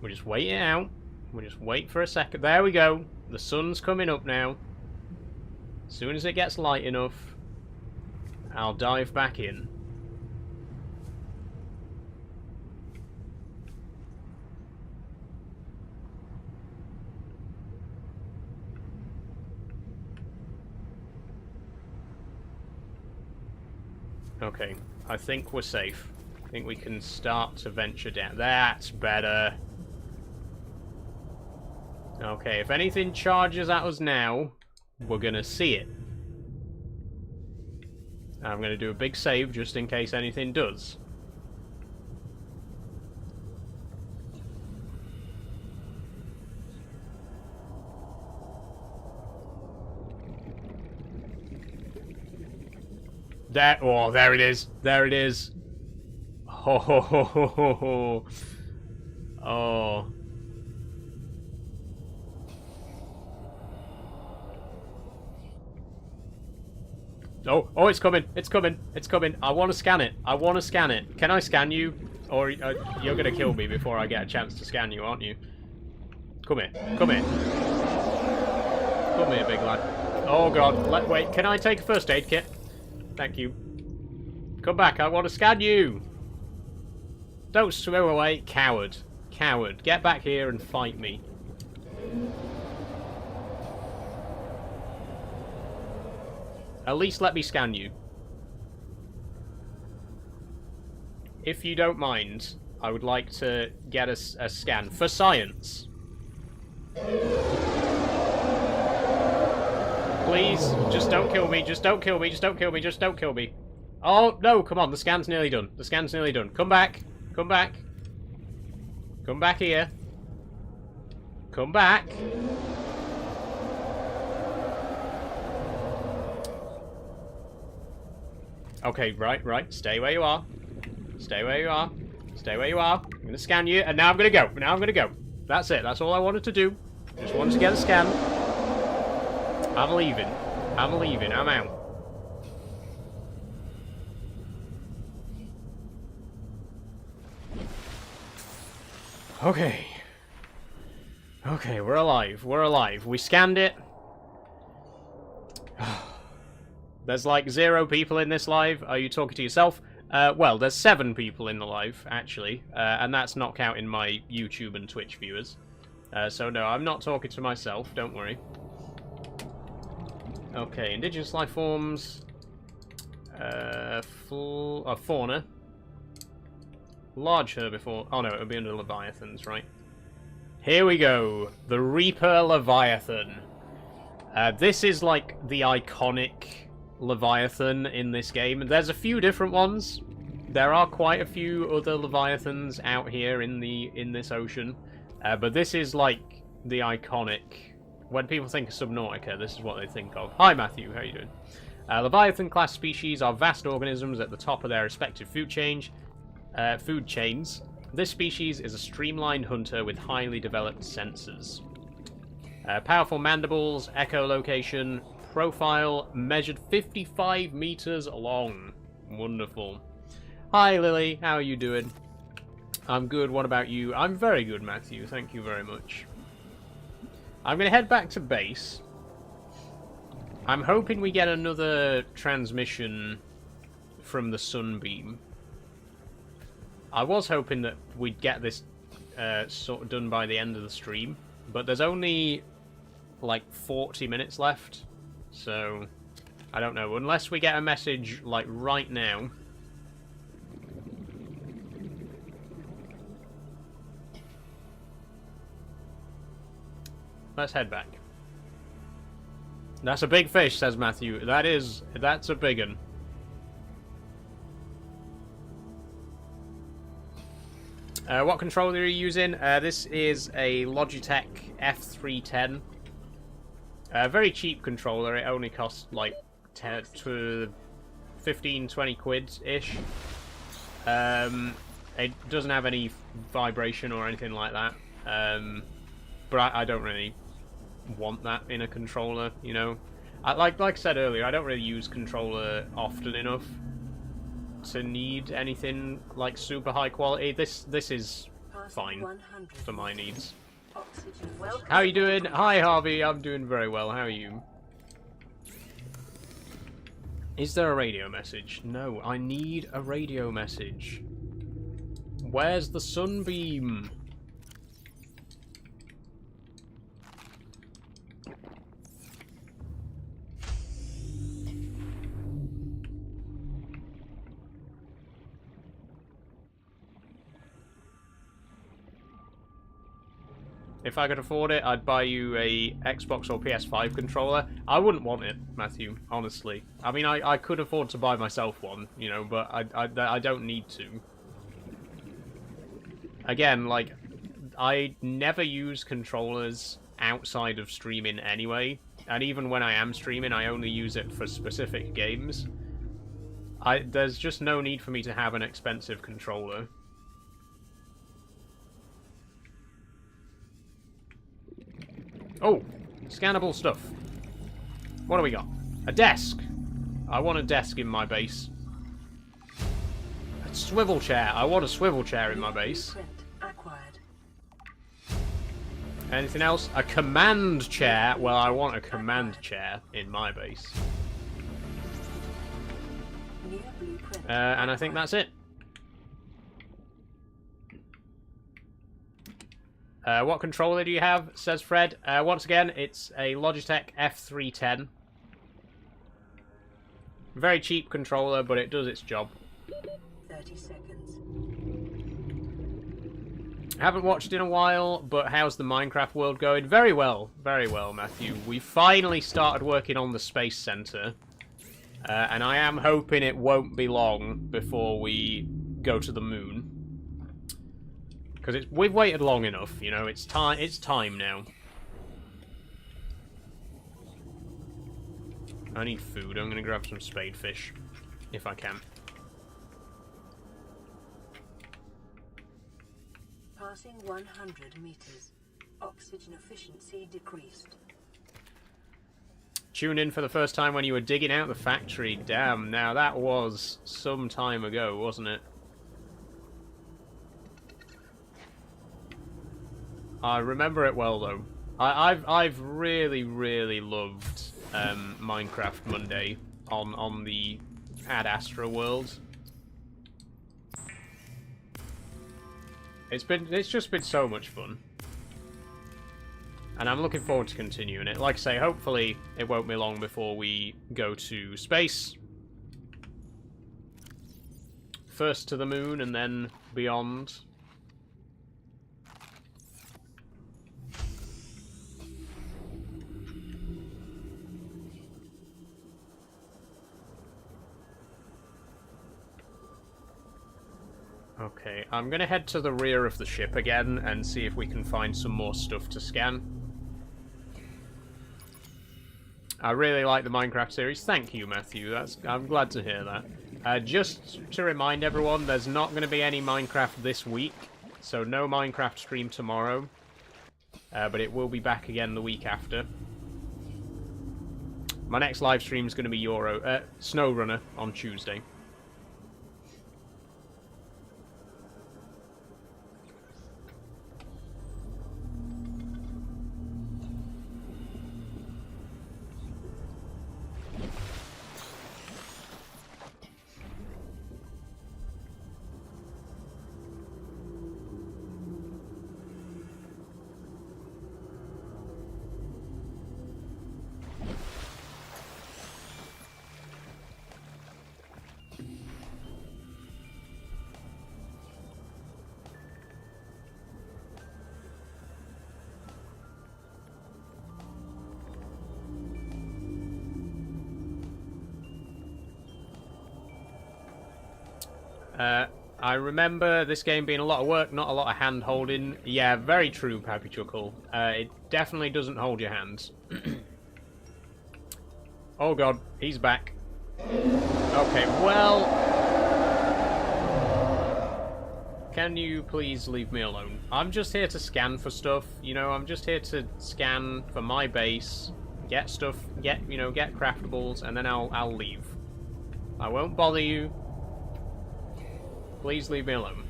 We'll just wait it out. We'll just wait for a second. There we go. The sun's coming up now. As soon as it gets light enough, I'll dive back in. Okay, I think we're safe. I think we can start to venture down. That's better. Okay, if anything charges at us now, we're gonna see it. I'm gonna do a big save just in case anything does. There, oh, there it is. There it is. Ho ho ho ho ho ho. Oh. Oh, oh, it's coming. It's coming. It's coming. I want to scan it. I want to scan it. Can I scan you? Or you're going to kill me before I get a chance to scan you, aren't you? Come here. Come here. Come here, big lad. Oh god, wait, can I take a first aid kit? Thank you. Come back, I want to scan you! Don't swim away, coward. Coward, get back here and fight me. At least let me scan you. If you don't mind, I would like to get a scan for science. Please, just don't kill me, just don't kill me, just don't kill me, just don't kill me. Oh, no, come on, the scan's nearly done. The scan's nearly done. Come back. Come back. Come back here. Come back. Okay, right. Stay where you are. Stay where you are. Stay where you are. I'm going to scan you, and now I'm going to go. Now I'm going to go. That's it. That's all I wanted to do. Just wanted to get a scan. I'm leaving. I'm leaving. I'm out. Okay. Okay, we're alive. We're alive. We scanned it. There's like 0 people in this live. Are you talking to yourself? Well, there's 7 people in the live, actually. And that's not counting my YouTube and Twitch viewers. So no, I'm not talking to myself. Don't worry. Okay, indigenous life forms. Fauna. Large herbivore. Oh no, it would be under Leviathans, right? Here we go. The Reaper Leviathan. This is like the iconic Leviathan in this game. And there's a few different ones. There are quite a few other Leviathans out here in this ocean. But this is like the iconic. When people think of Subnautica, this is what they think of. Hi Matthew, how are you doing? Leviathan class species are vast organisms at the top of their respective food chains. This species is a streamlined hunter with highly developed senses. Powerful mandibles, echolocation, profile, measured 55 meters long. Wonderful. Hi Lily, how are you doing? I'm good, what about you? I'm very good, Matthew, thank you very much. I'm going to head back to base. I'm hoping we get another transmission from the Sunbeam. I was hoping that we'd get this sort of done by the end of the stream, but there's only like 40 minutes left, so I don't know. Unless we get a message like right now. Let's head back. That's a big fish, says Matthew. That's a big one. What controller are you using? This is a Logitech F310. Very cheap controller. It only costs like 10 to 15-20 quid-ish. It doesn't have any vibration or anything like that. But I don't really want that in a controller, you know. Like I said earlier, I don't really use controller often enough to need anything like super high quality. This is fine for my needs. How are you doing? Hi Harvey, I'm doing very well. How are you? Is there a radio message? No, I need a radio message. Where's the Sunbeam? If I could afford it, I'd buy you a Xbox or PS5 controller. I wouldn't want it, Matthew, honestly. I mean, I could afford to buy myself one, you know, but I don't need to. Again, like, I never use controllers outside of streaming anyway. And even when I am streaming, I only use it for specific games. There's just no need for me to have an expensive controller. Oh, scannable stuff. What do we got? A desk. I want a desk in my base. A swivel chair. I want a swivel chair in my base. Anything else? A command chair? Well, I want a command chair in my base. And I think that's it. What controller do you have? Says Fred. Once again, it's a Logitech F310. Very cheap controller, but it does its job.
30 seconds.
Haven't watched in a while, but how's the Minecraft world going? Very well, Matthew. We finally started working on the Space Center. And I am hoping it won't be long before we go to the moon. Because we've waited long enough, you know, it's time now. I need food. I'm going to grab some spadefish, if I can.
Passing 100 meters. Oxygen efficiency decreased.
Tune in for the first time when you were digging out the factory. Damn, now that was some time ago, wasn't it? I remember it well, though. I've really loved Minecraft Monday on the Ad Astra world. It's just been so much fun. And I'm looking forward to continuing it. Like I say, hopefully it won't be long before we go to space. First to the moon and then beyond. Okay, I'm gonna head to the rear of the ship again and see if we can find some more stuff to scan. I really like the Minecraft series. Thank you, Matthew. I'm glad to hear that. Just to remind everyone, there's not going to be any Minecraft this week, so no Minecraft stream tomorrow. But it will be back again the week after. My next live stream is going to be SnowRunner on Tuesday. I remember this game being a lot of work, not a lot of hand-holding. Yeah, very true, Pappy Chuckle. It definitely doesn't hold your hands. Oh god, he's back. Okay, well... Can you please leave me alone? I'm just here to scan for stuff, you know, I'm just here to scan for my base, get stuff, get craftables, and then I'll leave. I won't bother you. Please leave me alone.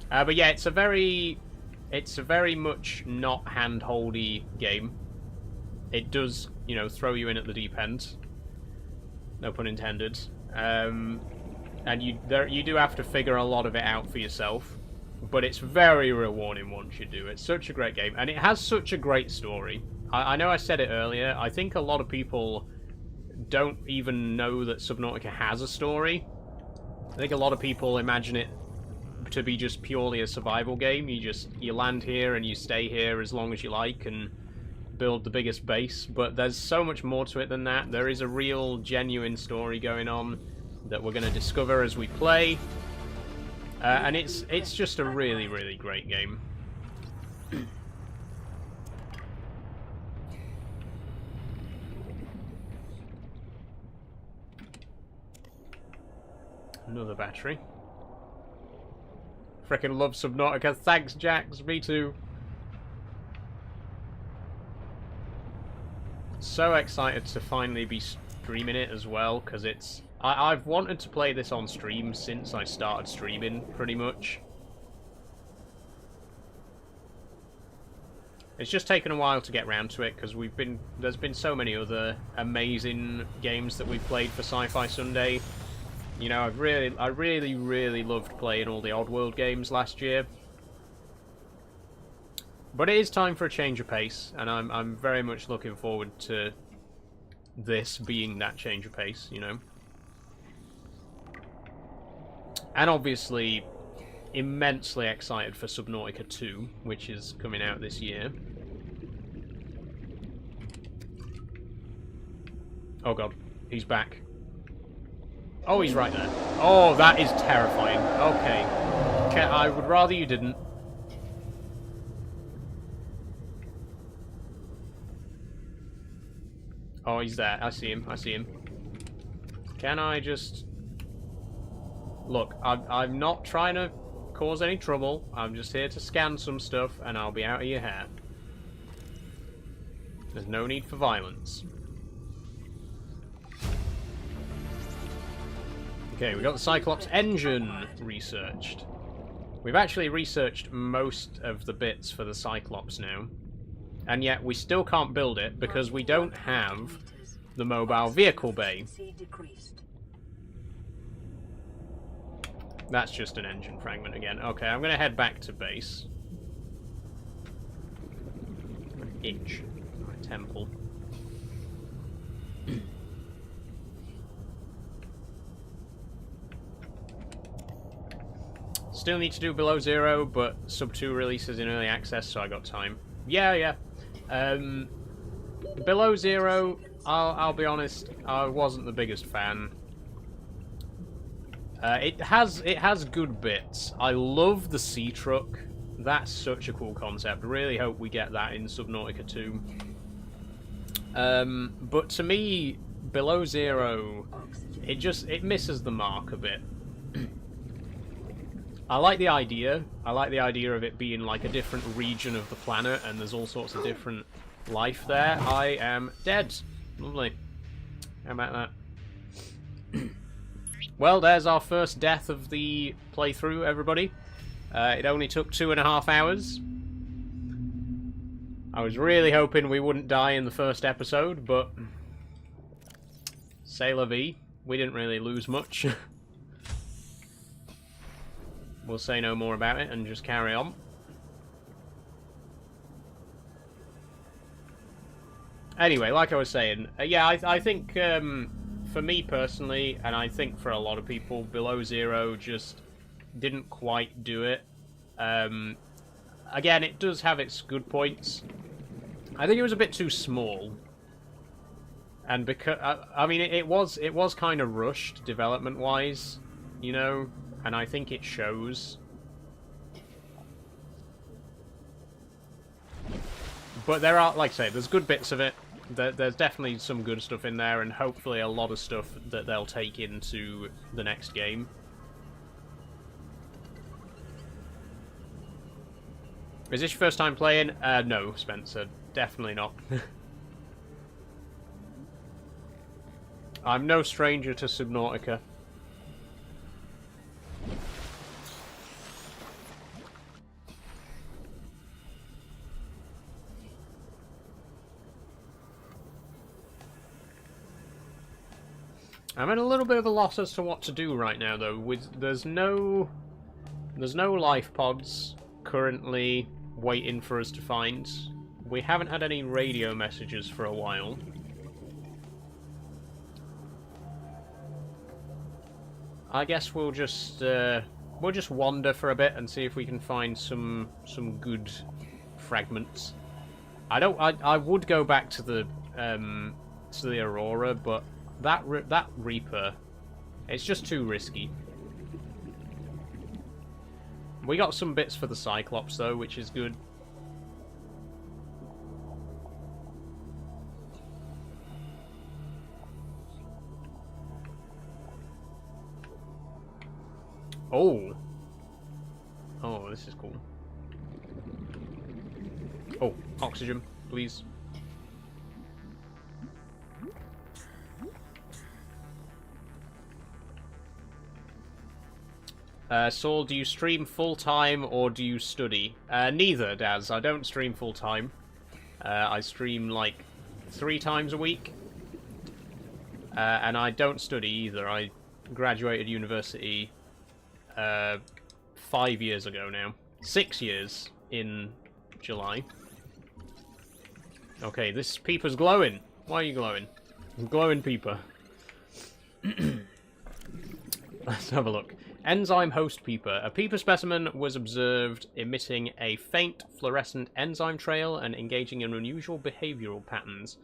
But yeah, it's a very much not hand-holdy game. It does, you know, throw you in at the deep end. No pun intended. And you do have to figure a lot of it out for yourself. But it's very rewarding once you do. It's such a great game, and it has such a great story. I know I said it earlier. I think a lot of people don't even know that Subnautica has a story. I think a lot of people imagine it to be just purely a survival game. You land here and you stay here as long as you like and build the biggest base. But there's so much more to it than that. There is a real, genuine story going on that we're going to discover as we play. And it's just a really, really great game. Another battery. Frickin' love Subnautica. Thanks, Jax. Me too. So excited to finally be streaming it as well, because it's... I've wanted to play this on stream since I started streaming, pretty much. It's just taken a while to get round to it because there's been so many other amazing games that we've played for Sci-Fi Sunday. You know, I really loved playing all the Oddworld games last year. But it is time for a change of pace, and I'm very much looking forward to this being that change of pace, you know. And obviously, immensely excited for Subnautica 2, which is coming out this year. Oh god, he's back. Oh, he's right there. Oh, that is terrifying. Okay. I would rather you didn't. Oh, he's there. I see him. I see him. Can I just... Look, I'm not trying to cause any trouble. I'm just here to scan some stuff, and I'll be out of your hair. There's no need for violence. Okay, we got the Cyclops engine researched. We've actually researched most of the bits for the Cyclops now. And yet we still can't build it because we don't have the mobile vehicle bay. That's just an engine fragment again. Okay, I'm going to head back to base. An itch. My temple. Still need to do Below Zero, but Sub 2 releases in early access, so I got time. Yeah. Below Zero, I'll be honest, I wasn't the biggest fan. It has good bits. I love the sea truck. That's such a cool concept. Really hope we get that in Subnautica 2. But to me, Below Zero, it misses the mark a bit. I like the idea. I like the idea of it being like a different region of the planet, and there's all sorts of different life there. I am dead. Lovely. How about that? Well, there's our first death of the playthrough, everybody. It only took 2.5 hours. I was really hoping we wouldn't die in the first episode, but... C'est la vie. We didn't really lose much. We'll say no more about it and just carry on. Anyway, like I was saying, yeah, I think for me personally, and I think for a lot of people, Below Zero just didn't quite do it. Again, it does have its good points. I think it was a bit too small. And because, I mean, it was kind of rushed development-wise, you know? And I think it shows. But there are, like I say, there's good bits of it. There's definitely some good stuff in there, and hopefully a lot of stuff that they'll take into the next game. Is this your first time playing? No, Spencer. Definitely not. I'm no stranger to Subnautica. I'm at a little bit of a loss as to what to do right now, though. There's no life pods currently waiting for us to find. We haven't had any radio messages for a while. I guess we'll just wander for a bit and see if we can find some good fragments. I would go back to the Aurora, but that Reaper, it's just too risky. We got some bits for the Cyclops though, which is good. Oh, this is cool. Oh, oxygen, please. Saul, do you stream full-time or do you study? Neither, Daz. I don't stream full-time. I stream like 3 times a week. And I don't study either. I graduated university 5 years ago now. 6 years in July. Okay, this peeper's glowing. Why are you glowing? Glowing peeper. Let's have a look. Enzyme host peeper. A peeper specimen was observed emitting a faint fluorescent enzyme trail and engaging in unusual behavioral patterns.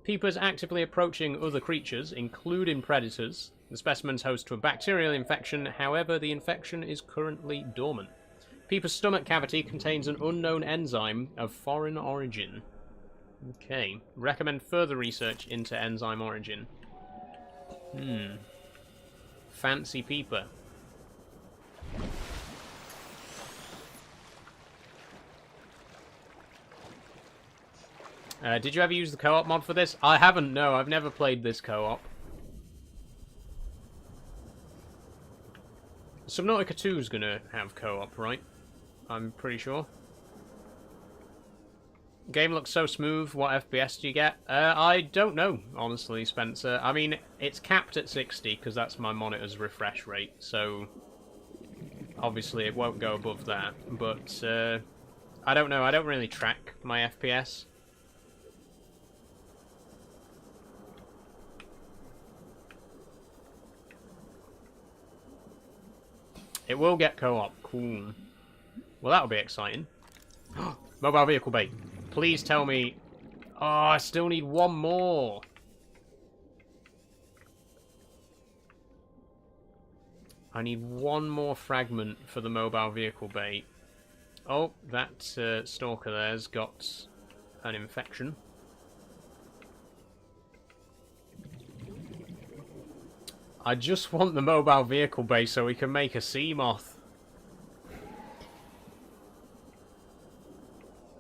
Peepers actively approaching other creatures, including predators. The specimen's host to a bacterial infection, however, the infection is currently dormant. Peeper's stomach cavity contains an unknown enzyme of foreign origin. Okay. Recommend further research into enzyme origin. Fancy peeper. Did you ever use the co-op mod for this? I haven't, no. I've never played this co-op. Subnautica 2 is going to have co-op, right? I'm pretty sure. Game looks so smooth. What FPS do you get? I don't know, honestly, Spencer. I mean, it's capped at 60 because that's my monitor's refresh rate. So, obviously, it won't go above that. But, I don't know. I don't really track my FPS. It will get co-op. Cool. Well, that'll be exciting. Mobile vehicle bait. Please tell me... Oh, I still need one more. I need one more fragment for the mobile vehicle bait. Oh, that stalker there's got an infection. I just want the mobile vehicle base so we can make a sea moth.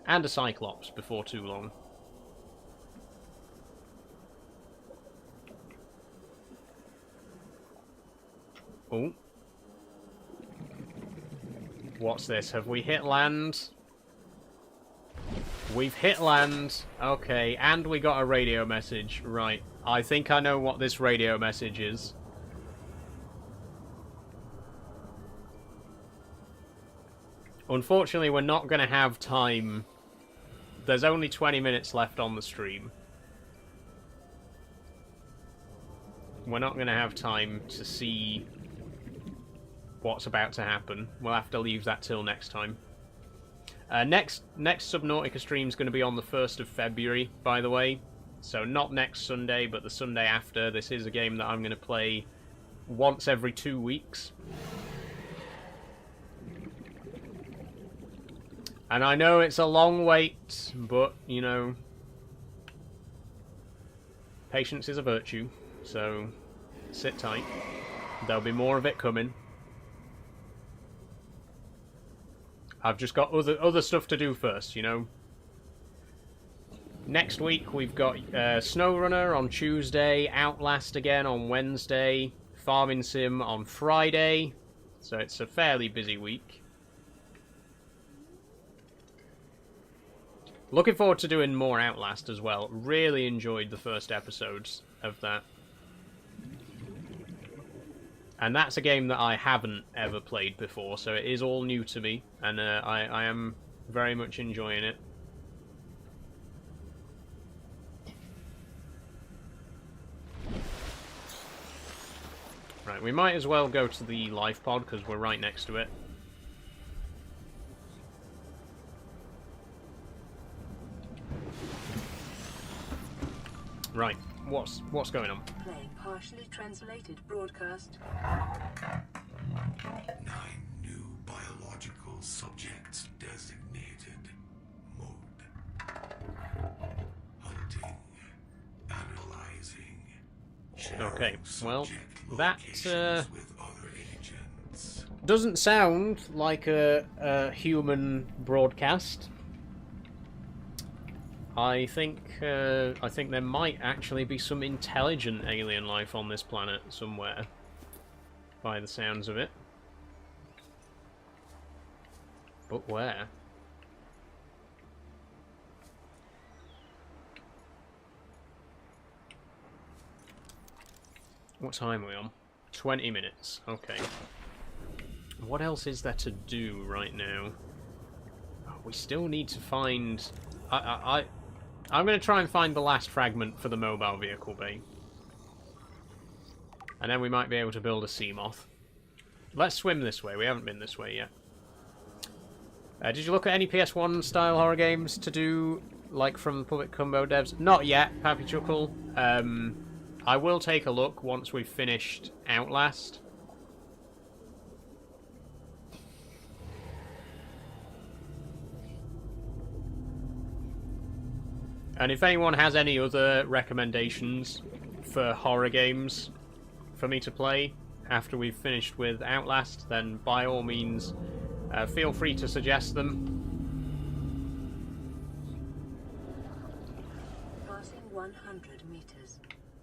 And a cyclops before too long. Oh. What's this? Have we hit land? We've hit land. Okay, and we got a radio message. Right. I think I know what this radio message is. Unfortunately, we're not going to have time. There's only 20 minutes left on the stream. We're not going to have time to see what's about to happen. We'll have to leave that till next time. Next Subnautica stream is going to be on the 1st of February, by the way. So not next Sunday, but the Sunday after. This is a game that I'm going to play once every 2 weeks. And I know it's a long wait, but, you know, patience is a virtue, so sit tight. There'll be more of it coming. I've just got other stuff to do first, you know. Next week we've got SnowRunner on Tuesday, Outlast again on Wednesday, Farming Sim on Friday, so it's a fairly busy week. Looking forward to doing more Outlast as well. Really enjoyed the first episodes of that. And that's a game that I haven't ever played before, so it is all new to me, and I am very much enjoying it. Right, we might as well go to the live pod, because we're right next to it. Right, what's going on?
Playing partially translated broadcast.
9 new biological subjects designated. Mode. Hunting. Analyzing.
Okay, well, that doesn't sound like a human broadcast. I think there might actually be some intelligent alien life on this planet somewhere, by the sounds of it. But where? What time are we on? 20 minutes. Okay. What else is there to do right now? Oh, we still need to find... I'm going to try and find the last fragment for the mobile vehicle bay. And then we might be able to build a Seamoth. Let's swim this way. We haven't been this way yet. Did you look at any PS1 style horror games to do, like from Public Combo devs? Not yet, Happy Chuckle. I will take a look once we've finished Outlast. And if anyone has any other recommendations for horror games for me to play after we've finished with Outlast, then by all means feel free to suggest them.
Passing 100 meters.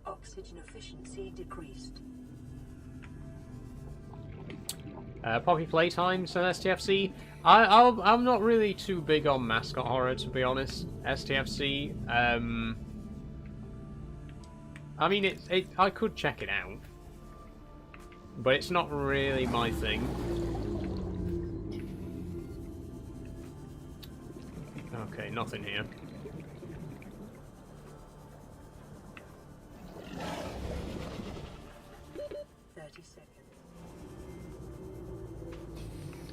Oxygen efficiency decreased.
Poppy Playtime, so STFC. I'm not really too big on mascot horror, to be honest. STFC. I mean, I could check it out, but it's not really my thing. Okay, nothing here.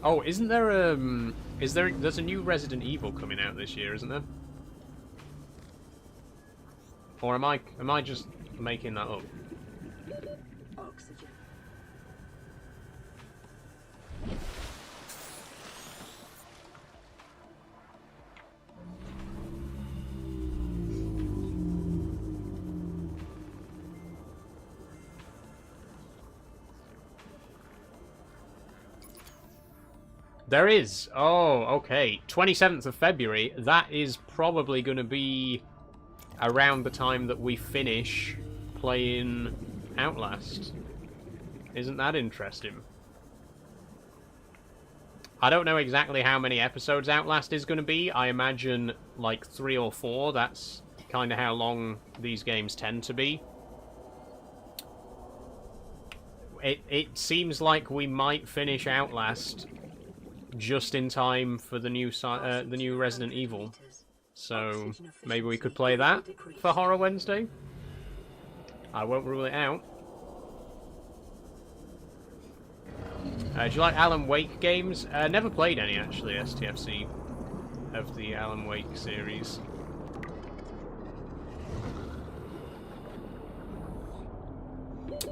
Oh, isn't there there's a new Resident Evil coming out this year, isn't there? Or am I just making that up?
Oxygen.
There is. Oh, okay. 27th of February. That is probably going to be around the time that we finish playing Outlast. Isn't that interesting? I don't know exactly how many episodes Outlast is going to be. I imagine like 3 or 4. That's kind of how long these games tend to be. It seems like we might finish Outlast just in time for the new Resident Evil. So maybe we could play that for Horror Wednesday. I won't rule it out. Do you like Alan Wake games? Never played any, actually, STFC, of the Alan Wake series.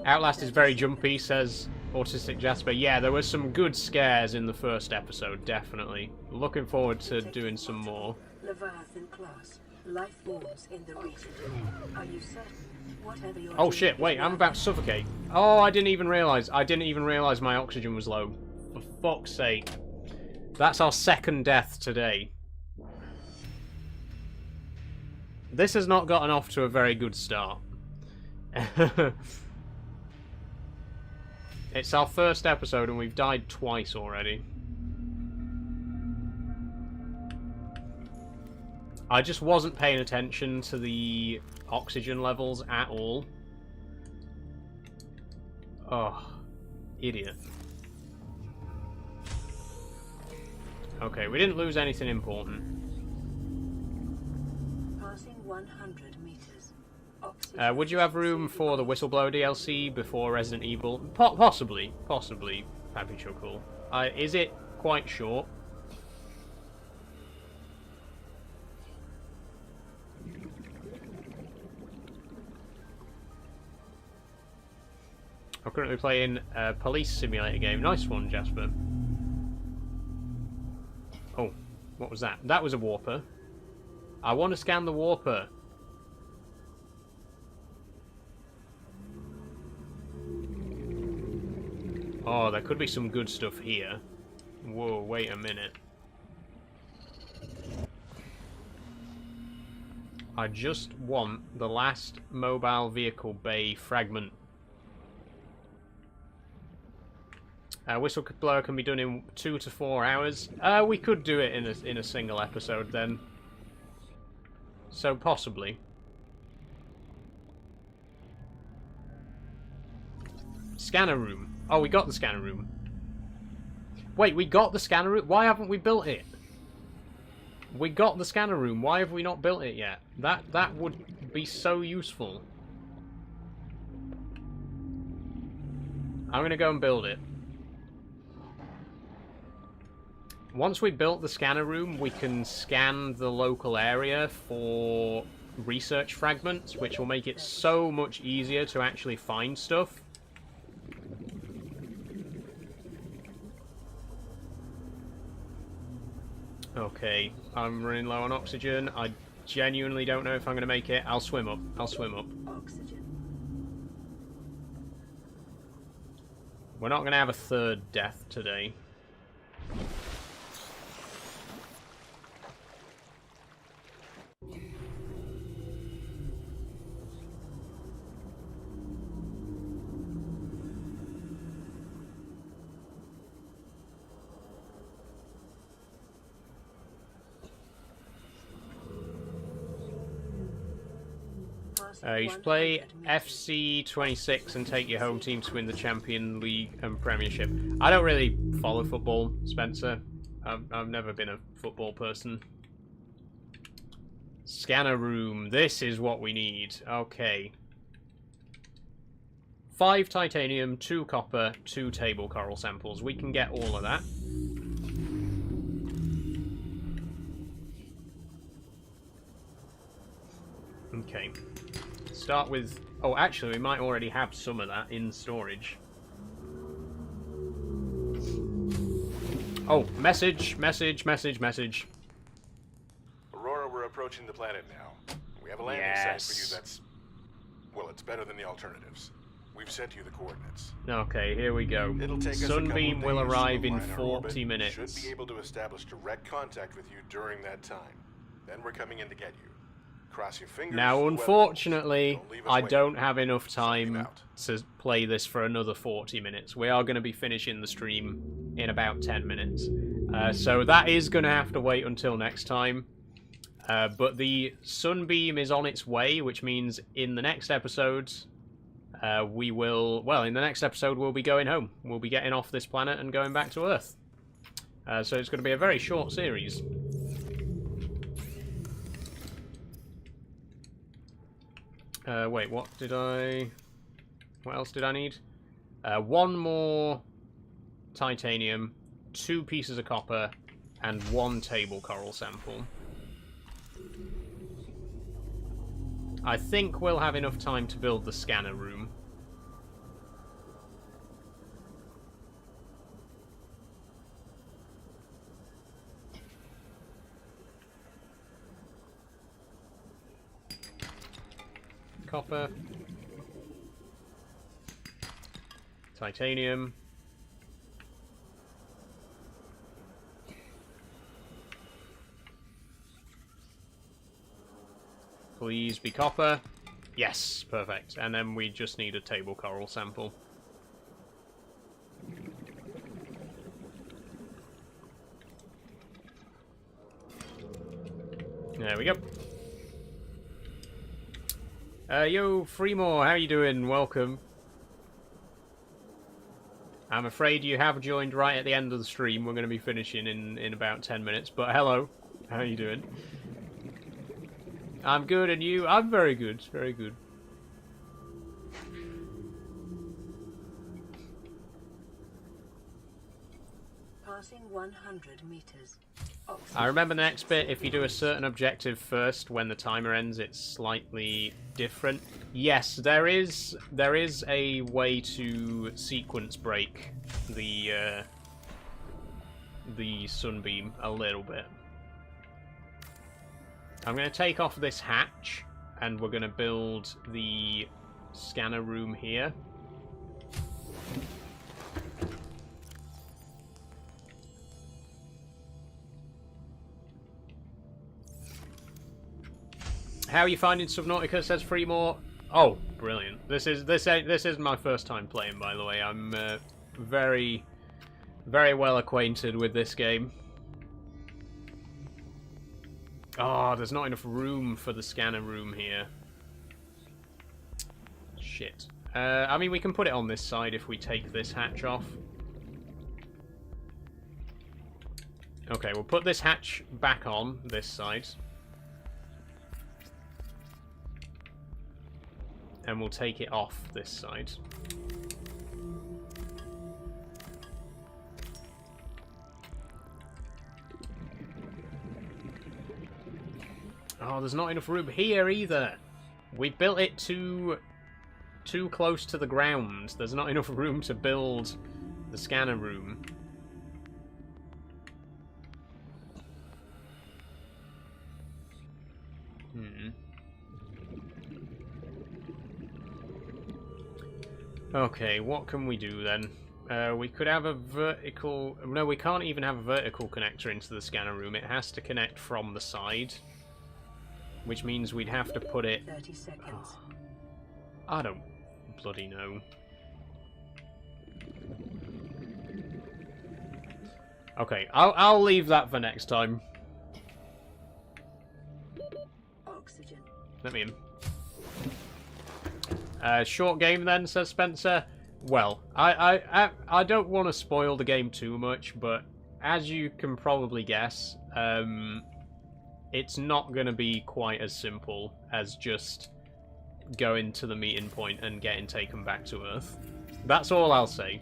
Outlast is very jumpy, says Autistic Jasper. Yeah, there was some good scares in the first episode, definitely. Looking forward to doing some more.
Leviathan class. Life forms in the region. Are you certain? Whatever you're
Oh shit, wait, I'm about to suffocate. Oh, I didn't even realise my oxygen was low. For fuck's sake. That's our second death today. This has not gotten off to a very good start. It's our first episode and we've died twice already. I just wasn't paying attention to the oxygen levels at all. Oh, idiot. Okay, we didn't lose anything important.
Passing 100 meters.
Would you have room for the Whistleblower DLC before Resident Evil? Possibly, Happy Chuckle. Is it quite short? I'm currently playing a police simulator game. Nice one, Jasper. Oh, what was that? That was a warper. I want to scan the warper. Oh, there could be some good stuff here. Whoa, wait a minute. I just want the last mobile vehicle bay fragment. Whistleblower can be done in 2 to 4 hours. We could do it in a single episode then. So possibly. Scanner room. Oh, we got the scanner room. Wait, we got the scanner room? Why haven't we built it? We got the scanner room. Why have we not built it yet? That would be so useful. I'm going to go and build it. Once we built the scanner room, we can scan the local area for research fragments, which will make it so much easier to actually find stuff. Okay, I'm running low on oxygen. I genuinely don't know if I'm going to make it. I'll swim up. I'll swim up.
Oxygen.
We're not going to have a third death today. You should play FC 26 and take your home team to win the Champion League and Premiership. I don't really follow football, Spencer. I've never been a football person. Scanner room. This is what we need. Okay. 5 titanium, 2 copper, 2 table coral samples. We can get all of that. Okay. Start with... Oh, actually, we might already have some of that in storage. Oh, message.
Aurora, we're approaching the planet now. We have a landing site for you that's... Well, it's better than the alternatives. We've sent you the coordinates.
Okay, here we go.
It'll take
Sunbeam will arrive in 40
orbit.
minutes.
Should be able to establish direct contact with you during that time. Then we're coming in to get you. Cross your fingers.
Now, unfortunately, I don't have enough time to play this for another 40 minutes. We are going to be finishing the stream in about 10 minutes. So that is going to have to wait until next time. But the Sunbeam is on its way, which means in the next episode, we will... Well, in the next episode, we'll be going home. We'll be getting off this planet and going back to Earth. So it's going to be a very short series. Wait, what else did I need? 1 more titanium, 2 pieces of copper, and 1 table coral sample. I think we'll have enough time to build the scanner room. Copper, titanium, please be copper. Yes, perfect. And then we just need a table coral sample. There we go. Yo, Freemore, how you doing? Welcome. I'm afraid you have joined right at the end of the stream. We're going to be finishing in about 10 minutes. But hello, how are you doing? I'm good, and you? I'm very good, very good.
Passing 100 meters.
I remember the next bit, if you do a certain objective first, when the timer ends, it's slightly different. Yes, there is a way to sequence break the Sunbeam a little bit. I'm going to take off this hatch, and we're going to build the scanner room here. How are you finding Subnautica? Says Freemore. Oh, brilliant! This is my first time playing, by the way. I'm very, very well acquainted with this game. Oh, there's not enough room for the scanner room here. Shit. I mean, we can put it on this side if we take this hatch off. Okay, we'll put this hatch back on this side. And we'll take it off this side. Oh, there's not enough room here either. We built it too close to the ground. There's not enough room to build the scanner room. Okay, what can we do then? We could have a vertical... No, we can't even have a vertical connector into the scanner room. It has to connect from the side. Which means we'd have to put it...
30 seconds.
I don't bloody know. Okay, I'll leave that for next time.
Oxygen.
Let me in. Short game then, says Spencer. Well, I don't want to spoil the game too much, but as you can probably guess, it's not going to be quite as simple as just going to the meeting point and getting taken back to Earth. That's all I'll say.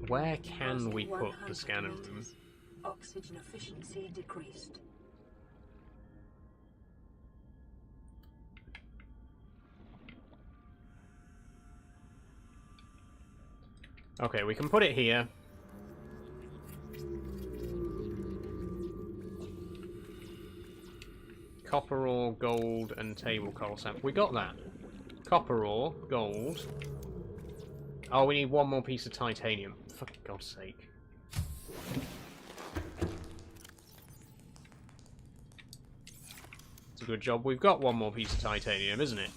Where can we put the scanner room?
Oxygen efficiency decreased.
Okay, we can put it here. Copper ore, gold, and table coral sample. We got that. Copper ore, gold. Oh, we need one more piece of titanium. For God's sake. It's a good job we've got one more piece of titanium, isn't it?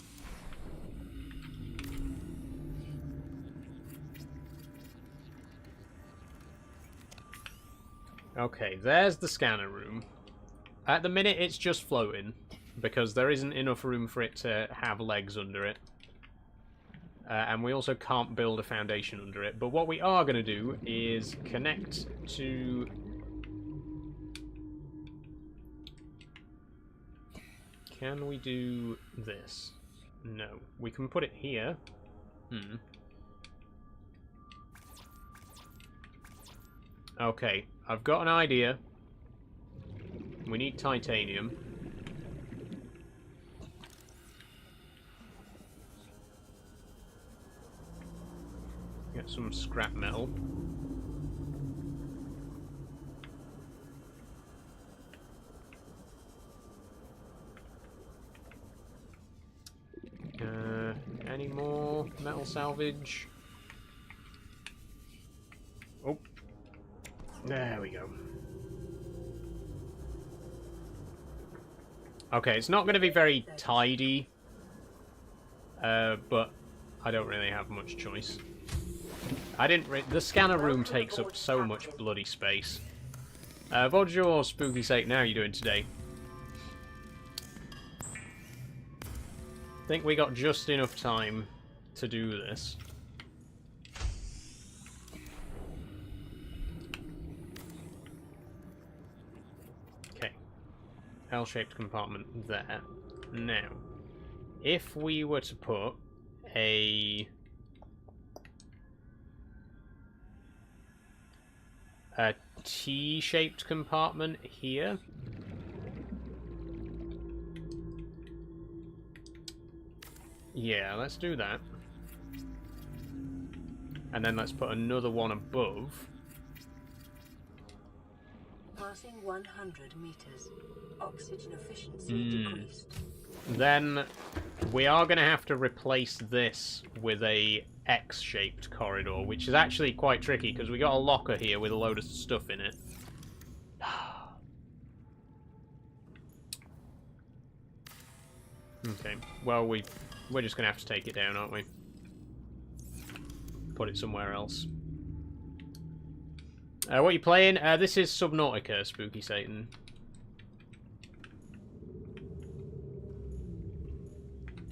Okay, there's the scanner room. At the minute, it's just floating, because there isn't enough room for it to have legs under it. And we also can't build a foundation under it. But what we are going to do is connect to... Can we do this? No. We can put it here. Okay, I've got an idea. We need titanium. Get some scrap metal. Any more metal salvage? Oh. There we go. Okay, it's not going to be very tidy. But I don't really have much choice. The scanner room takes up so much bloody space. What's your spooky sake now you doing today? I think we got just enough time to do this. Okay. L-shaped compartment there. Now, if we were to put a T-shaped compartment here. Yeah, let's do that. And then let's put another one above.
Passing 100 meters. Oxygen efficiency decreased.
Then we are going to have to replace this with a X-shaped corridor, which is actually quite tricky because we got a locker here with a load of stuff in it. Okay, well, we're just going to have to take it down, aren't we? Put it somewhere else. What are you playing? This is Subnautica, Spooky Satan.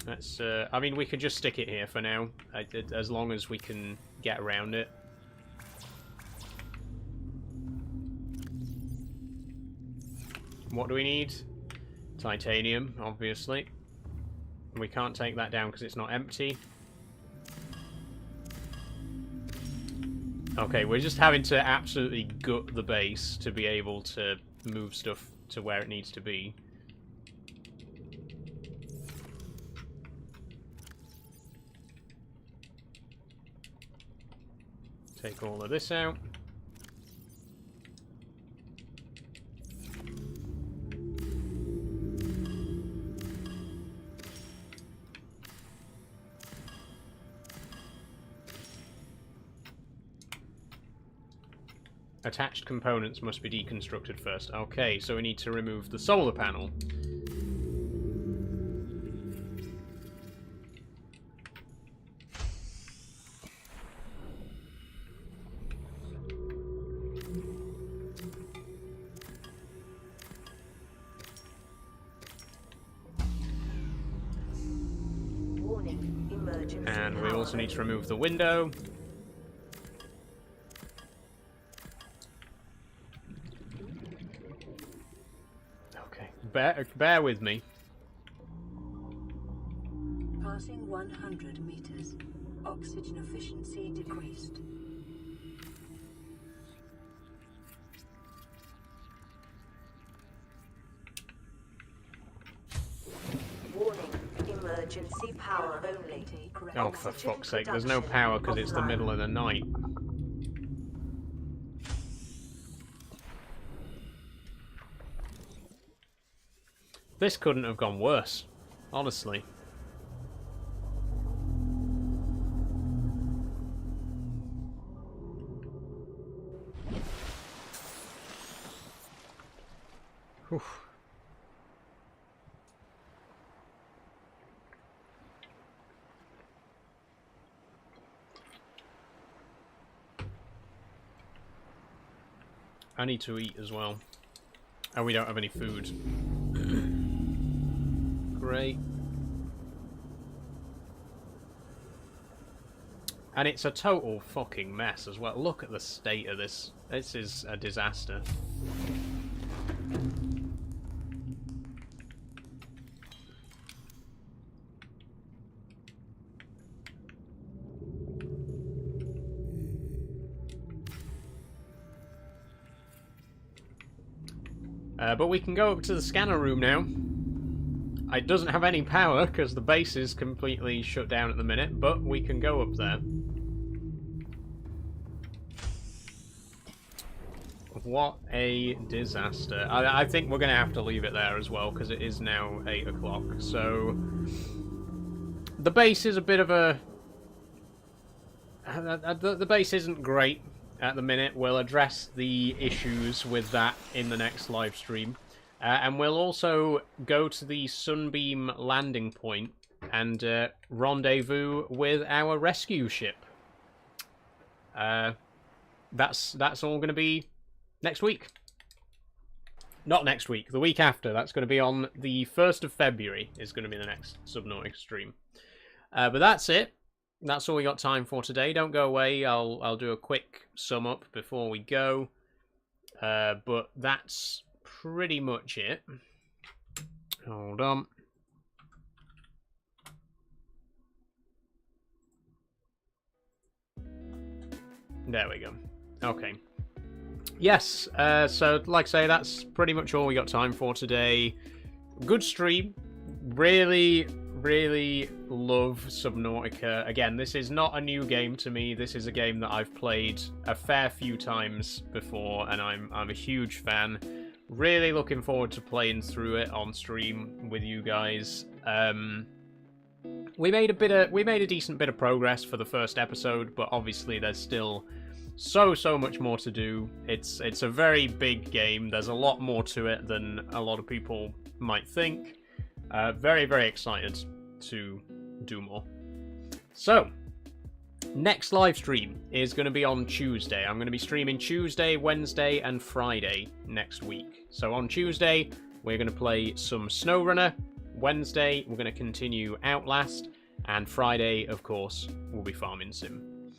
That's, I mean, we could just stick it here for now, as long as we can get around it. What do we need? Titanium, obviously. We can't take that down because it's not empty. Okay, we're just having to absolutely gut the base to be able to move stuff to where it needs to be. Take all of this out. Attached components must be deconstructed first. Okay, so we need to remove the solar panel. And we also need to remove the window. Bear with me.
Passing 100 meters. Oxygen efficiency decreased.
Warning. Emergency power only.
Oh, for fuck's sake. There's no power because it's the middle of the night. This couldn't have gone worse, honestly. Whew. I need to eat as well. And we don't have any food. Great. And it's a total fucking mess as well. Look at the state of this. This is a disaster. But we can go up to the scanner room now. It doesn't have any power because the base is completely shut down at the minute, but we can go up there. What a disaster. I think we're going to have to leave it there as well because it is now 8 o'clock. So the base is a bit of a... The base isn't great at the minute. We'll address the issues with that in the next live stream. And we'll also go to the Sunbeam landing point and rendezvous with our rescue ship. That's all going to be next week. Not next week, the week after. That's going to be on the 1st of February is going to be the next Subnautica stream. But that's it. That's all we got time for today. Don't go away. I'll do a quick sum up before we go. But that's pretty much it. Hold on. There we go. Okay. Yes, so like I say, that's pretty much all we got time for today. Good stream. Really love Subnautica. Again, this is not a new game to me. This is a game that I've played a fair few times before, and I'm a huge fan. Really looking forward to playing through it on stream with you guys. We made a decent bit of progress for the first episode, but obviously there's still so much more to do. It's a very big game. There's a lot more to it than a lot of people might think. Very, very excited to do more. So, next live stream is going to be on Tuesday. I'm going to be streaming Tuesday, Wednesday, and Friday next week. So on Tuesday, we're going to play some SnowRunner. Wednesday, we're going to continue Outlast. And Friday, of course, we'll be Farming Sim.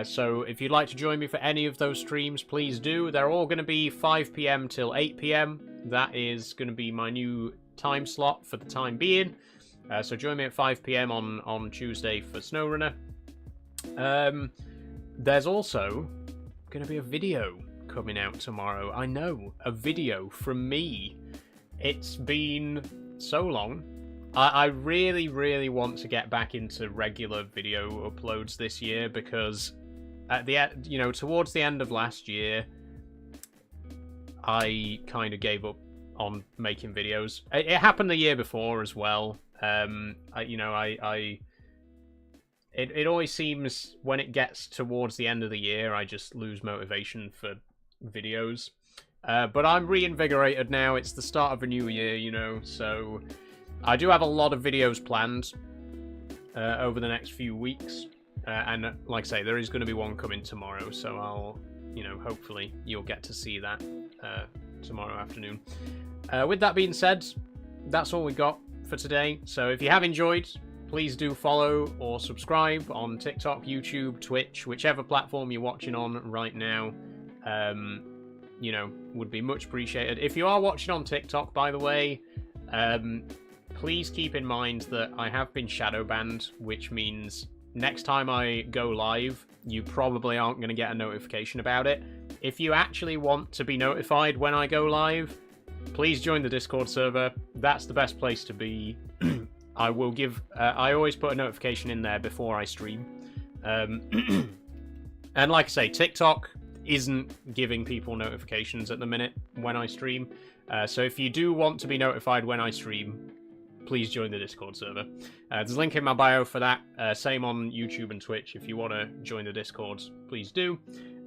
So if you'd like to join me for any of those streams, please do. They're all going to be 5 PM till 8 PM. That is going to be my new time slot for the time being. So join me at 5 PM on Tuesday for SnowRunner. There's also going to be a video coming out tomorrow. I know, a video from me. It's been so long. I really, really want to get back into regular video uploads this year because at the towards the end of last year, I kind of gave up on making videos. It happened the year before as well. It always seems when it gets towards the end of the year, I just lose motivation for videos. But I'm reinvigorated now. It's the start of a new year, so I do have a lot of videos planned over the next few weeks. And like I say, there is going to be one coming tomorrow, so I'll, hopefully you'll get to see that tomorrow afternoon. With that being said, that's all we got for today. So if you have enjoyed, please do follow or subscribe on TikTok, YouTube, Twitch, whichever platform you're watching on right now. Would be much appreciated. If you are watching on TikTok, by the way, please keep in mind that I have been shadow banned, which means next time I go live, you probably aren't going to get a notification about it. If you actually want to be notified when I go live, please join the Discord server. That's the best place to be. I will give... I always put a notification in there before I stream. And like I say, TikTok isn't giving people notifications at the minute when I stream. So if you do want to be notified when I stream, please join the Discord server. There's a link in my bio for that. Same on YouTube and Twitch. If you want to join the Discord, please do.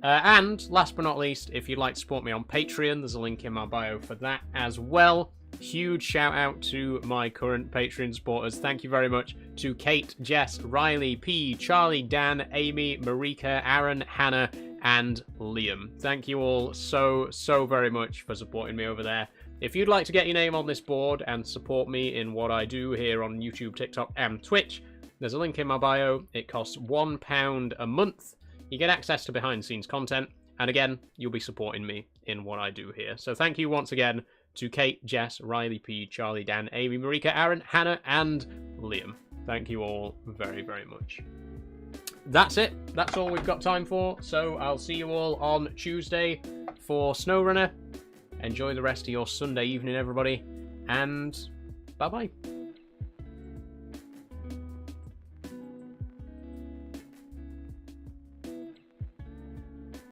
And last but not least, if you'd like to support me on Patreon, there's a link in my bio for that as well. Huge shout out to my current Patreon supporters. Thank you very much to Kate, Jess, Riley, P, Charlie, Dan, Amy, Marika, Aaron, Hannah, and Liam. Thank you all so very much for supporting me over there. If you'd like to get your name on this board and support me in what I do here on YouTube, TikTok, and Twitch, there's a link in my bio. It costs £1 a month. You get access to behind-the-scenes content, and again, you'll be supporting me in what I do here. So thank you once again to Kate, Jess, Riley, P, Charlie, Dan, Amy, Marika, Aaron, Hannah, and Liam. Thank you all very, very much. That's it. That's all we've got time for. So I'll see you all on Tuesday for SnowRunner. Enjoy the rest of your Sunday evening, everybody. And bye-bye.